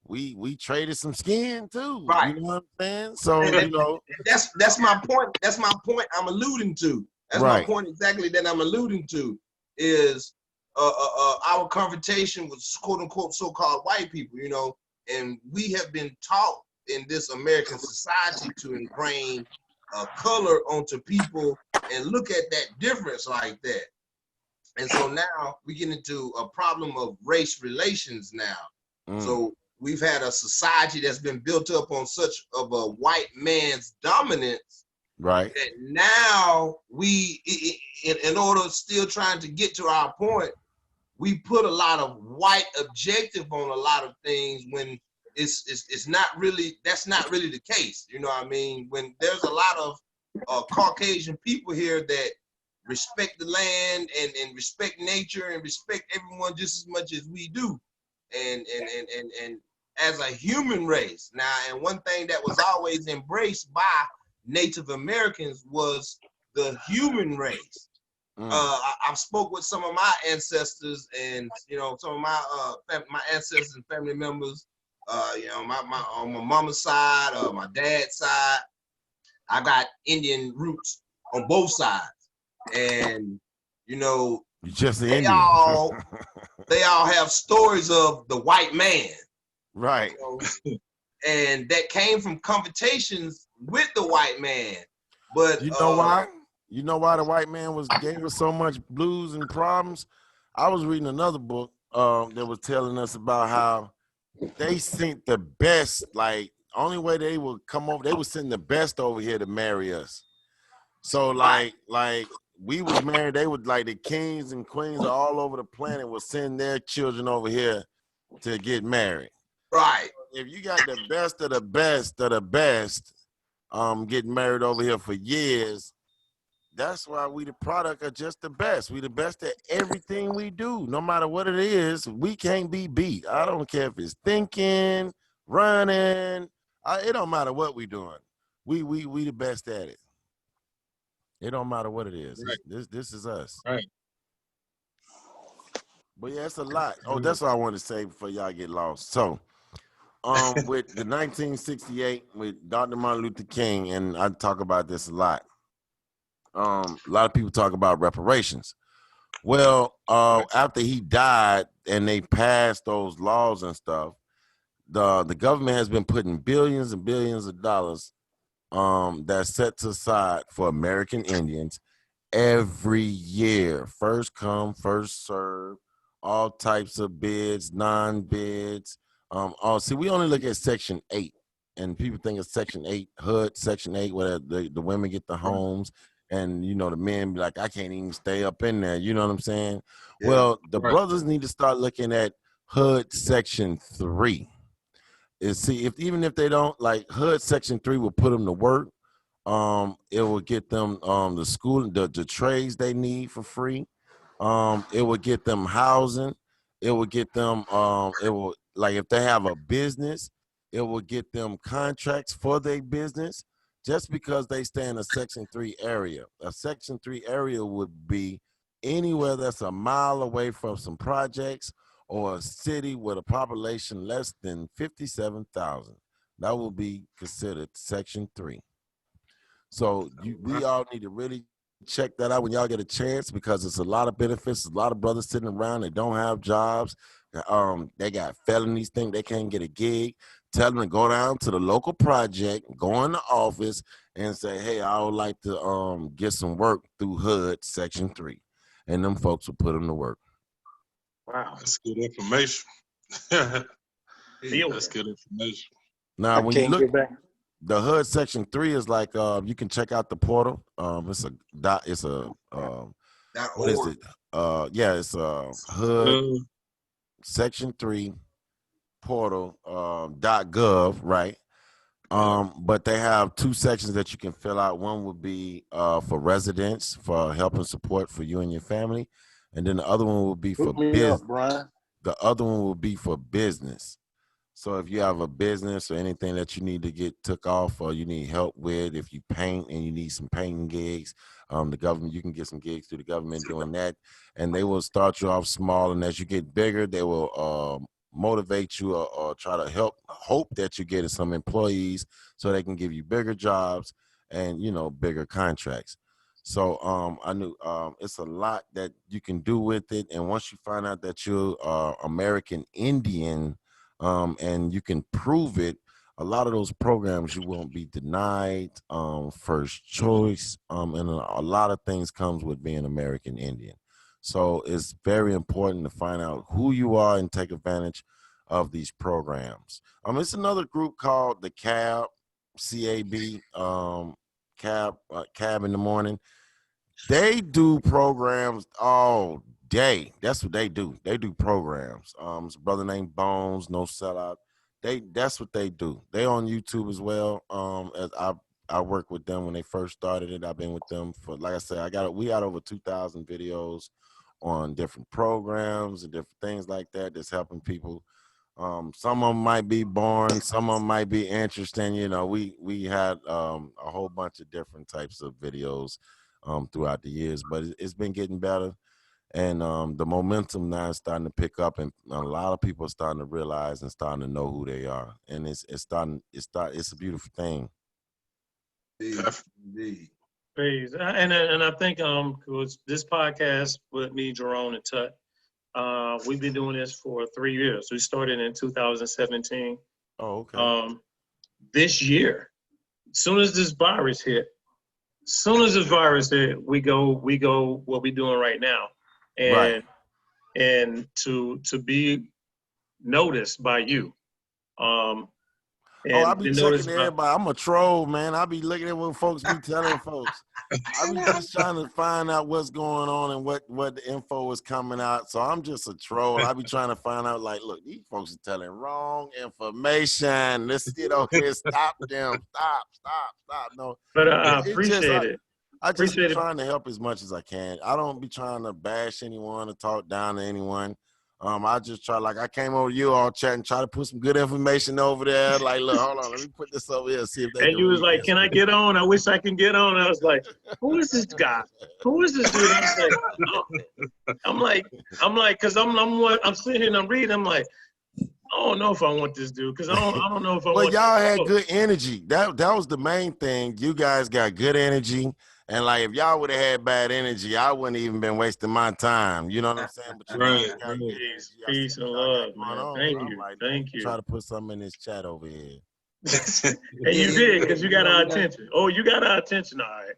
[SPEAKER 1] we traded some skin too.
[SPEAKER 4] Right.
[SPEAKER 1] You know what I'm saying? So
[SPEAKER 4] And
[SPEAKER 1] you know,
[SPEAKER 4] that's my point. That's my point I'm alluding to. That's my
[SPEAKER 1] right.
[SPEAKER 4] point exactly that I'm alluding to is our confrontation with quote unquote so-called white people, you know, and we have been taught in this American society to ingrain color onto people and look at that difference like that. And so now we get into a problem of race relations now. So we've had a society that's been built up on such of a white man's dominance,
[SPEAKER 1] right?
[SPEAKER 4] that now we, in order still trying to get to our point, we put a lot of white objective on a lot of things when it's not really, that's not really the case. You know what I mean? When there's a lot of Caucasian people here that respect the land and respect nature and respect everyone just as much as we do. And as a human race. Now, and one thing that was always embraced by Native Americans was the human race. I've spoke with some of my ancestors and, you know, some of my ancestors and family members, you know, on my mama's side, my dad's side. I got Indian roots on both sides. And, you know,
[SPEAKER 1] You're just an
[SPEAKER 4] they
[SPEAKER 1] Indian.
[SPEAKER 4] all have stories of the white man.
[SPEAKER 1] Right.
[SPEAKER 4] You know? And that came from confrontations with the white man. But
[SPEAKER 1] you know why? You know why the white man gave us so much blues and problems? I was reading another book that was telling us about how they sent the best, like only way they would come over, they would send the best over here to marry us. So like we was married, they would, like, the kings and queens all over the planet would send their children over here to get married.
[SPEAKER 4] Right.
[SPEAKER 1] If you got the best of the best of the best getting married over here for years, that's why we the product of just the best. We the best at everything we do. No matter what it is, we can't be beat. I don't care if it's thinking, running. It don't matter what we doing. We the best at it. It don't matter what it is.
[SPEAKER 2] Right.
[SPEAKER 1] This is us.
[SPEAKER 2] Right.
[SPEAKER 1] But yeah, it's a lot. Oh, that's what I wanted to say before y'all get lost. So, with the 1968 with Dr. Martin Luther King, and I talk about this a lot. A lot of people talk about reparations. Well, after he died and they passed those laws and stuff, the government has been putting billions and billions of dollars that's set aside for American Indians every year. First come, first serve, all types of bids, non-bids. See, we only look at Section 8, and people think of Section 8, HUD, Section 8, where the women get the homes, and, you know, the men be like, I can't even stay up in there. You know what I'm saying? Yeah. Well, the brothers need to start looking at HUD Section 3. See, even if they don't, like, HUD Section 3 will put them to work. It will get them the school, the trades they need for free. It will get them housing. It will get them it will, like, if they have a business, it will get them contracts for their business just because they stay in a Section 3 area. A Section 3 area would be anywhere that's a mile away from some projects or a city with a population less than 57,000. That will be considered Section 3. So we all need to really check that out when y'all get a chance, because it's a lot of benefits. A lot of brothers sitting around, they don't have jobs. They got felonies, think they can't get a gig. Tell them to go down to the local project, go in the office and say, hey, I would like to get some work through HUD Section 3. And them folks will put them to work.
[SPEAKER 2] Wow. That's good information. That's good information.
[SPEAKER 1] Now, when you look back, the HUD Section 3 is like, you can check out the portal. It's what is it? It's HUD Section 3 portal .gov, right? But they have two sections that you can fill out. One would be for residents, for help and support for you and your family, and then the other one would be for business. The other one would be for business. So if you have a business or anything that you need to get took off or you need help with, if you paint and you need some painting gigs, the government, you can get some gigs through the government doing that, and they will start you off small, and as you get bigger, they will motivate you or try to hope that you get some employees so they can give you bigger jobs and, you know, bigger contracts. So I knew it's a lot that you can do with it. And once you find out that you're American Indian and you can prove it, a lot of those programs you won't be denied first choice, and a lot of things comes with being American Indian. So it's very important to find out who you are and take advantage of these programs. It's another group called the CAB, Cab in the Morning. They do programs all day. That's what they do. They do programs. It's a brother named Bones, No Sellout. That's what they do. They on YouTube as well. As I worked with them when they first started it. I've been with them for, like I said, we got over 2,000 videos on different programs and different things like that that's helping people. Some of them might be boring, some of them might be interesting. You know, we had a whole bunch of different types of videos throughout the years, but it's been getting better. And the momentum now is starting to pick up, and a lot of people are starting to realize and starting to know who they are. And it's a beautiful thing.
[SPEAKER 4] Indeed.
[SPEAKER 3] Praise. And I think was this podcast with me, Jerome and Tut. We've been doing this for 3 years. We started in 2017.
[SPEAKER 1] Oh, okay.
[SPEAKER 3] This year, soon as this virus hit, we go what we're doing right now. And
[SPEAKER 1] Right.
[SPEAKER 3] and to be noticed by you.
[SPEAKER 1] I be checking everybody. I'm a troll, man. I be looking at what folks be telling folks. I be just trying to find out what's going on and what the info is coming out. So I'm just a troll. I be trying to find out, like, look, these folks are telling wrong information. Let's get over here. Stop them. Stop. No.
[SPEAKER 3] But I appreciate it.
[SPEAKER 1] I just be trying to help as much as I can. I don't be trying to bash anyone or talk down to anyone. I just try, like, I came over to you all chat and try to put some good information over there. Like, look, hold on, let me put this over here and see if they.
[SPEAKER 3] And you was like, "Can I get on? I wish I can get on." I was like, "Who is this guy? Who is this dude?" I was like, oh. I'm like, because I'm sitting here and I'm reading. I'm like, I don't know if I want this dude because I don't know if I.
[SPEAKER 1] Well, y'all had good energy. That was the main thing. You guys got good energy. And like, if y'all would have had bad energy, I wouldn't even been wasting my time. You know what I'm saying? But you
[SPEAKER 2] Right.
[SPEAKER 3] Peace and love, man. Thank you.
[SPEAKER 1] Try to put something in this chat over here.
[SPEAKER 3] And you did, because you got our attention. Oh, you got our attention, all right.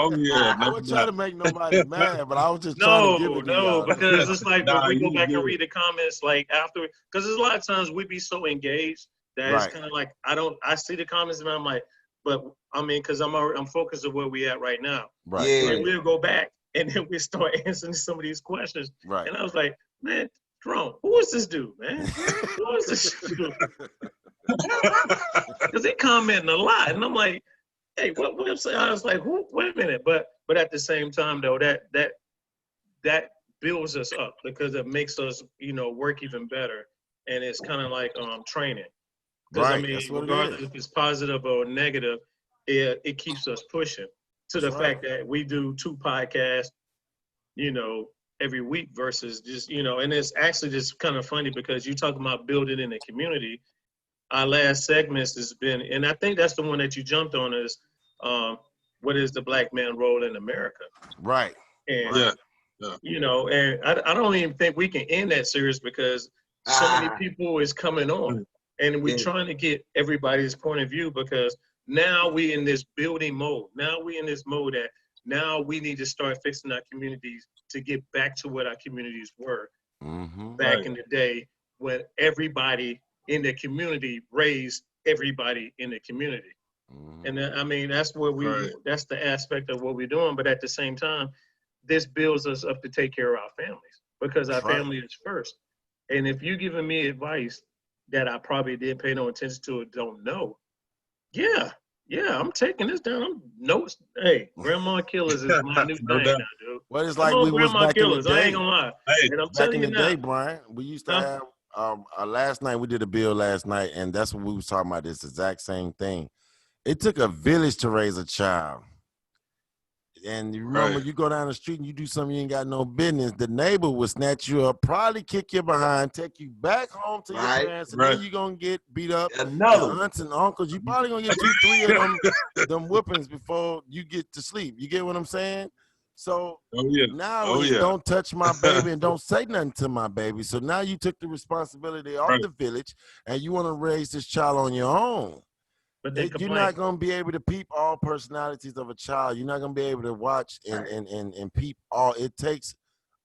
[SPEAKER 2] Oh yeah.
[SPEAKER 1] I wasn't trying to make nobody mad, but I was just trying to give it to y'all.
[SPEAKER 3] Because it's like when we go back and read the comments, like after, because there's a lot of times we be so engaged that it's kind of like I see the comments and I'm like, but I mean, because I'm focused on where we at right now.
[SPEAKER 1] Right.
[SPEAKER 4] Yeah.
[SPEAKER 3] And we'll go back and then we start answering some of these questions.
[SPEAKER 1] Right.
[SPEAKER 3] And I was like, man, Jerome, who is this dude, man? Who is this dude? Because he commenting a lot, and I'm like, hey, what I'm saying? I was like, who? Wait a minute, but at the same time though, that builds us up because it makes us, work even better, and it's kind of like training. Because
[SPEAKER 1] Right.
[SPEAKER 3] I mean,
[SPEAKER 1] That's what
[SPEAKER 3] regardless if it's positive or negative, it keeps us pushing to the fact that we do 2 podcasts, every week versus just, and it's actually just kind of funny because you talk about building in the community. Our last segments has been, and I think that's the one that you jumped on, is what is the black man role in America?
[SPEAKER 1] Right.
[SPEAKER 3] And,
[SPEAKER 2] Yeah.
[SPEAKER 3] And I don't even think we can end that series because so many people is coming on. And we're trying to get everybody's point of view because now we in this building mode. Now we in this mode that now we need to start fixing our communities to get back to what our communities were back in the day when everybody in the community raised everybody in the community. And I mean, that's where that's the aspect of what we're doing. But at the same time, this builds us up to take care of our families because our family is first. And if you're giving me advice that I probably didn't pay no attention to or don't know, I'm taking this down. Hey, Grandma Killers is my new thing now, dude.
[SPEAKER 1] Well, it's like we was back
[SPEAKER 3] Killers.
[SPEAKER 1] in the day.
[SPEAKER 3] I ain't gonna lie.
[SPEAKER 2] Hey,
[SPEAKER 3] and I'm
[SPEAKER 1] back
[SPEAKER 3] telling
[SPEAKER 1] in
[SPEAKER 3] you
[SPEAKER 1] the
[SPEAKER 3] now,
[SPEAKER 1] day, Brian, we used to have last night we did a bill last night, and that's what we was talking about. This exact same thing. It took a village to raise a child. And you remember, you go down the street and you do something you ain't got no business, the neighbor will snatch you up, probably kick you behind, take you back home to your parents, and then you're going to get beat up.
[SPEAKER 4] Another.
[SPEAKER 1] Your aunts and uncles, you probably going to get 2, 3 of them whoopings before you get to sleep. You get what I'm saying? So now it's don't touch my baby and don't say nothing to my baby. So now you took the responsibility off the village and you want to raise this child on your own. But you're not going to be able to peep all personalities of a child. You're not going to be able to watch and peep all. It takes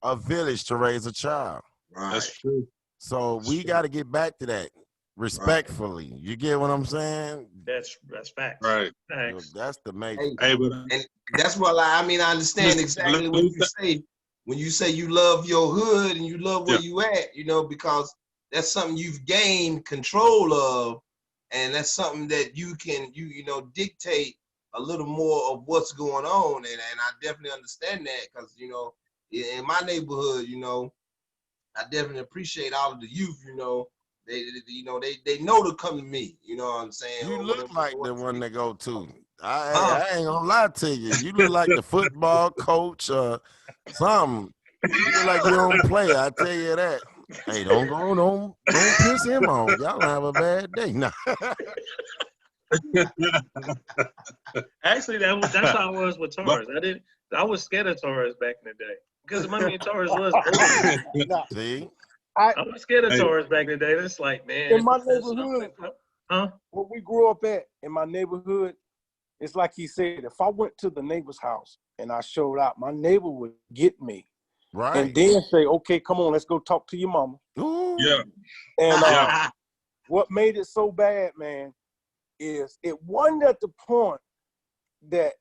[SPEAKER 1] a village to raise a child.
[SPEAKER 4] Right.
[SPEAKER 2] That's true.
[SPEAKER 1] So we got to get back to that respectfully. Right. You get what I'm saying?
[SPEAKER 3] That's facts.
[SPEAKER 2] Right.
[SPEAKER 3] Thanks.
[SPEAKER 1] That's the major.
[SPEAKER 4] And that's what I understand exactly what you say when you say you love your hood and you love where you at, you know, because that's something you've gained control of. And that's something that you can, you know, dictate a little more of what's going on. And I definitely understand that because, you know, in my neighborhood, you know, I definitely appreciate all of the youth, you know, they know to come to me, you know what I'm saying?
[SPEAKER 1] You look like the one they go to. I ain't gonna lie to you. You look like the football coach or something. You look like you don't play, I tell you that. Hey, don't piss him off. Y'all have a bad day. No.
[SPEAKER 3] Actually, that's how I was with Taurus. I was scared of Taurus back in the day because me and Taurus was older.
[SPEAKER 1] See,
[SPEAKER 3] I was scared of Taurus back in the day. It's like, man,
[SPEAKER 5] in my neighborhood, where we grew up at, in my neighborhood, it's like he said, if I went to the neighbor's house and I showed out, my neighbor would get me.
[SPEAKER 1] Right.
[SPEAKER 5] And then say, okay, come on, let's go talk to your mama.
[SPEAKER 1] Ooh.
[SPEAKER 2] Yeah.
[SPEAKER 5] And what made it so bad, man, is it wasn't at the point that,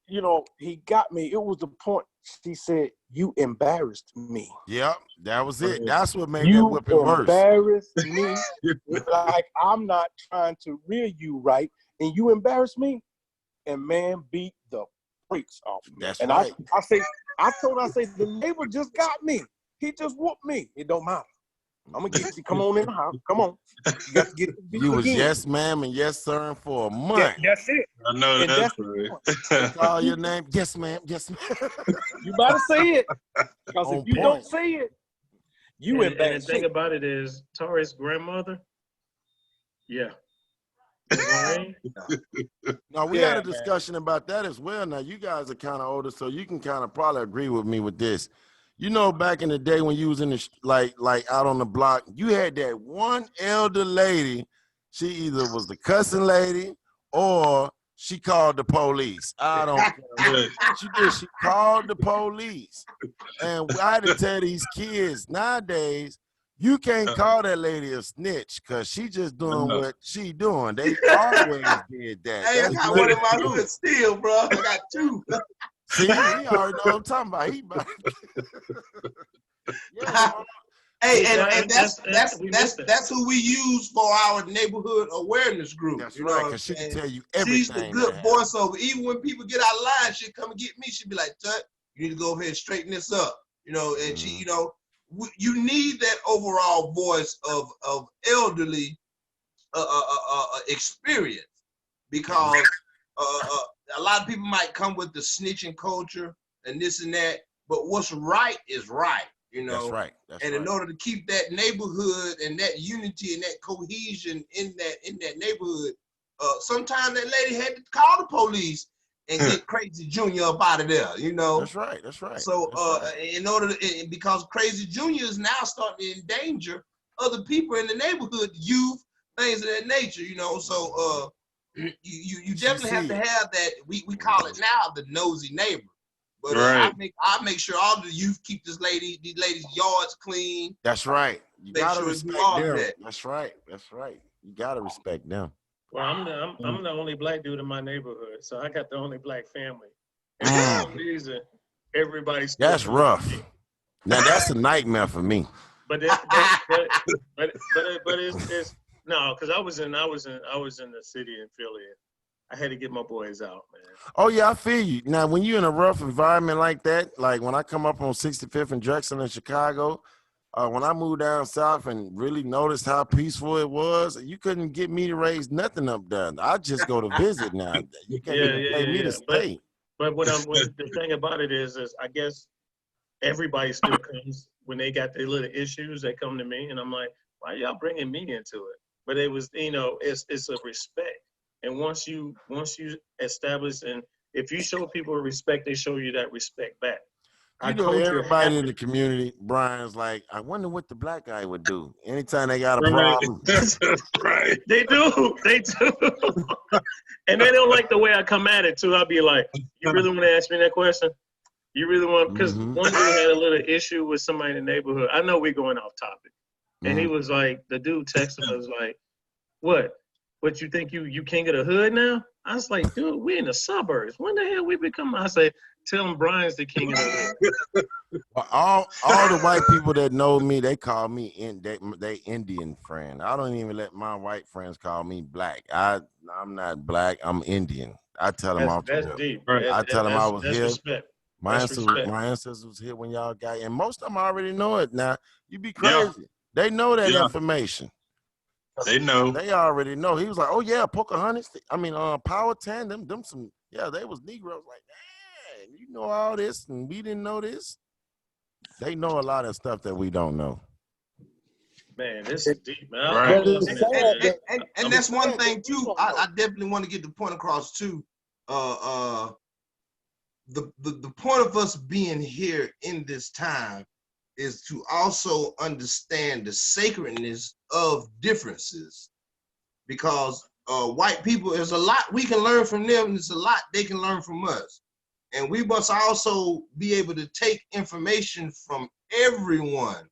[SPEAKER 5] you know, he got me. It was the point she said, you embarrassed me.
[SPEAKER 1] Yep, that was it. That's what made that
[SPEAKER 5] You
[SPEAKER 1] whipping worse.
[SPEAKER 5] embarrassed me like I'm not trying to rear you right, and you embarrassed me, and man beat the brakes off me.
[SPEAKER 1] That's
[SPEAKER 5] and
[SPEAKER 1] right.
[SPEAKER 5] I told her, the neighbor just got me. He just whooped me. It don't matter. I'm gonna get you. Come on in the house. Come on. You got to get
[SPEAKER 1] you was again. Yes, ma'am, and yes, sir, for a month.
[SPEAKER 5] That's it.
[SPEAKER 2] I know
[SPEAKER 5] and
[SPEAKER 2] that's right.
[SPEAKER 1] Call your name. Yes, ma'am. Yes, ma'am.
[SPEAKER 5] You better say it. Because if you don't say it, you in bad
[SPEAKER 3] shape. And the thing about it is, Taurus' grandmother,
[SPEAKER 1] No, we had a discussion about that as well. Now, you guys are kind of older, so you can kind of probably agree with me with this. You know, back in the day when you was in the like out on the block, you had that one elder lady. She either was the cussing lady or she called the police. I don't care what she did. She called the police, and I had to tell these kids nowadays, you can't call that lady a snitch because she just doing what she doing. They always did that.
[SPEAKER 4] Hey, I got one in my hood still, bro. I got 2.
[SPEAKER 1] See, he already know what I'm talking about. He about
[SPEAKER 4] Hey, and that's who we use for our neighborhood awareness group.
[SPEAKER 1] That's
[SPEAKER 4] you
[SPEAKER 1] right,
[SPEAKER 4] know
[SPEAKER 1] because she can tell you everything.
[SPEAKER 4] She's the good voiceover. Even when people get out of line, she'll come and get me. She'll be like, Tut, you need to go over here and straighten this up. You know, and she, you know, you need that overall voice of elderly experience because a lot of people might come with the snitching culture and this and that, but what's right is right, you know.
[SPEAKER 1] That's right.
[SPEAKER 4] And in order to keep that neighborhood and that unity and that cohesion in that neighborhood, sometimes that lady had to call the police and get Crazy Junior up out of there, you know.
[SPEAKER 1] That's right. That's right.
[SPEAKER 4] So in order to, because Crazy Junior is now starting to endanger other people in the neighborhood, youth, things of that nature, you know. So you definitely have to have that. We call it now the nosy neighbor. But I make sure all the youth keep these ladies' yards clean.
[SPEAKER 1] That's right. You gotta respect them. That's right. That's right. You gotta respect them.
[SPEAKER 3] Well, I'm the only black dude in my neighborhood, so I got the only black family. And for some reason, everybody's
[SPEAKER 1] that's rough. Now that's a nightmare for me.
[SPEAKER 3] But it's no, because I was in the city in Philly. I had to get my boys out, man.
[SPEAKER 1] Oh yeah, I feel you. Now, when you're in a rough environment like that, like when I come up on 65th and Drexel in Chicago, when I moved down south and really noticed how peaceful it was, you couldn't get me to raise nothing up there. I just go to visit now. You can't even pay me to stay.
[SPEAKER 3] But the thing about it is I guess everybody still comes when they got their little issues. They come to me, and I'm like, why y'all bringing me into it? But it was, it's a respect. And once you establish, and if you show people respect, they show you that respect back.
[SPEAKER 1] Everybody in the community, Brian's like, I wonder what the black guy would do. Anytime they got a
[SPEAKER 2] Right.
[SPEAKER 1] problem.
[SPEAKER 2] Right.
[SPEAKER 3] They do. And they don't like the way I come at it, too. I'll be like, you really want to ask me that question? You really want, because one dude had a little issue with somebody in the neighborhood. I know we're going off topic. And he was like, the dude texted us like, what you think you king of the hood now? I was like, dude, we in the suburbs. When the hell we become? I say, tell him Brian's the king of the hood.
[SPEAKER 1] All the white people that know me, they call me they Indian friend. I don't even let my white friends call me black. I'm not black. I'm Indian. I tell them
[SPEAKER 3] That's deep.
[SPEAKER 2] Right.
[SPEAKER 1] I tell them I was here.
[SPEAKER 3] Respect.
[SPEAKER 1] My ancestors was here when y'all got, and most of them already know it now. You be crazy.
[SPEAKER 2] Yeah.
[SPEAKER 1] They know that
[SPEAKER 2] Yeah.
[SPEAKER 1] information.
[SPEAKER 2] They know.
[SPEAKER 1] They already know. He was like, oh yeah, Pocahontas. I mean, Powhatan, them some, yeah, they was Negroes. Like, man, you know all this, and we didn't know this. They know a lot of stuff that we don't know.
[SPEAKER 3] Man, this is deep, man.
[SPEAKER 2] Right.
[SPEAKER 4] And that's one thing too. I definitely want to get the point across too. The point of us being here in this time is to also understand the sacredness of differences, because white people, there's a lot we can learn from them, and there's a lot they can learn from us. And we must also be able to take information from everyone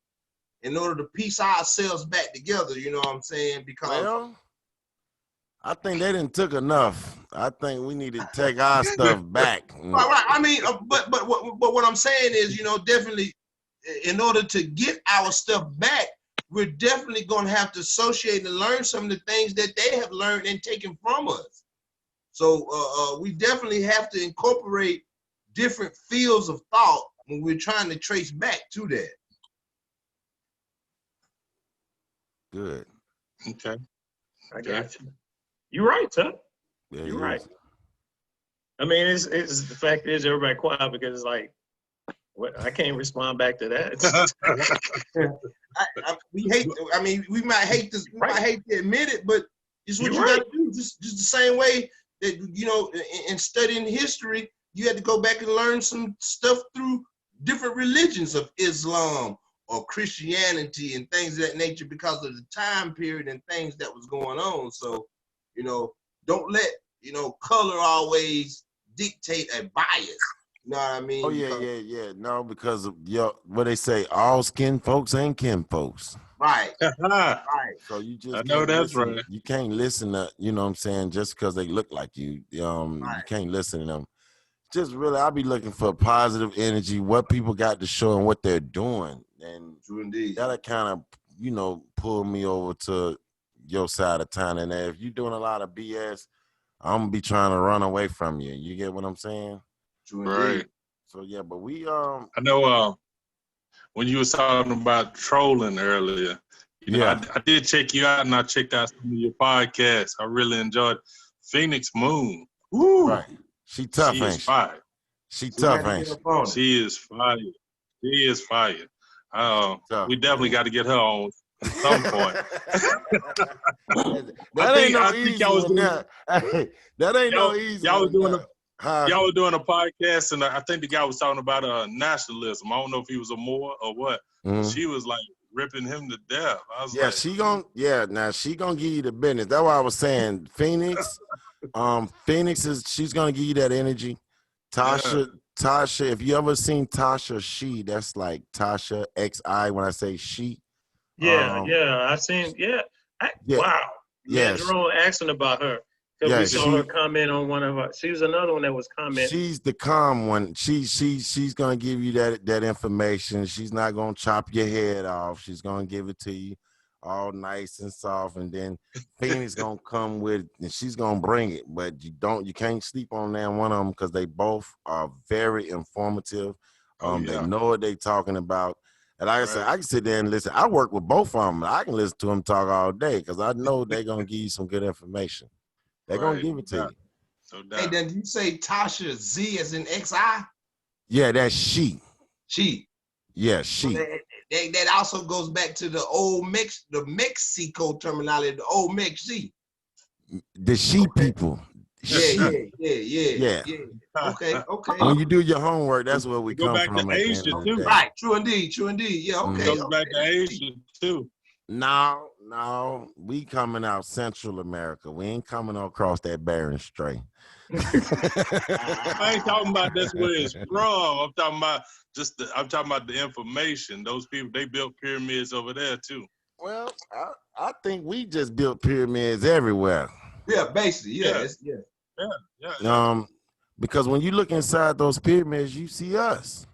[SPEAKER 4] in order to piece ourselves back together, you know what I'm saying? Because
[SPEAKER 1] well, I think they didn't took enough. I think we need to take our stuff back.
[SPEAKER 4] Right. I mean, but what I'm saying is, definitely, in order to get our stuff back, we're definitely going to have to associate and learn some of the things that they have learned and taken from us. So we definitely have to incorporate different fields of thought when we're trying to trace back to that.
[SPEAKER 1] Good.
[SPEAKER 2] Okay.
[SPEAKER 3] I got you. You're right, Tuck.
[SPEAKER 1] Yeah,
[SPEAKER 3] You're right. I mean, it's the fact is everybody quiet because it's like, what? I can't respond back to that.
[SPEAKER 4] We might hate this. We might hate to admit it, but it's what you got to do. Just the same way that in studying history, you had to go back and learn some stuff through different religions of Islam or Christianity and things of that nature because of the time period and things that was going on. So, don't let color always dictate a bias. You know what I mean?
[SPEAKER 1] Oh yeah. No, because of what they say, all skin folks ain't kin folks.
[SPEAKER 4] Right. Right.
[SPEAKER 1] So you just
[SPEAKER 2] I know that's
[SPEAKER 1] listen.
[SPEAKER 2] right.
[SPEAKER 1] You can't listen to, you know what I'm saying, just because they look like you. You can't listen to them. Just really, I'll be looking for positive energy, what people got to show and what they're doing. And that'll kind of, pull me over to your side of town. And if you're doing a lot of BS, I'm gonna be trying to run away from you. You get what I'm saying?
[SPEAKER 2] Right.
[SPEAKER 1] So yeah, but we
[SPEAKER 2] I know when you was talking about trolling earlier, I did check you out, and I checked out some of your podcasts. I really enjoyed Phoenix Moon. Woo!
[SPEAKER 1] Right. She tough,
[SPEAKER 2] she
[SPEAKER 1] ain't
[SPEAKER 2] is fire.
[SPEAKER 1] She tough, ain't she?
[SPEAKER 2] She is fire. She is fire. We definitely got to get her on at some point.
[SPEAKER 1] That ain't no easy one. That ain't no easy one.
[SPEAKER 2] Y'all were doing a podcast, and I think the guy was talking about nationalism. I don't know if he was a Moor or what. She was like ripping him to death. I was
[SPEAKER 1] now she gonna give you the business. That's why I was saying Phoenix. Phoenix she's gonna give you that energy. Tasha, if you ever seen Tasha that's like Tasha XI when I say she.
[SPEAKER 3] I seen, wow.
[SPEAKER 1] Yeah.
[SPEAKER 3] Jerome asking about her. Because we saw her comment on one of our, she was another one that was commenting.
[SPEAKER 1] She's the calm one. She's gonna give you that information. She's not gonna chop your head off. She's gonna give it to you all nice and soft, and then Phoenix gonna come with, and she's gonna bring it. But you can't sleep on that one of them because they both are very informative. They know what they talking about. And like I said, I can sit there and listen. I work with both of them. I can listen to them talk all day because I know they're gonna give you some good information. They're gonna give it to you.
[SPEAKER 2] No
[SPEAKER 4] Hey,
[SPEAKER 2] doubt.
[SPEAKER 4] then you say Tasha Z as in XI?
[SPEAKER 1] Yeah, that's she.
[SPEAKER 4] She.
[SPEAKER 1] Yeah,
[SPEAKER 4] So
[SPEAKER 1] she.
[SPEAKER 4] that also goes back to the old the Mexico terminology, the old Mexi.
[SPEAKER 1] The she
[SPEAKER 4] Okay.
[SPEAKER 1] people.
[SPEAKER 4] Yeah,
[SPEAKER 1] She.
[SPEAKER 4] yeah, yeah, yeah,
[SPEAKER 1] Yeah.
[SPEAKER 4] yeah. Okay, okay.
[SPEAKER 1] When you do your homework, that's where we
[SPEAKER 2] It go
[SPEAKER 1] come
[SPEAKER 2] back to
[SPEAKER 1] from at the end
[SPEAKER 2] Asia
[SPEAKER 1] of the
[SPEAKER 2] too.
[SPEAKER 1] day.
[SPEAKER 4] Right, true indeed, true indeed. Yeah,
[SPEAKER 2] It
[SPEAKER 4] okay,
[SPEAKER 2] goes
[SPEAKER 4] okay.
[SPEAKER 2] back to Asia too.
[SPEAKER 1] No, we coming out Central America. We ain't coming across that Bering Strait.
[SPEAKER 2] I ain't talking about that's where it's from. I'm talking about I'm talking about the information. Those people, they built pyramids over there too.
[SPEAKER 1] Well, I think we just built pyramids everywhere.
[SPEAKER 4] Yeah, basically, yeah,
[SPEAKER 2] Yeah.
[SPEAKER 4] yeah.
[SPEAKER 2] Yeah.
[SPEAKER 1] Because when you look inside those pyramids, you see us.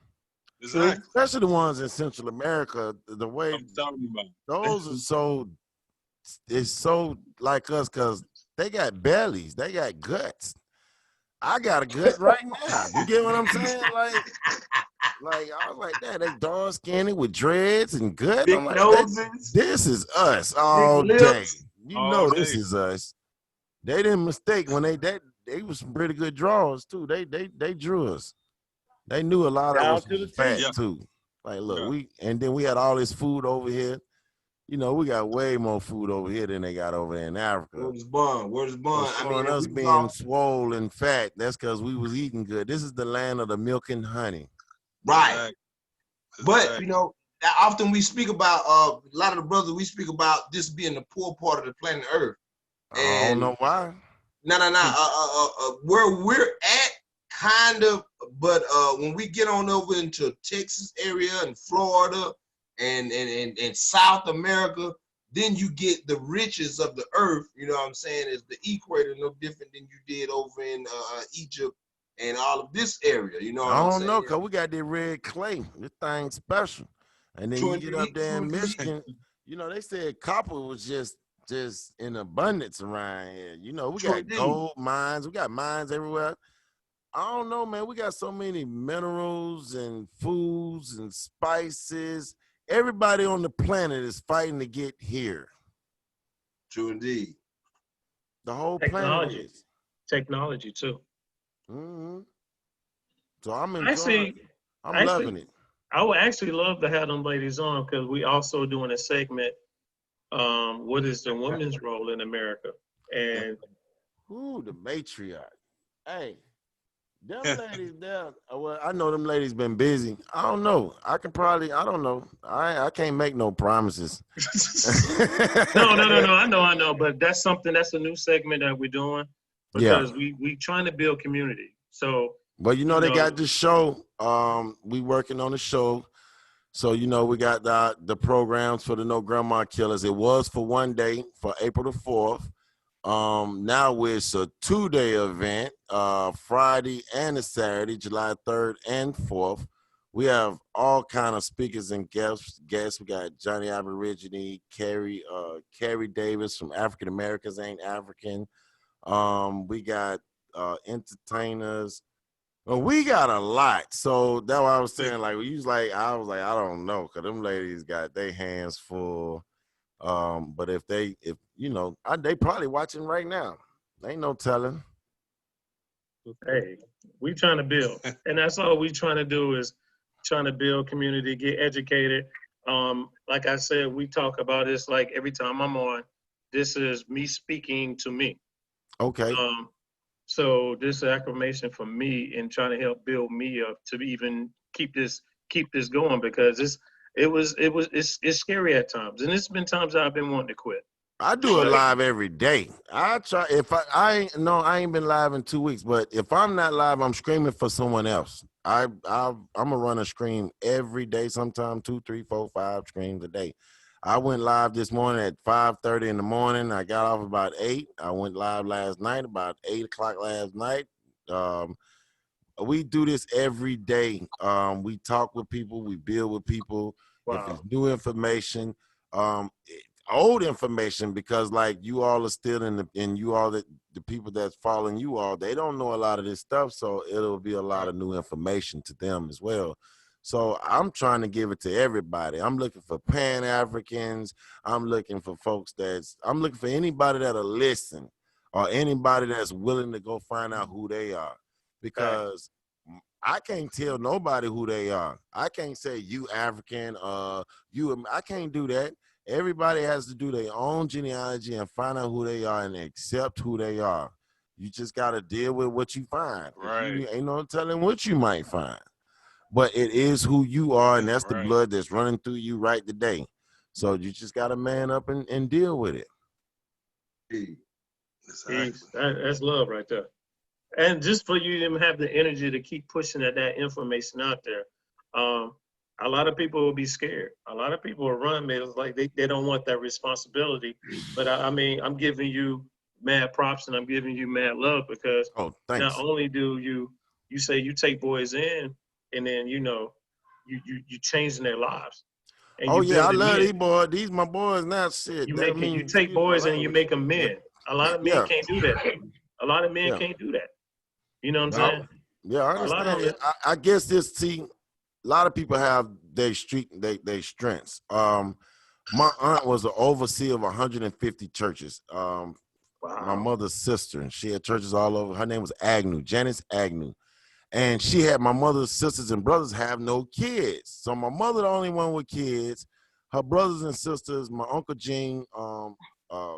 [SPEAKER 2] Exactly.
[SPEAKER 1] Especially the ones in Central America. The way
[SPEAKER 2] I'm talking about.
[SPEAKER 1] those are it's so like us because they got bellies, they got guts. I got a gut right now. You get what I'm saying? Like I was like that. They dark skinned with dreads and gut.
[SPEAKER 4] Big
[SPEAKER 1] I'm like,
[SPEAKER 4] noses,
[SPEAKER 1] this is us
[SPEAKER 4] big
[SPEAKER 1] all day.
[SPEAKER 4] lips.
[SPEAKER 1] You
[SPEAKER 2] All
[SPEAKER 1] know this
[SPEAKER 2] day.
[SPEAKER 1] is us. They didn't mistake when they was some pretty good drawers too. They drew us. They knew a lot of
[SPEAKER 5] Down
[SPEAKER 1] us
[SPEAKER 5] to the
[SPEAKER 1] was fat
[SPEAKER 5] T.
[SPEAKER 2] Yeah.
[SPEAKER 1] too. Like, look,
[SPEAKER 2] Yeah.
[SPEAKER 1] and then we had all this food over here. You know, we got way more food over here than they got over there in Africa.
[SPEAKER 4] Word is bond, word is
[SPEAKER 1] So
[SPEAKER 4] bond. I mean,
[SPEAKER 1] showing
[SPEAKER 4] and
[SPEAKER 1] us
[SPEAKER 4] we was
[SPEAKER 1] being
[SPEAKER 4] all
[SPEAKER 1] swole and fat, that's because we was eating good. This is the land of the milk and honey.
[SPEAKER 4] right.
[SPEAKER 2] Exactly.
[SPEAKER 4] But
[SPEAKER 2] Exactly.
[SPEAKER 4] you know, often we speak about a lot of the brothers. We speak about this being the poor part of the planet Earth,
[SPEAKER 1] I don't
[SPEAKER 4] and
[SPEAKER 1] know why.
[SPEAKER 4] where we're at, kind of. But when we get on over into Texas area and Florida and South America, then you get the riches of the earth. You know what I'm saying? Is the equator no different than you did over in Egypt and all of this area? You know what
[SPEAKER 1] I
[SPEAKER 4] I'm
[SPEAKER 1] don't know,
[SPEAKER 4] saying?
[SPEAKER 1] cause we got this red clay. This thing's special. And then
[SPEAKER 4] True
[SPEAKER 1] you get up
[SPEAKER 4] indeed,
[SPEAKER 1] there
[SPEAKER 4] true
[SPEAKER 1] in
[SPEAKER 4] indeed.
[SPEAKER 1] Michigan, you know, they said copper was just in abundance around here. You know, we
[SPEAKER 4] True
[SPEAKER 1] got
[SPEAKER 4] indeed.
[SPEAKER 1] gold mines, we got mines everywhere. I don't know, man. We got so many minerals and foods and spices. Everybody on the planet is fighting to get here.
[SPEAKER 4] True indeed.
[SPEAKER 1] The whole planet is.
[SPEAKER 3] Technology too.
[SPEAKER 1] Mm-hmm. So I'm enjoying.
[SPEAKER 3] Actually,
[SPEAKER 1] I'm loving it.
[SPEAKER 3] I would actually love to have them ladies on because we also doing a segment. What is the women's role in America? And
[SPEAKER 1] Ooh, the matriarch. Hey, them ladies there. Well, I know them ladies been busy. I don't know. I don't know. I can't make no promises.
[SPEAKER 3] no. I know. But that's something. That's a new segment that we're doing
[SPEAKER 1] Yeah.
[SPEAKER 3] because we trying to build community. So,
[SPEAKER 1] But you know they got this show. We working on the show. So, you know, we got the programs for the No Grandma Killers. It was for one day for April the 4th. Now it's a 2-day event, Friday and a Saturday, July 3rd and 4th. We have all kind of speakers and guests. We got Johnny Aborigine, Carrie Davis from African Americans Ain't African. We got entertainers. Well, we got a lot. So that's why I was saying, like, I was like, I don't know, because them ladies got their hands full. But if you know, they probably watching right now. Ain't no telling.
[SPEAKER 3] hey, we trying to build, and that's all we trying to do is trying to build community, get educated. Like I said, we talk about this like every time I'm on. This is me speaking to me.
[SPEAKER 1] Okay.
[SPEAKER 3] So this is affirmation for me in trying to help build me up to even keep this going because it's scary at times, and it's been times I've been wanting to quit.
[SPEAKER 1] I do it live every day. I try if I ain't been live in 2 weeks, but if I'm not live, I'm screaming for someone else. I'm gonna run a scream every day, sometime 2, 3, 4, 5 screams a day. I went live this morning at 5:30 in the morning. I got off about 8. I went live last night about 8 o'clock last night. We do this every day. We talk with people, we build with people.
[SPEAKER 3] Wow.
[SPEAKER 1] If it's new information, old information, because like you all are still and you all the people that's following you all, they don't know a lot of this stuff, so it'll be a lot of new information to them as well. So I'm trying to give it to everybody. I'm looking for Pan-Africans. I'm looking for folks I'm looking for anybody that'll listen. or anybody that's willing to go find out who they are, because I can't tell nobody who they are. I can't say you African, I can't do that. Everybody has to do their own genealogy and find out who they are and accept who they are. You just got to deal with what you find.
[SPEAKER 2] Right.
[SPEAKER 1] You ain't no telling what you might find. But it is who you are, and that's the blood that's running through you right today. So you just got to man up and deal with it.
[SPEAKER 3] That's love right there. And just for you to have the energy to keep pushing that information out there. A lot of people will be scared. A lot of people will run, man. It's like they don't want that responsibility. But I mean, I'm giving you mad props and I'm giving you mad love, because not only do you say you take boys in, and then you changing their lives. And
[SPEAKER 1] I love these boys. These my boys now. Shit,
[SPEAKER 3] you take boys and you make them men. A lot of men can't do that. A lot of men can't do that. You know what I'm saying?
[SPEAKER 1] Yeah, I understand. I guess a lot of people have their strengths. My aunt was an overseer of 150 churches. Wow. My mother's sister, she had churches all over. Her name was Agnew, Janice Agnew. And she had my mother's sisters and brothers have no kids. So my mother, the only one with kids. Her brothers and sisters, my Uncle Gene,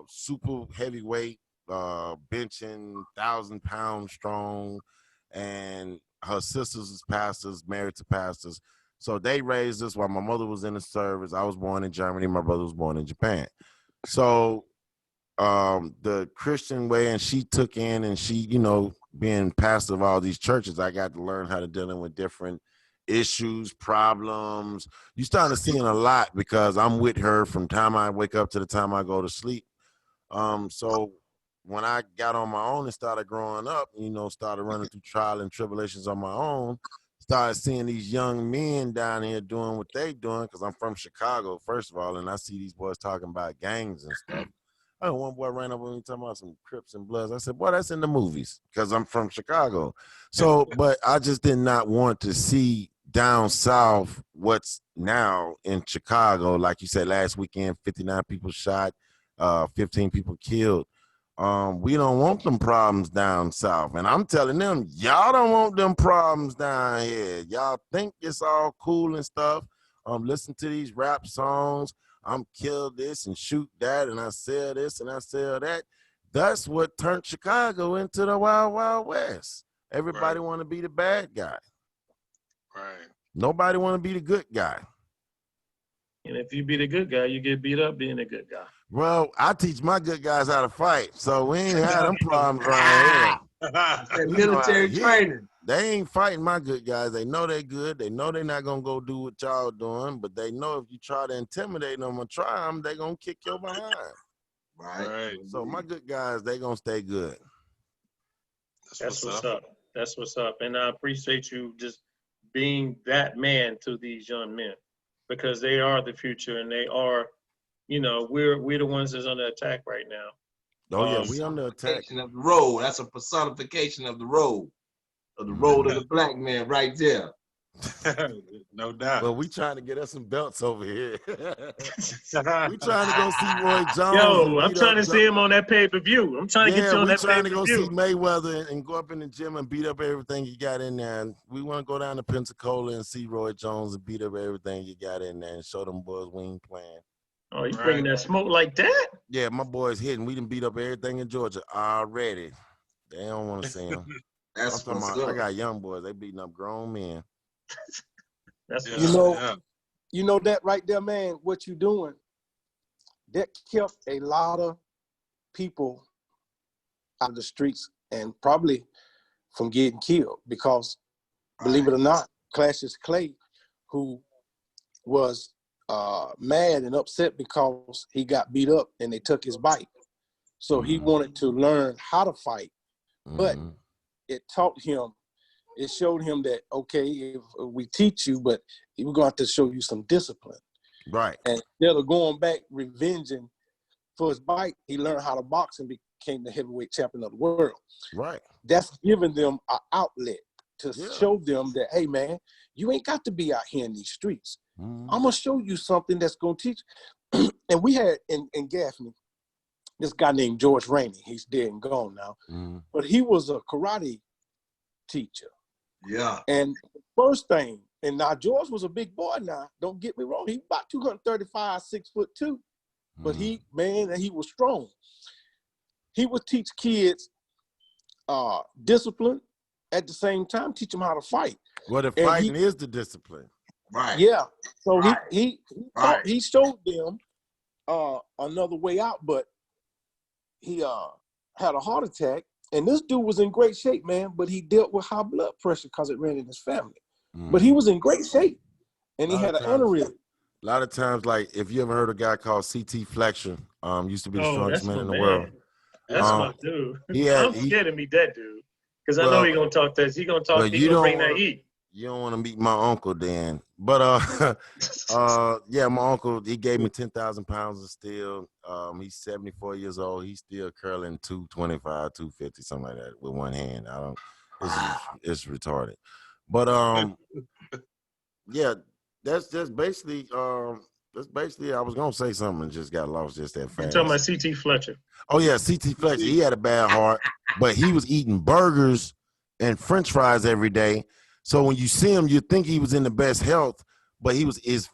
[SPEAKER 1] super heavyweight, benching 1,000 pounds strong. And her sisters is pastors, married to pastors. So they raised us while my mother was in the service. I was born in Germany. My brother was born in Japan. So the Christian way, and she took in, and she, being pastor of all these churches, I got to learn how to deal with different issues, problems. You starting to see a lot because I'm with her from time I wake up to the time I go to sleep. So when I got on my own and started growing up, started running through trial and tribulations on my own, started seeing these young men down here doing what they doing, because I'm from Chicago, first of all, and I see these boys talking about gangs and stuff. One boy ran up on me talking about some Crips and Bloods. I said, boy, that's in the movies, because I'm from Chicago. So, but I just did not want to see down south what's now in Chicago. Like you said, last weekend, 59 people shot, 15 people killed. We don't want them problems down south. And I'm telling them, y'all don't want them problems down here. Y'all think it's all cool and stuff. Listen to these rap songs. I'm kill this and shoot that, and I sell this and I sell that. That's what turned Chicago into the Wild Wild West. Everybody want to be the bad guy.
[SPEAKER 2] Right.
[SPEAKER 1] Nobody want to be the good guy.
[SPEAKER 3] And if you be the good guy, you get beat up being a good guy.
[SPEAKER 1] Well, I teach my good guys how to fight, so we ain't had them problems right
[SPEAKER 4] here. Military training.
[SPEAKER 1] They ain't fighting my good guys. They know they're good. They know they're not going to go do what y'all doing, but they know if you try to intimidate them or try them, they're going to kick your behind.
[SPEAKER 2] Right.
[SPEAKER 1] So my good guys, they going to stay good.
[SPEAKER 3] That's what's up. That's what's up. And I appreciate you just being that man to these young men, because they are the future, and they are, we're the ones that's under attack right now.
[SPEAKER 1] Oh, yeah, we under attack.
[SPEAKER 4] Of the road. That's a personification of the road. Of the road of the black man right there.
[SPEAKER 2] No doubt.
[SPEAKER 1] Well, we trying to get us some belts over here. We trying to go see Roy Jones.
[SPEAKER 3] Yo, I'm trying to see him on that pay-per-view. I'm trying to get you on that pay-per-view.
[SPEAKER 1] We trying to go see Mayweather and go up in the gym and beat up everything you got in there. And we want to go down to Pensacola and see Roy Jones and beat up everything you got in there and show them boys we ain't playing.
[SPEAKER 3] Oh, you bringing that smoke like that?
[SPEAKER 1] Yeah, my boys hitting. We done beat up everything in Georgia already. They don't want to see him.
[SPEAKER 4] That's
[SPEAKER 1] I'm talking about, I got young boys. They beating up grown men.
[SPEAKER 5] You know that right there, man, what you doing, that kept a lot of people out of the streets and probably from getting killed, because believe it or not, Cassius Clay, who was mad and upset because he got beat up and they took his bike. So he wanted to learn how to fight, but it taught him, it showed him that, okay, if we teach you, but we're going to have to show you some discipline.
[SPEAKER 1] Right.
[SPEAKER 5] And instead of going back revenging for his bike, he learned how to box and became the heavyweight champion of the world.
[SPEAKER 1] Right.
[SPEAKER 5] That's giving them an outlet to show them that, hey, man, you ain't got to be out here in these streets. I'm going to show you something that's going to teach. And we had in Gaffney, this guy named George Rainey. He's dead and gone now. But he was a karate teacher.
[SPEAKER 4] Yeah.
[SPEAKER 5] And first thing, and now George was a big boy now. Don't get me wrong. He about 235, 6'2". But he was strong. He would teach kids discipline at the same time, teach them how to fight.
[SPEAKER 1] Well, the fighting is the discipline.
[SPEAKER 4] Right.
[SPEAKER 5] Yeah. So
[SPEAKER 4] Right.
[SPEAKER 5] he showed them another way out, but he had a heart attack. And this dude was in great shape, man, but he dealt with high blood pressure because it ran in his family. But he was in great shape, and he had an aneurysm.
[SPEAKER 1] A lot of times, like, if you ever heard a guy called C.T. Fletcher, used to be the strongest man in the world.
[SPEAKER 3] That's my dude. I'm scared to meet that dude because I know he's gonna talk that. He's gonna talk. He's gonna bring that heat.
[SPEAKER 1] You don't want to meet my uncle then. But yeah, my uncle, he gave me 10,000 pounds of steel. He's 74 years old. He's still curling 225, 250, something like that with one hand. It's retarded. But yeah, that's basically I was gonna say something and just got lost just that fast.
[SPEAKER 3] You're talking about C.T. Fletcher.
[SPEAKER 1] Oh yeah, C.T. Fletcher. He had a bad heart, but he was eating burgers and French fries every day. So when you see him, you think he was in the best health, but his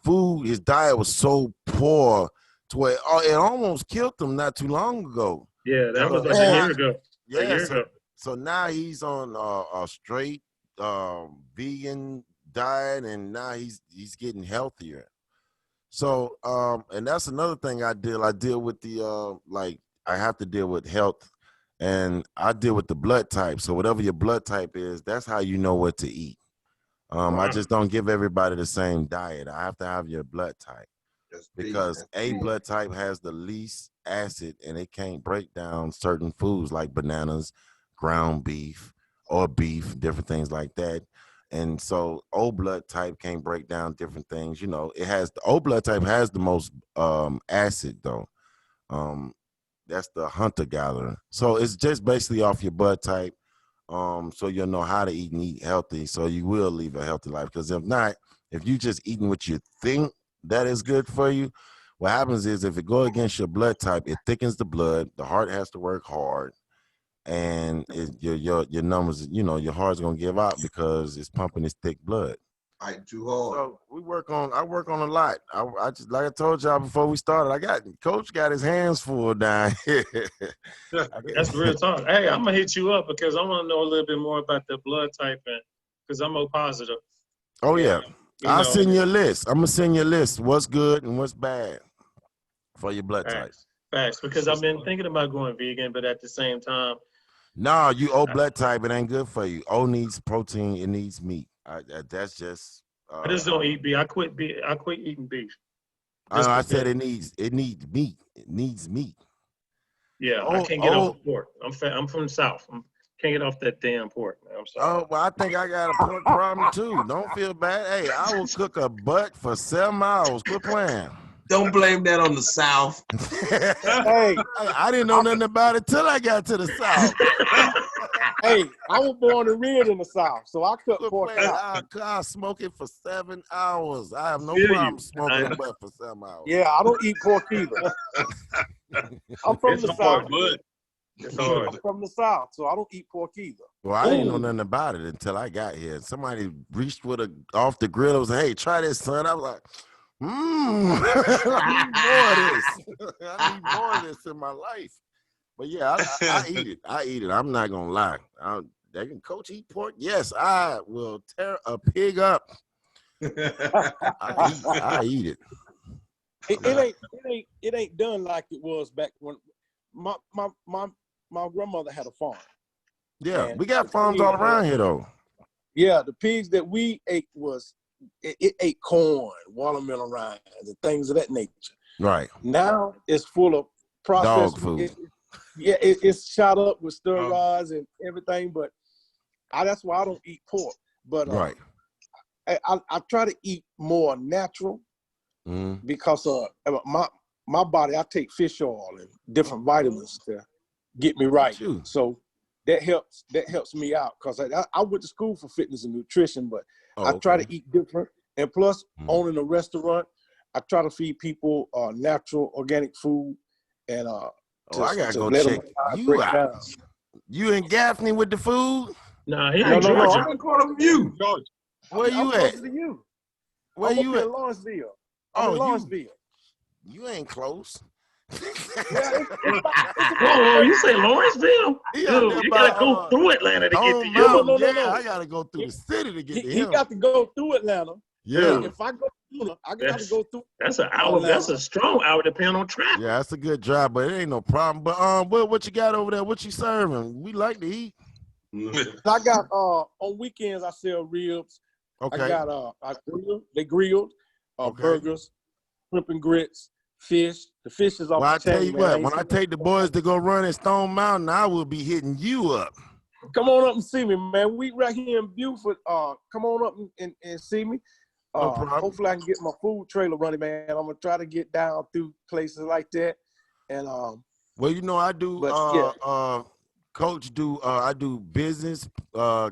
[SPEAKER 1] diet was so poor to where it almost killed him not too long ago.
[SPEAKER 3] Yeah, that was like a year ago.
[SPEAKER 1] Yeah, so now he's on a straight vegan diet, and now he's getting healthier. So and that's another thing I deal with the I have to deal with health, and I deal with the blood type. So whatever your blood type is, that's how you know what to eat. I just don't give everybody the same diet. I have to have your blood type because blood type has the least acid, and it can't break down certain foods like bananas, ground beef, or beef, different things like that. And so O blood type can't break down different things. You know, the O blood type has the most acid though. That's the hunter gatherer. So it's just basically off your blood type. So you'll know how to eat and eat healthy. So you will live a healthy life. Because if not, if you just eating what you think that is good for you, what happens is if it goes against your blood type, it thickens the blood. The heart has to work hard. And your numbers, your heart's gonna give out because it's pumping this thick blood.
[SPEAKER 4] Right, too hard.
[SPEAKER 1] So I work on a lot. I just, like I told y'all before we started, Coach got his hands full down here.
[SPEAKER 3] That's real talk. Hey, I'm gonna hit you up because I want to know a little bit more about the blood type, because I'm O positive.
[SPEAKER 1] Oh yeah, I'll send you a list. I'm gonna send you a list. What's good and what's bad for your blood type.
[SPEAKER 3] Facts, because I've been thinking about going vegan, but at the same time.
[SPEAKER 1] No, you O blood type. It ain't good for you. O needs protein. It needs meat. That's just.
[SPEAKER 3] I just don't eat beef. I quit eating beef.
[SPEAKER 1] I said it needs meat. It needs meat.
[SPEAKER 3] Yeah, I can't get off pork. I'm from the South. Can't get off that damn pork, man. I'm sorry.
[SPEAKER 1] Oh, well, I think I got a pork problem too. Don't feel bad. Hey, I will cook a butt for 7 hours. Quit playing.
[SPEAKER 4] Don't blame that on the South.
[SPEAKER 5] Hey,
[SPEAKER 1] I didn't know nothing about it till I got to the South.
[SPEAKER 5] Hey, I was born and reared in the South, so I cook pork.
[SPEAKER 1] I'll smoke it for 7 hours. I have no problem smoking a butt for 7 hours.
[SPEAKER 5] Yeah, I don't eat pork either. I'm from the South. I'm from the South, so I don't eat pork either.
[SPEAKER 1] Well, I didn't know nothing about it until I got here. Somebody reached off the grill and said, "Hey, try this, son." I was like, I need more of this. I need more of this in my life. But yeah, I eat it. I eat it. I'm not gonna lie. They can Coach eat pork. Yes, I will tear a pig up. I eat it.
[SPEAKER 5] It ain't done like it was back when my grandmother had a farm.
[SPEAKER 1] Yeah, we got farms all around here though.
[SPEAKER 5] Yeah, the pigs that we ate it ate corn, watermelon rinds, and things of that nature.
[SPEAKER 1] Right.
[SPEAKER 5] Now it's full of processed
[SPEAKER 1] dog food.
[SPEAKER 5] It's shot up with steroids and everything, but that's why I don't eat pork. But
[SPEAKER 1] right.
[SPEAKER 5] I try to eat more natural because my body, I take fish oil and different vitamins to get me right. So that helps me out because I went to school for fitness and nutrition, but I try to eat different. And plus, owning a restaurant, I try to feed people natural, organic food. And
[SPEAKER 1] Oh, I gotta go
[SPEAKER 5] let
[SPEAKER 1] check
[SPEAKER 5] them
[SPEAKER 1] you
[SPEAKER 5] break
[SPEAKER 1] out.
[SPEAKER 5] down.
[SPEAKER 1] You in Gaffney with the food?
[SPEAKER 3] Nah, he
[SPEAKER 4] No,
[SPEAKER 3] in Georgia.
[SPEAKER 5] I'm
[SPEAKER 4] in corner of you.
[SPEAKER 2] Georgia.
[SPEAKER 1] Where
[SPEAKER 5] I'm
[SPEAKER 1] you at?
[SPEAKER 5] closer to you.
[SPEAKER 1] Where
[SPEAKER 5] I'm up
[SPEAKER 1] you
[SPEAKER 5] here
[SPEAKER 1] at?
[SPEAKER 5] in Lawrenceville.
[SPEAKER 1] Oh,
[SPEAKER 5] I'm in
[SPEAKER 1] you-
[SPEAKER 5] Lawrenceville.
[SPEAKER 1] You ain't close.
[SPEAKER 5] Yeah, it's a
[SPEAKER 3] Whoa, you say Lawrenceville?
[SPEAKER 1] He out
[SPEAKER 3] Dude,
[SPEAKER 1] there
[SPEAKER 3] you
[SPEAKER 1] by,
[SPEAKER 3] gotta go through Atlanta to get to
[SPEAKER 1] Stone
[SPEAKER 3] you.
[SPEAKER 1] Mountain.
[SPEAKER 5] No.
[SPEAKER 1] Yeah, I gotta go through the city to get to
[SPEAKER 5] He
[SPEAKER 1] him.
[SPEAKER 5] got to go through Atlanta.
[SPEAKER 1] Yeah.
[SPEAKER 3] Dude.
[SPEAKER 5] If I go through, I got to go through.
[SPEAKER 3] That's an hour. That's a strong hour depending on traffic.
[SPEAKER 1] Yeah, that's a good drive, but it ain't no problem. But what you got over there? What you serving? We like to eat.
[SPEAKER 5] I got on weekends I sell ribs.
[SPEAKER 1] Okay.
[SPEAKER 5] I got they grilled
[SPEAKER 1] Okay.
[SPEAKER 5] burgers, shrimp and grits, fish. The fish is off
[SPEAKER 1] Well, I
[SPEAKER 5] the
[SPEAKER 1] tell
[SPEAKER 5] chain,
[SPEAKER 1] you
[SPEAKER 5] man.
[SPEAKER 1] what, when I take the boys to go run in Stone Mountain, I will be hitting you up.
[SPEAKER 5] Come on up and see me, man. We right here in Beaufort. Come on up and see me.
[SPEAKER 1] No problem.
[SPEAKER 5] Hopefully I can get my food trailer running, man. I'm gonna try to get down through places like that. And
[SPEAKER 1] Well, you know, I do Coach I do business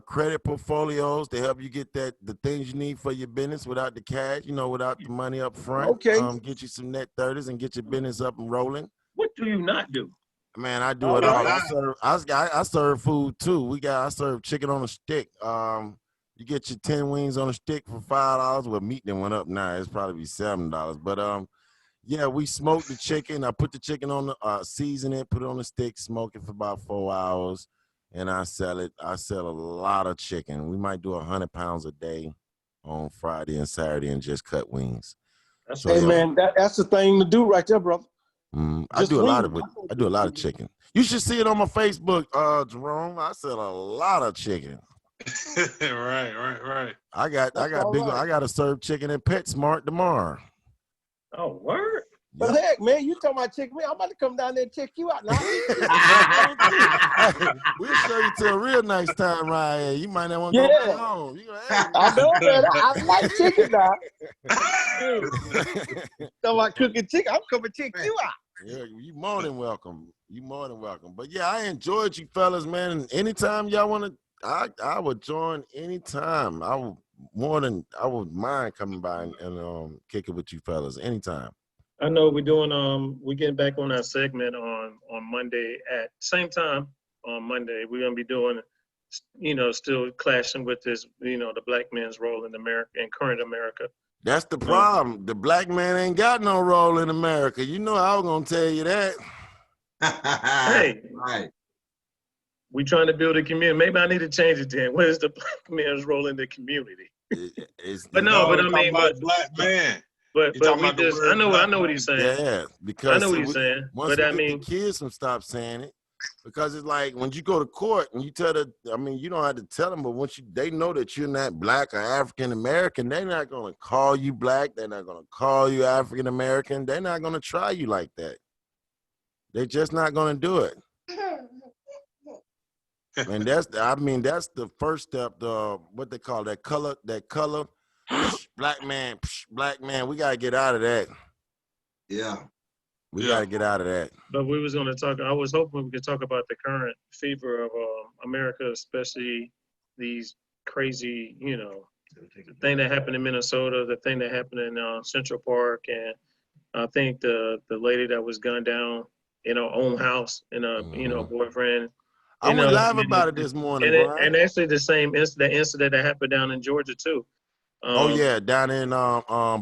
[SPEAKER 1] credit portfolios to help you get the things you need for your business without the cash, without the money up front.
[SPEAKER 5] Okay.
[SPEAKER 1] Get you some net 30s and get your business up and rolling.
[SPEAKER 3] What do you not do?
[SPEAKER 1] Man, I do it all. I serve food too. I serve chicken on a stick. You get your 10 wings on a stick for $5. Well, meat then went up now. It's probably $7. But yeah, we smoke the chicken. I put the chicken on the season it, put it on the stick, smoke it for about 4 hours, and I sell it. I sell a lot of chicken. We might do 100 pounds a day on Friday and Saturday and just cut wings.
[SPEAKER 5] Man, that's the thing to do right there, brother.
[SPEAKER 1] I do a lot of it. I do a lot of chicken. You should see it on my Facebook, Jerome. I sell a lot of chicken.
[SPEAKER 2] Right.
[SPEAKER 1] I got to serve chicken at PetSmart tomorrow.
[SPEAKER 3] Oh, word.
[SPEAKER 5] But heck, man, you talking about chicken? Man, I'm about to come down there and check you out now.
[SPEAKER 1] We'll show you to a real nice time right here. You might not want to go back home.
[SPEAKER 5] I know, man. I like chicken now. Talking about cooking chicken, I'm coming to check you out.
[SPEAKER 1] Yeah, you more than welcome. But yeah, I enjoyed you fellas, man. And anytime y'all want to, I would join anytime. I would mind coming by and kick it with you fellas anytime.
[SPEAKER 3] I know we're getting back on our segment on Monday at same time on Monday. We're gonna be doing, still clashing with this, the black man's role in America, in current America.
[SPEAKER 1] That's the problem. The black man ain't got no role in America. You know I was gonna tell you that.
[SPEAKER 3] Hey,
[SPEAKER 4] right.
[SPEAKER 3] We trying to build a community. Maybe I need to change it then. What is the black man's role in the community?
[SPEAKER 2] Black man.
[SPEAKER 3] But we just, I know what he's saying.
[SPEAKER 1] Yeah, because
[SPEAKER 3] I know what he's saying.
[SPEAKER 1] Once
[SPEAKER 3] But
[SPEAKER 1] the kids can stop saying it, because it's like when you go to court and you tell you don't have to tell them, but they know that you're not black or African American, they're not gonna call you black. They're not gonna call you African American. They're not gonna try you like that. They're just not gonna do it. And that's the first step. What they call that color. Black man, we gotta get out of that.
[SPEAKER 4] Yeah.
[SPEAKER 1] We gotta get out of that.
[SPEAKER 3] But we was gonna talk, I was hoping we could talk about the current fever of America, especially these crazy, the thing that happened in Minnesota, the thing that happened in Central Park, and I think the lady that was gunned down in her own house, and a boyfriend.
[SPEAKER 1] I went live about it this morning,
[SPEAKER 3] and actually the incident that happened down in Georgia too.
[SPEAKER 1] Down in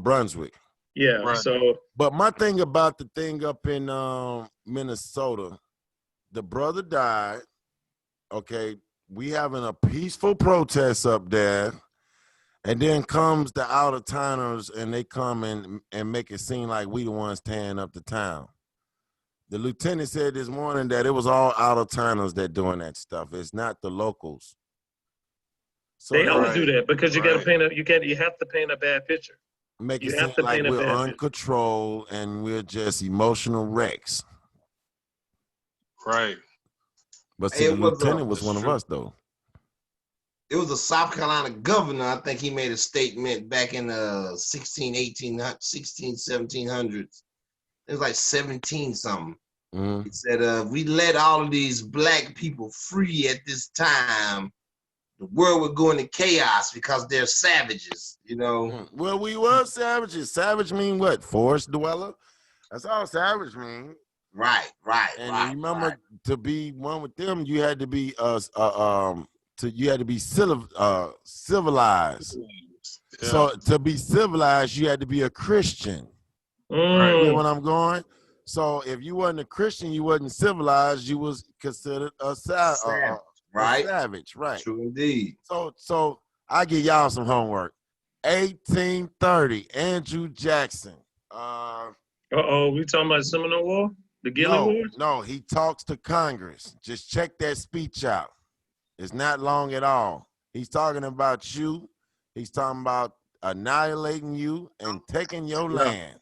[SPEAKER 1] Brunswick.
[SPEAKER 3] Yeah.
[SPEAKER 2] Right.
[SPEAKER 3] So,
[SPEAKER 1] but my thing about the thing up in Minnesota, the brother died. Okay, we having a peaceful protest up there, and then comes the out of towners, and they come and make it seem like we the ones tearing up the town. The lieutenant said this morning that it was all out of towners that doing that stuff. It's not the locals. So
[SPEAKER 3] they always do that because you got to paint you have to paint a bad picture.
[SPEAKER 1] Make it seem like we're uncontrolled and we're just emotional wrecks.
[SPEAKER 2] Right.
[SPEAKER 1] But see, the lieutenant was one of us, though.
[SPEAKER 4] It was a South Carolina governor. I think he made a statement back in the 1700s. It was like 17 something.
[SPEAKER 1] Mm-hmm.
[SPEAKER 4] He said, we let all of these black people free at this time, the world would go into chaos because they're savages,
[SPEAKER 1] Well, we were savages. Savage mean what? Forest dweller? That's all savage mean.
[SPEAKER 4] Right.
[SPEAKER 1] And remember, to be one with them, you had to be civilized.
[SPEAKER 2] Yeah.
[SPEAKER 1] So to be civilized, you had to be a Christian.
[SPEAKER 2] Right.
[SPEAKER 1] You know what I'm going? So if you wasn't a Christian, you wasn't civilized. You was considered a savage, right?
[SPEAKER 4] True indeed.
[SPEAKER 1] So I give y'all some homework. 1830, Andrew Jackson.
[SPEAKER 3] We talking about the Seminole War? The Gilly Wars?
[SPEAKER 1] No, he talks to Congress. Just check that speech out. It's not long at all. He's talking about you. He's talking about annihilating you and taking your land.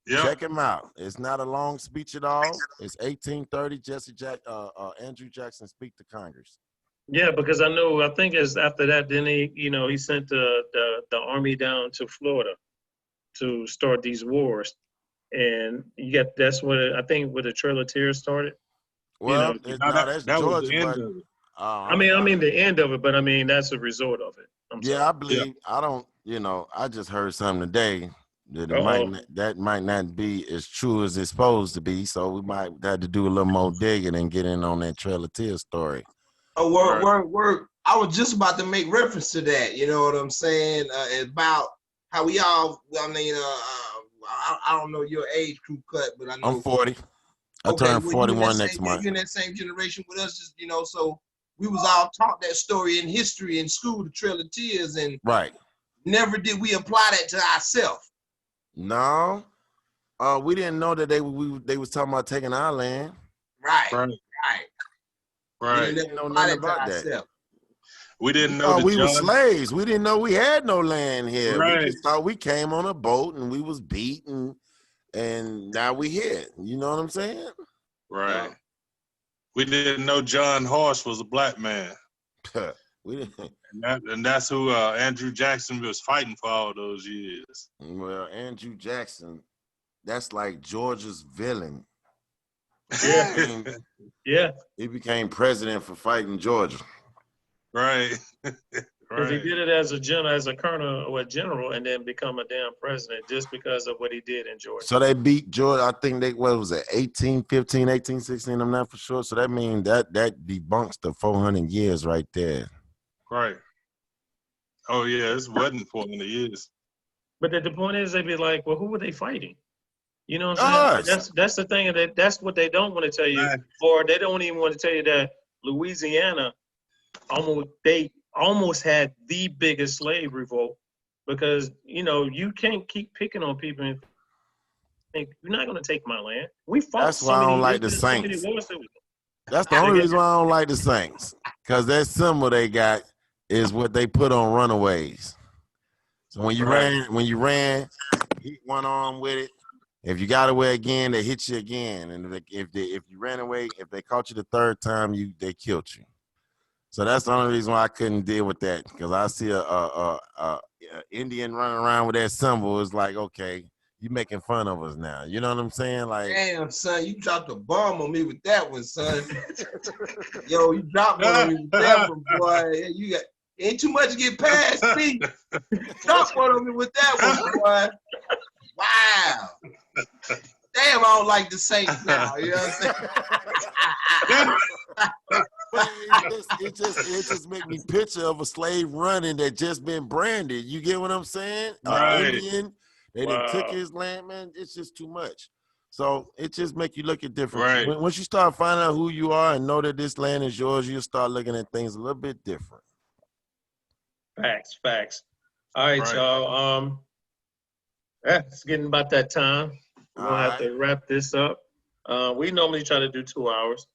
[SPEAKER 2] Yeah.
[SPEAKER 1] Check him out. It's not a long speech at all. It's 1830. Andrew Jackson speak to Congress.
[SPEAKER 3] Yeah, because I think it's after that, then he sent the army down to Florida to start these wars. And that's what I think where the Trail of Tears started.
[SPEAKER 1] Well, that's
[SPEAKER 2] that
[SPEAKER 1] Georgia,
[SPEAKER 2] was the end
[SPEAKER 1] but
[SPEAKER 2] of it.
[SPEAKER 3] I mean the end of it, but I mean that's a result of it.
[SPEAKER 1] I believe. I don't. I just heard something today that might not be as true as it's supposed to be. So we might have to do a little more digging and get in on that Trail of Tears story.
[SPEAKER 4] Oh, word. I was just about to make reference to that. You know what I'm saying? About how we all. I mean, I don't know your age, Krewkut, but I know
[SPEAKER 1] I'm 40. I turned 41 next month.
[SPEAKER 4] You're in that same generation with us, just so we was all taught that story in history in school, the Trail of Tears, and never did we apply that to ourselves.
[SPEAKER 1] No, we didn't know that they was talking about taking our land.
[SPEAKER 4] Right.
[SPEAKER 1] We didn't know nothing about that.
[SPEAKER 2] We didn't know
[SPEAKER 1] we were slaves. We didn't know we had no land here.
[SPEAKER 2] Right.
[SPEAKER 1] We just thought we came on a boat and we was beaten, and now we here. You know what I'm saying?
[SPEAKER 2] Right. We didn't know John Horse was a black man.
[SPEAKER 1] We didn't.
[SPEAKER 2] And that's who Andrew Jackson was fighting for all those years.
[SPEAKER 1] Well, Andrew Jackson, that's like Georgia's villain.
[SPEAKER 3] Yeah.
[SPEAKER 1] He became president for fighting Georgia.
[SPEAKER 2] Right.
[SPEAKER 3] Because he did it as a colonel or a general, and then become a damn president just because of what he did in Georgia.
[SPEAKER 1] So they beat Georgia. I think 1815, 1816. I'm not for sure. So that means that debunks the 400 years right there.
[SPEAKER 2] Right. Oh yeah, it wasn't 400 years.
[SPEAKER 3] But the point is, they'd be like, well, who were they fighting? You know what I'm saying? That's the thing. That's what they don't want to tell you, or they don't even want to tell you that Louisiana almost had the biggest slave revolt, because you can't keep picking on people and think you're not going to take my land. We fought.
[SPEAKER 1] That's why I don't like the Saints. That's the only reason why I don't like the Saints, because that symbol they got is what they put on runaways. So when you ran, hit one arm with it. If you got away again, they hit you again. And if you ran away, if they caught you the third time, they killed you. So that's the only reason why I couldn't deal with that, because I see a Indian running around with that symbol. It's like, okay, you making fun of us now. You know what I'm saying? Like,
[SPEAKER 4] damn, son, you dropped a bomb on me with that one, son. Yo, you dropped one on me with that one, boy. You got ain't too much to get past me. Drop one on me with that one, boy. Wow. Damn, I don't like the Saints now. You know what I'm saying?
[SPEAKER 1] it just make me picture of a slave running that just been branded. You get what I'm saying?
[SPEAKER 2] Right.
[SPEAKER 1] Indian, they done took his land, man. It's just too much. So it just make you look at different.
[SPEAKER 2] Right.
[SPEAKER 1] Once you start finding out who you are and know that this land is yours, you'll start looking at things a little bit different.
[SPEAKER 3] Facts. All right, y'all. It's getting about that time. We're gonna have to wrap this up. We normally try to do 2 hours.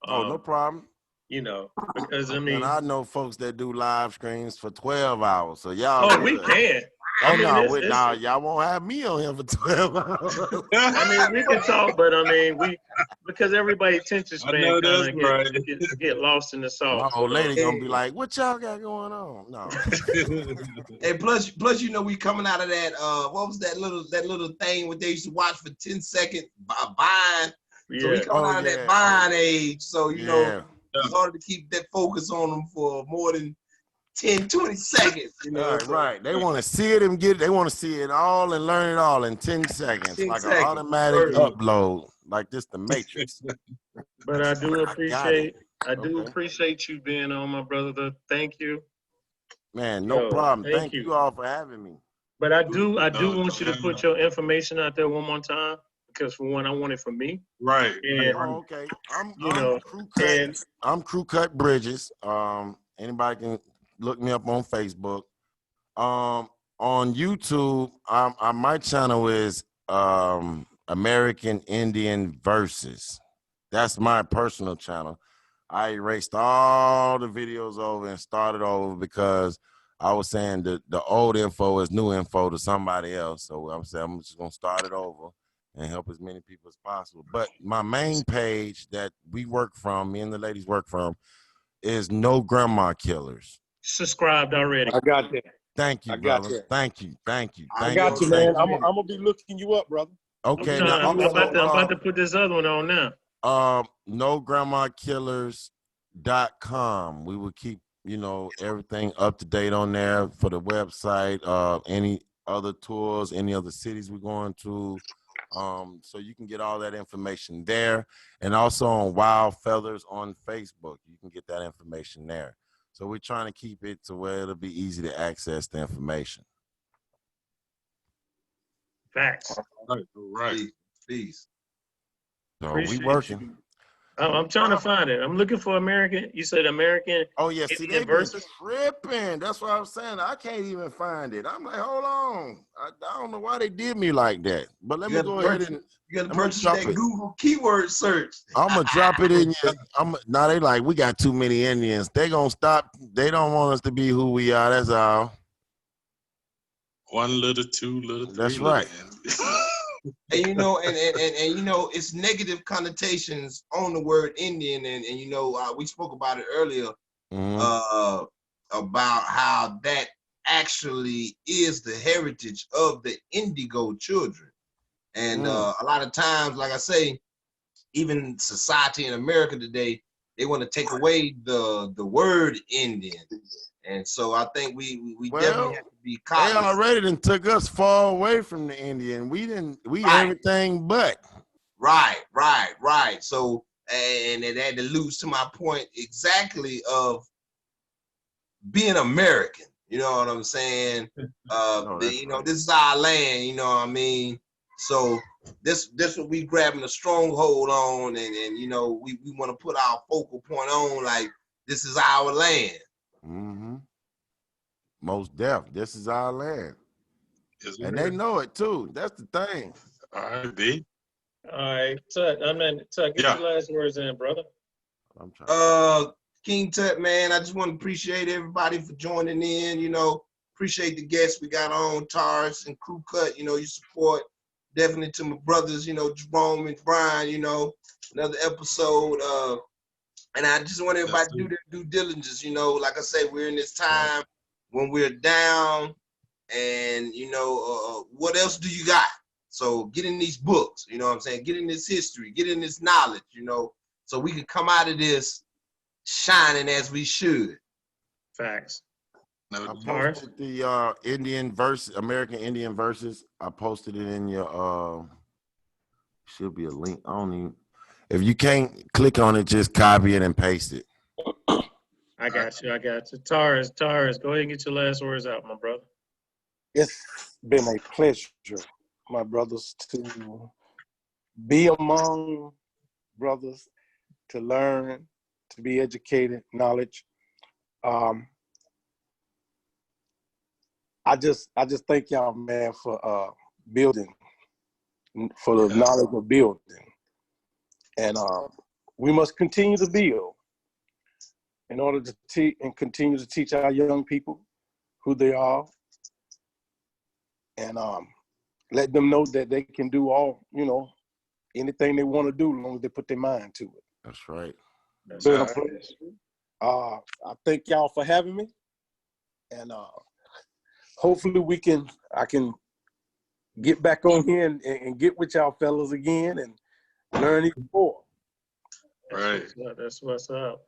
[SPEAKER 1] No problem.
[SPEAKER 3] Because
[SPEAKER 1] And I know folks that do live streams for 12 hours. So y'all.
[SPEAKER 3] We can.
[SPEAKER 1] Y'all won't have me on here for 12 hours.
[SPEAKER 3] We can talk, but because everybody's attention span kind of get lost in the sauce.
[SPEAKER 1] My old lady gonna be like, "What y'all got going on?" No.
[SPEAKER 4] Hey, plus, we coming out of that. What was that little thing where they used to watch for 10 seconds? Vine.
[SPEAKER 3] Yeah.
[SPEAKER 4] So we coming out of that Vine age. So in order to keep that focus on them for more than 10, 20 seconds.
[SPEAKER 1] Right. They want to see it and get it. They want to see it all and learn it all in 10 seconds. 10 like seconds. An automatic upload. Like this, the Matrix.
[SPEAKER 3] But I do appreciate,
[SPEAKER 1] Okay.
[SPEAKER 3] appreciate you being on, my brother. Thank you.
[SPEAKER 1] Man, no
[SPEAKER 3] Yo,
[SPEAKER 1] problem.
[SPEAKER 3] thank
[SPEAKER 1] Thank
[SPEAKER 3] you.
[SPEAKER 1] you all for having me.
[SPEAKER 3] But I do want you to
[SPEAKER 2] Yeah.
[SPEAKER 3] put your information out there one more time, because for one, I want it for me.
[SPEAKER 2] Right.
[SPEAKER 3] And
[SPEAKER 1] Oh, okay. I'm
[SPEAKER 3] you know,
[SPEAKER 1] Krewkut.
[SPEAKER 3] and
[SPEAKER 1] I'm Krewkut Bridges. Anybody can look me up on Facebook. On YouTube, my channel is American Indian Versus. That's my personal channel. I erased all the videos over and started over because I was saying the old info is new info to somebody else. So I'm saying I'm just gonna start it over and help as many people as possible. But my main page that we work from, me and the ladies work from, is No Grandma Killers.
[SPEAKER 3] subscribed already.
[SPEAKER 5] I got that.
[SPEAKER 1] Thank you,
[SPEAKER 5] I got
[SPEAKER 1] brother.
[SPEAKER 5] that.
[SPEAKER 1] Thank you. Thank you.
[SPEAKER 5] I
[SPEAKER 4] I'll
[SPEAKER 1] Thank
[SPEAKER 4] be
[SPEAKER 1] you.
[SPEAKER 5] got
[SPEAKER 4] on
[SPEAKER 5] you,
[SPEAKER 1] Thank
[SPEAKER 5] man.
[SPEAKER 1] you.
[SPEAKER 5] I'm
[SPEAKER 4] in a minute.
[SPEAKER 5] gonna be looking you up, brother.
[SPEAKER 1] Okay,
[SPEAKER 3] I'm,
[SPEAKER 1] now
[SPEAKER 3] I'm
[SPEAKER 1] also
[SPEAKER 3] about to put this other one on now.
[SPEAKER 1] NoGrandmaKillers.com. We will keep, everything up to date on there for the website, any other tours, any other cities we're going to. So you can get all that information there. And also on Wild Feathers on Facebook. You can get that information there. So we're trying to keep it to where it'll be easy to access the information.
[SPEAKER 3] Facts.
[SPEAKER 2] Right.
[SPEAKER 4] Peace.
[SPEAKER 1] So we
[SPEAKER 3] Appreciate
[SPEAKER 1] working.
[SPEAKER 3] you. I'm trying to find it. I'm looking for American. You said American
[SPEAKER 1] Oh yeah, see
[SPEAKER 3] Indian
[SPEAKER 1] they been
[SPEAKER 3] versus.
[SPEAKER 1] tripping. That's what I'm saying. I can't even find it. I'm like, hold on. I don't know why they did me like that. But let me go ahead and
[SPEAKER 4] You got to
[SPEAKER 1] I'm gonna
[SPEAKER 4] purchase
[SPEAKER 1] drop
[SPEAKER 4] that
[SPEAKER 1] it.
[SPEAKER 4] Google keyword search.
[SPEAKER 1] I'm gonna drop it in your. Now they like we got too many Indians. They gonna stop. They don't want us to be who we are. That's all.
[SPEAKER 2] One little, two little, three
[SPEAKER 1] That's
[SPEAKER 2] little.
[SPEAKER 1] right.
[SPEAKER 4] And it's negative connotations on the word Indian, and we spoke about it earlier,
[SPEAKER 1] Mhm.
[SPEAKER 4] about how that actually is the heritage of the indigo children. And a lot of times, like I say, even society in America today, they want to take away the word Indian. And so I think we definitely have to be
[SPEAKER 1] They
[SPEAKER 4] cognizant.
[SPEAKER 1] already done took us far away from the Indian. We
[SPEAKER 4] Right.
[SPEAKER 1] everything but.
[SPEAKER 4] Right. So, and that alludes to my point exactly of being American. You know what I'm saying?
[SPEAKER 1] Right.
[SPEAKER 4] This is our land. You know what I mean? So this what we grabbing a stronghold on, and we want to put our focal point on, like this is our land.
[SPEAKER 1] Mm-hmm. Most deaf. This is our land.
[SPEAKER 2] Yes,
[SPEAKER 1] And
[SPEAKER 2] sir.
[SPEAKER 1] they know it too. That's the thing.
[SPEAKER 2] All right, B.
[SPEAKER 3] All right, Tut. Tut, get
[SPEAKER 2] Yeah.
[SPEAKER 3] your last words in, brother.
[SPEAKER 1] I'm trying.
[SPEAKER 4] King Tut, man, I just want to appreciate everybody for joining in. Appreciate the guests we got on, Taurus and Krewkut. Your support. Definitely to my brothers, Jerome and Brian. Another episode. And I just want everybody to do their due diligence. Like I say, we're in this time when we're down, and what else do you got? So get in these books. You know what I'm saying? Get in this history. Get in this knowledge. So we can come out of this shining as we should.
[SPEAKER 3] Facts.
[SPEAKER 1] I
[SPEAKER 3] Taurus.
[SPEAKER 1] posted the American Indian Versus. I posted it in your should be a link. I don't even, if you can't click on it, just copy it and paste it.
[SPEAKER 3] I got you. Taurus, go ahead and get your last words out, my brother.
[SPEAKER 5] It's been a pleasure, my brothers, to be among brothers, to learn, to be educated, knowledge. I just thank y'all, man, for building, for the knowledge of building. And we must continue to build in order to teach and continue to teach our young people who they are, and let them know that they can do all, anything they want to do as long as they put their mind to it.
[SPEAKER 1] That's right.
[SPEAKER 3] That's
[SPEAKER 5] Been a
[SPEAKER 3] right.
[SPEAKER 5] pleasure. I thank y'all for having me, and hopefully I can get back on here and get with y'all fellas again and learn even more.
[SPEAKER 2] Right.
[SPEAKER 3] That's what's up.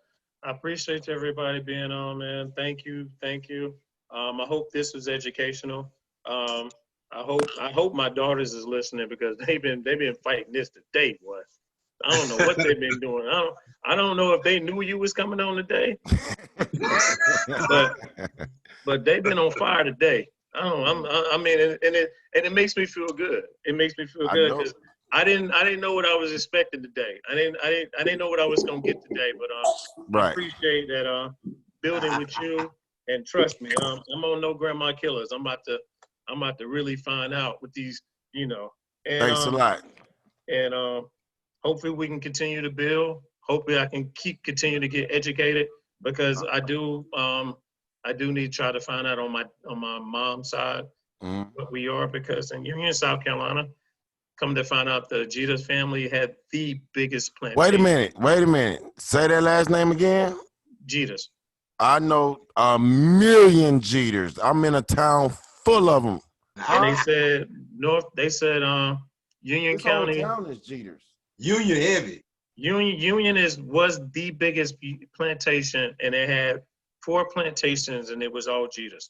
[SPEAKER 3] I appreciate everybody being on, man. Thank you. I hope this was educational. I hope my daughters is listening, because they've been fighting this today, boy. I don't know what they've been doing. I don't know if they knew you was coming on today, but they've been on fire today. I mean, and it makes me feel good. It makes me feel good because I didn't know what I was expecting today. I didn't know what I was gonna get today. But I appreciate that building with you, and trust me, I'm on no grandma killers. I'm about to really find out with these, you know. And,
[SPEAKER 1] thanks a lot.
[SPEAKER 3] And hopefully we can continue to build. Hopefully I can continue to get educated, because I do need to try to find out on my mom's side what we are, because in Union, South Carolina, come to find out the Jeter's family had the biggest plantation.
[SPEAKER 1] Wait a minute. Say that last name again.
[SPEAKER 3] Jeter's.
[SPEAKER 1] I know a million Jeters. I'm in a town full of them.
[SPEAKER 3] And they said Union
[SPEAKER 1] This
[SPEAKER 3] County.
[SPEAKER 1] whole town is Jeters.
[SPEAKER 4] Union heavy.
[SPEAKER 3] Union was the biggest plantation, and it had 4 plantations, and it was all Jeters.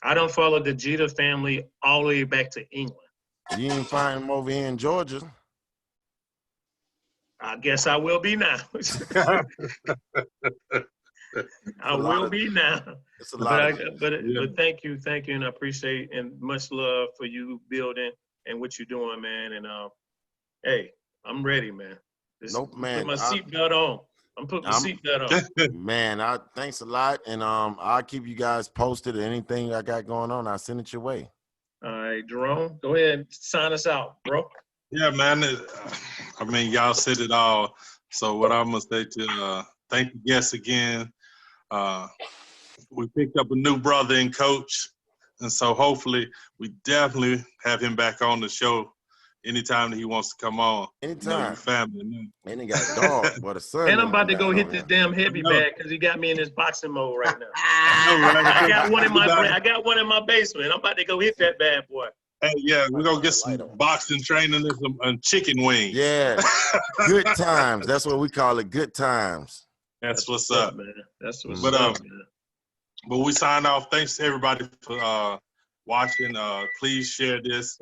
[SPEAKER 3] I don't follow the Jeter family all the way back to England.
[SPEAKER 1] You didn't find them over here in Georgia.
[SPEAKER 3] I guess I will be now. I will be now.
[SPEAKER 1] It's a lot.
[SPEAKER 3] But thank you, and I appreciate and much love for you building and what you're doing, man. And hey, I'm ready, man.
[SPEAKER 1] Nope, man.
[SPEAKER 3] Put my seatbelt on. I'm putting my seatbelt on.
[SPEAKER 1] Man, thanks a lot, and I'll keep you guys posted. Anything I got going on, I'll send it your way.
[SPEAKER 3] All right, Jerome, go ahead and sign us out, bro.
[SPEAKER 2] Yeah, man. I mean, y'all said it all. So what I'm gonna say to thank the guests again. We picked up a new brother in Coach, and so hopefully we definitely have him back on the show anytime that he wants to come on.
[SPEAKER 1] Anytime.
[SPEAKER 2] You know, family.
[SPEAKER 1] And he got dogs, but a son.
[SPEAKER 3] And I'm about to go hit this damn heavy bag because he got me in this boxing mode right now.
[SPEAKER 2] I
[SPEAKER 3] got one in my basement. I'm about to go hit that bad boy.
[SPEAKER 2] Hey, yeah, we're gonna get some boxing training and some chicken wings.
[SPEAKER 1] Yeah, good times. That's what we call it. Good times.
[SPEAKER 2] That's what's up,
[SPEAKER 3] man. That's what's
[SPEAKER 2] up,
[SPEAKER 3] man.
[SPEAKER 2] But we sign off. Thanks to everybody for watching. Please share this.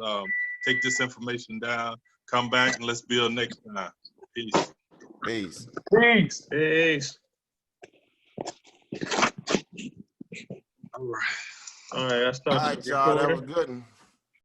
[SPEAKER 2] Take this information down. Come back and let's build next time. Peace.
[SPEAKER 1] Peace.
[SPEAKER 3] Peace. Peace.
[SPEAKER 2] All right.
[SPEAKER 3] All right, I started.
[SPEAKER 1] All right, y'all. That was good one.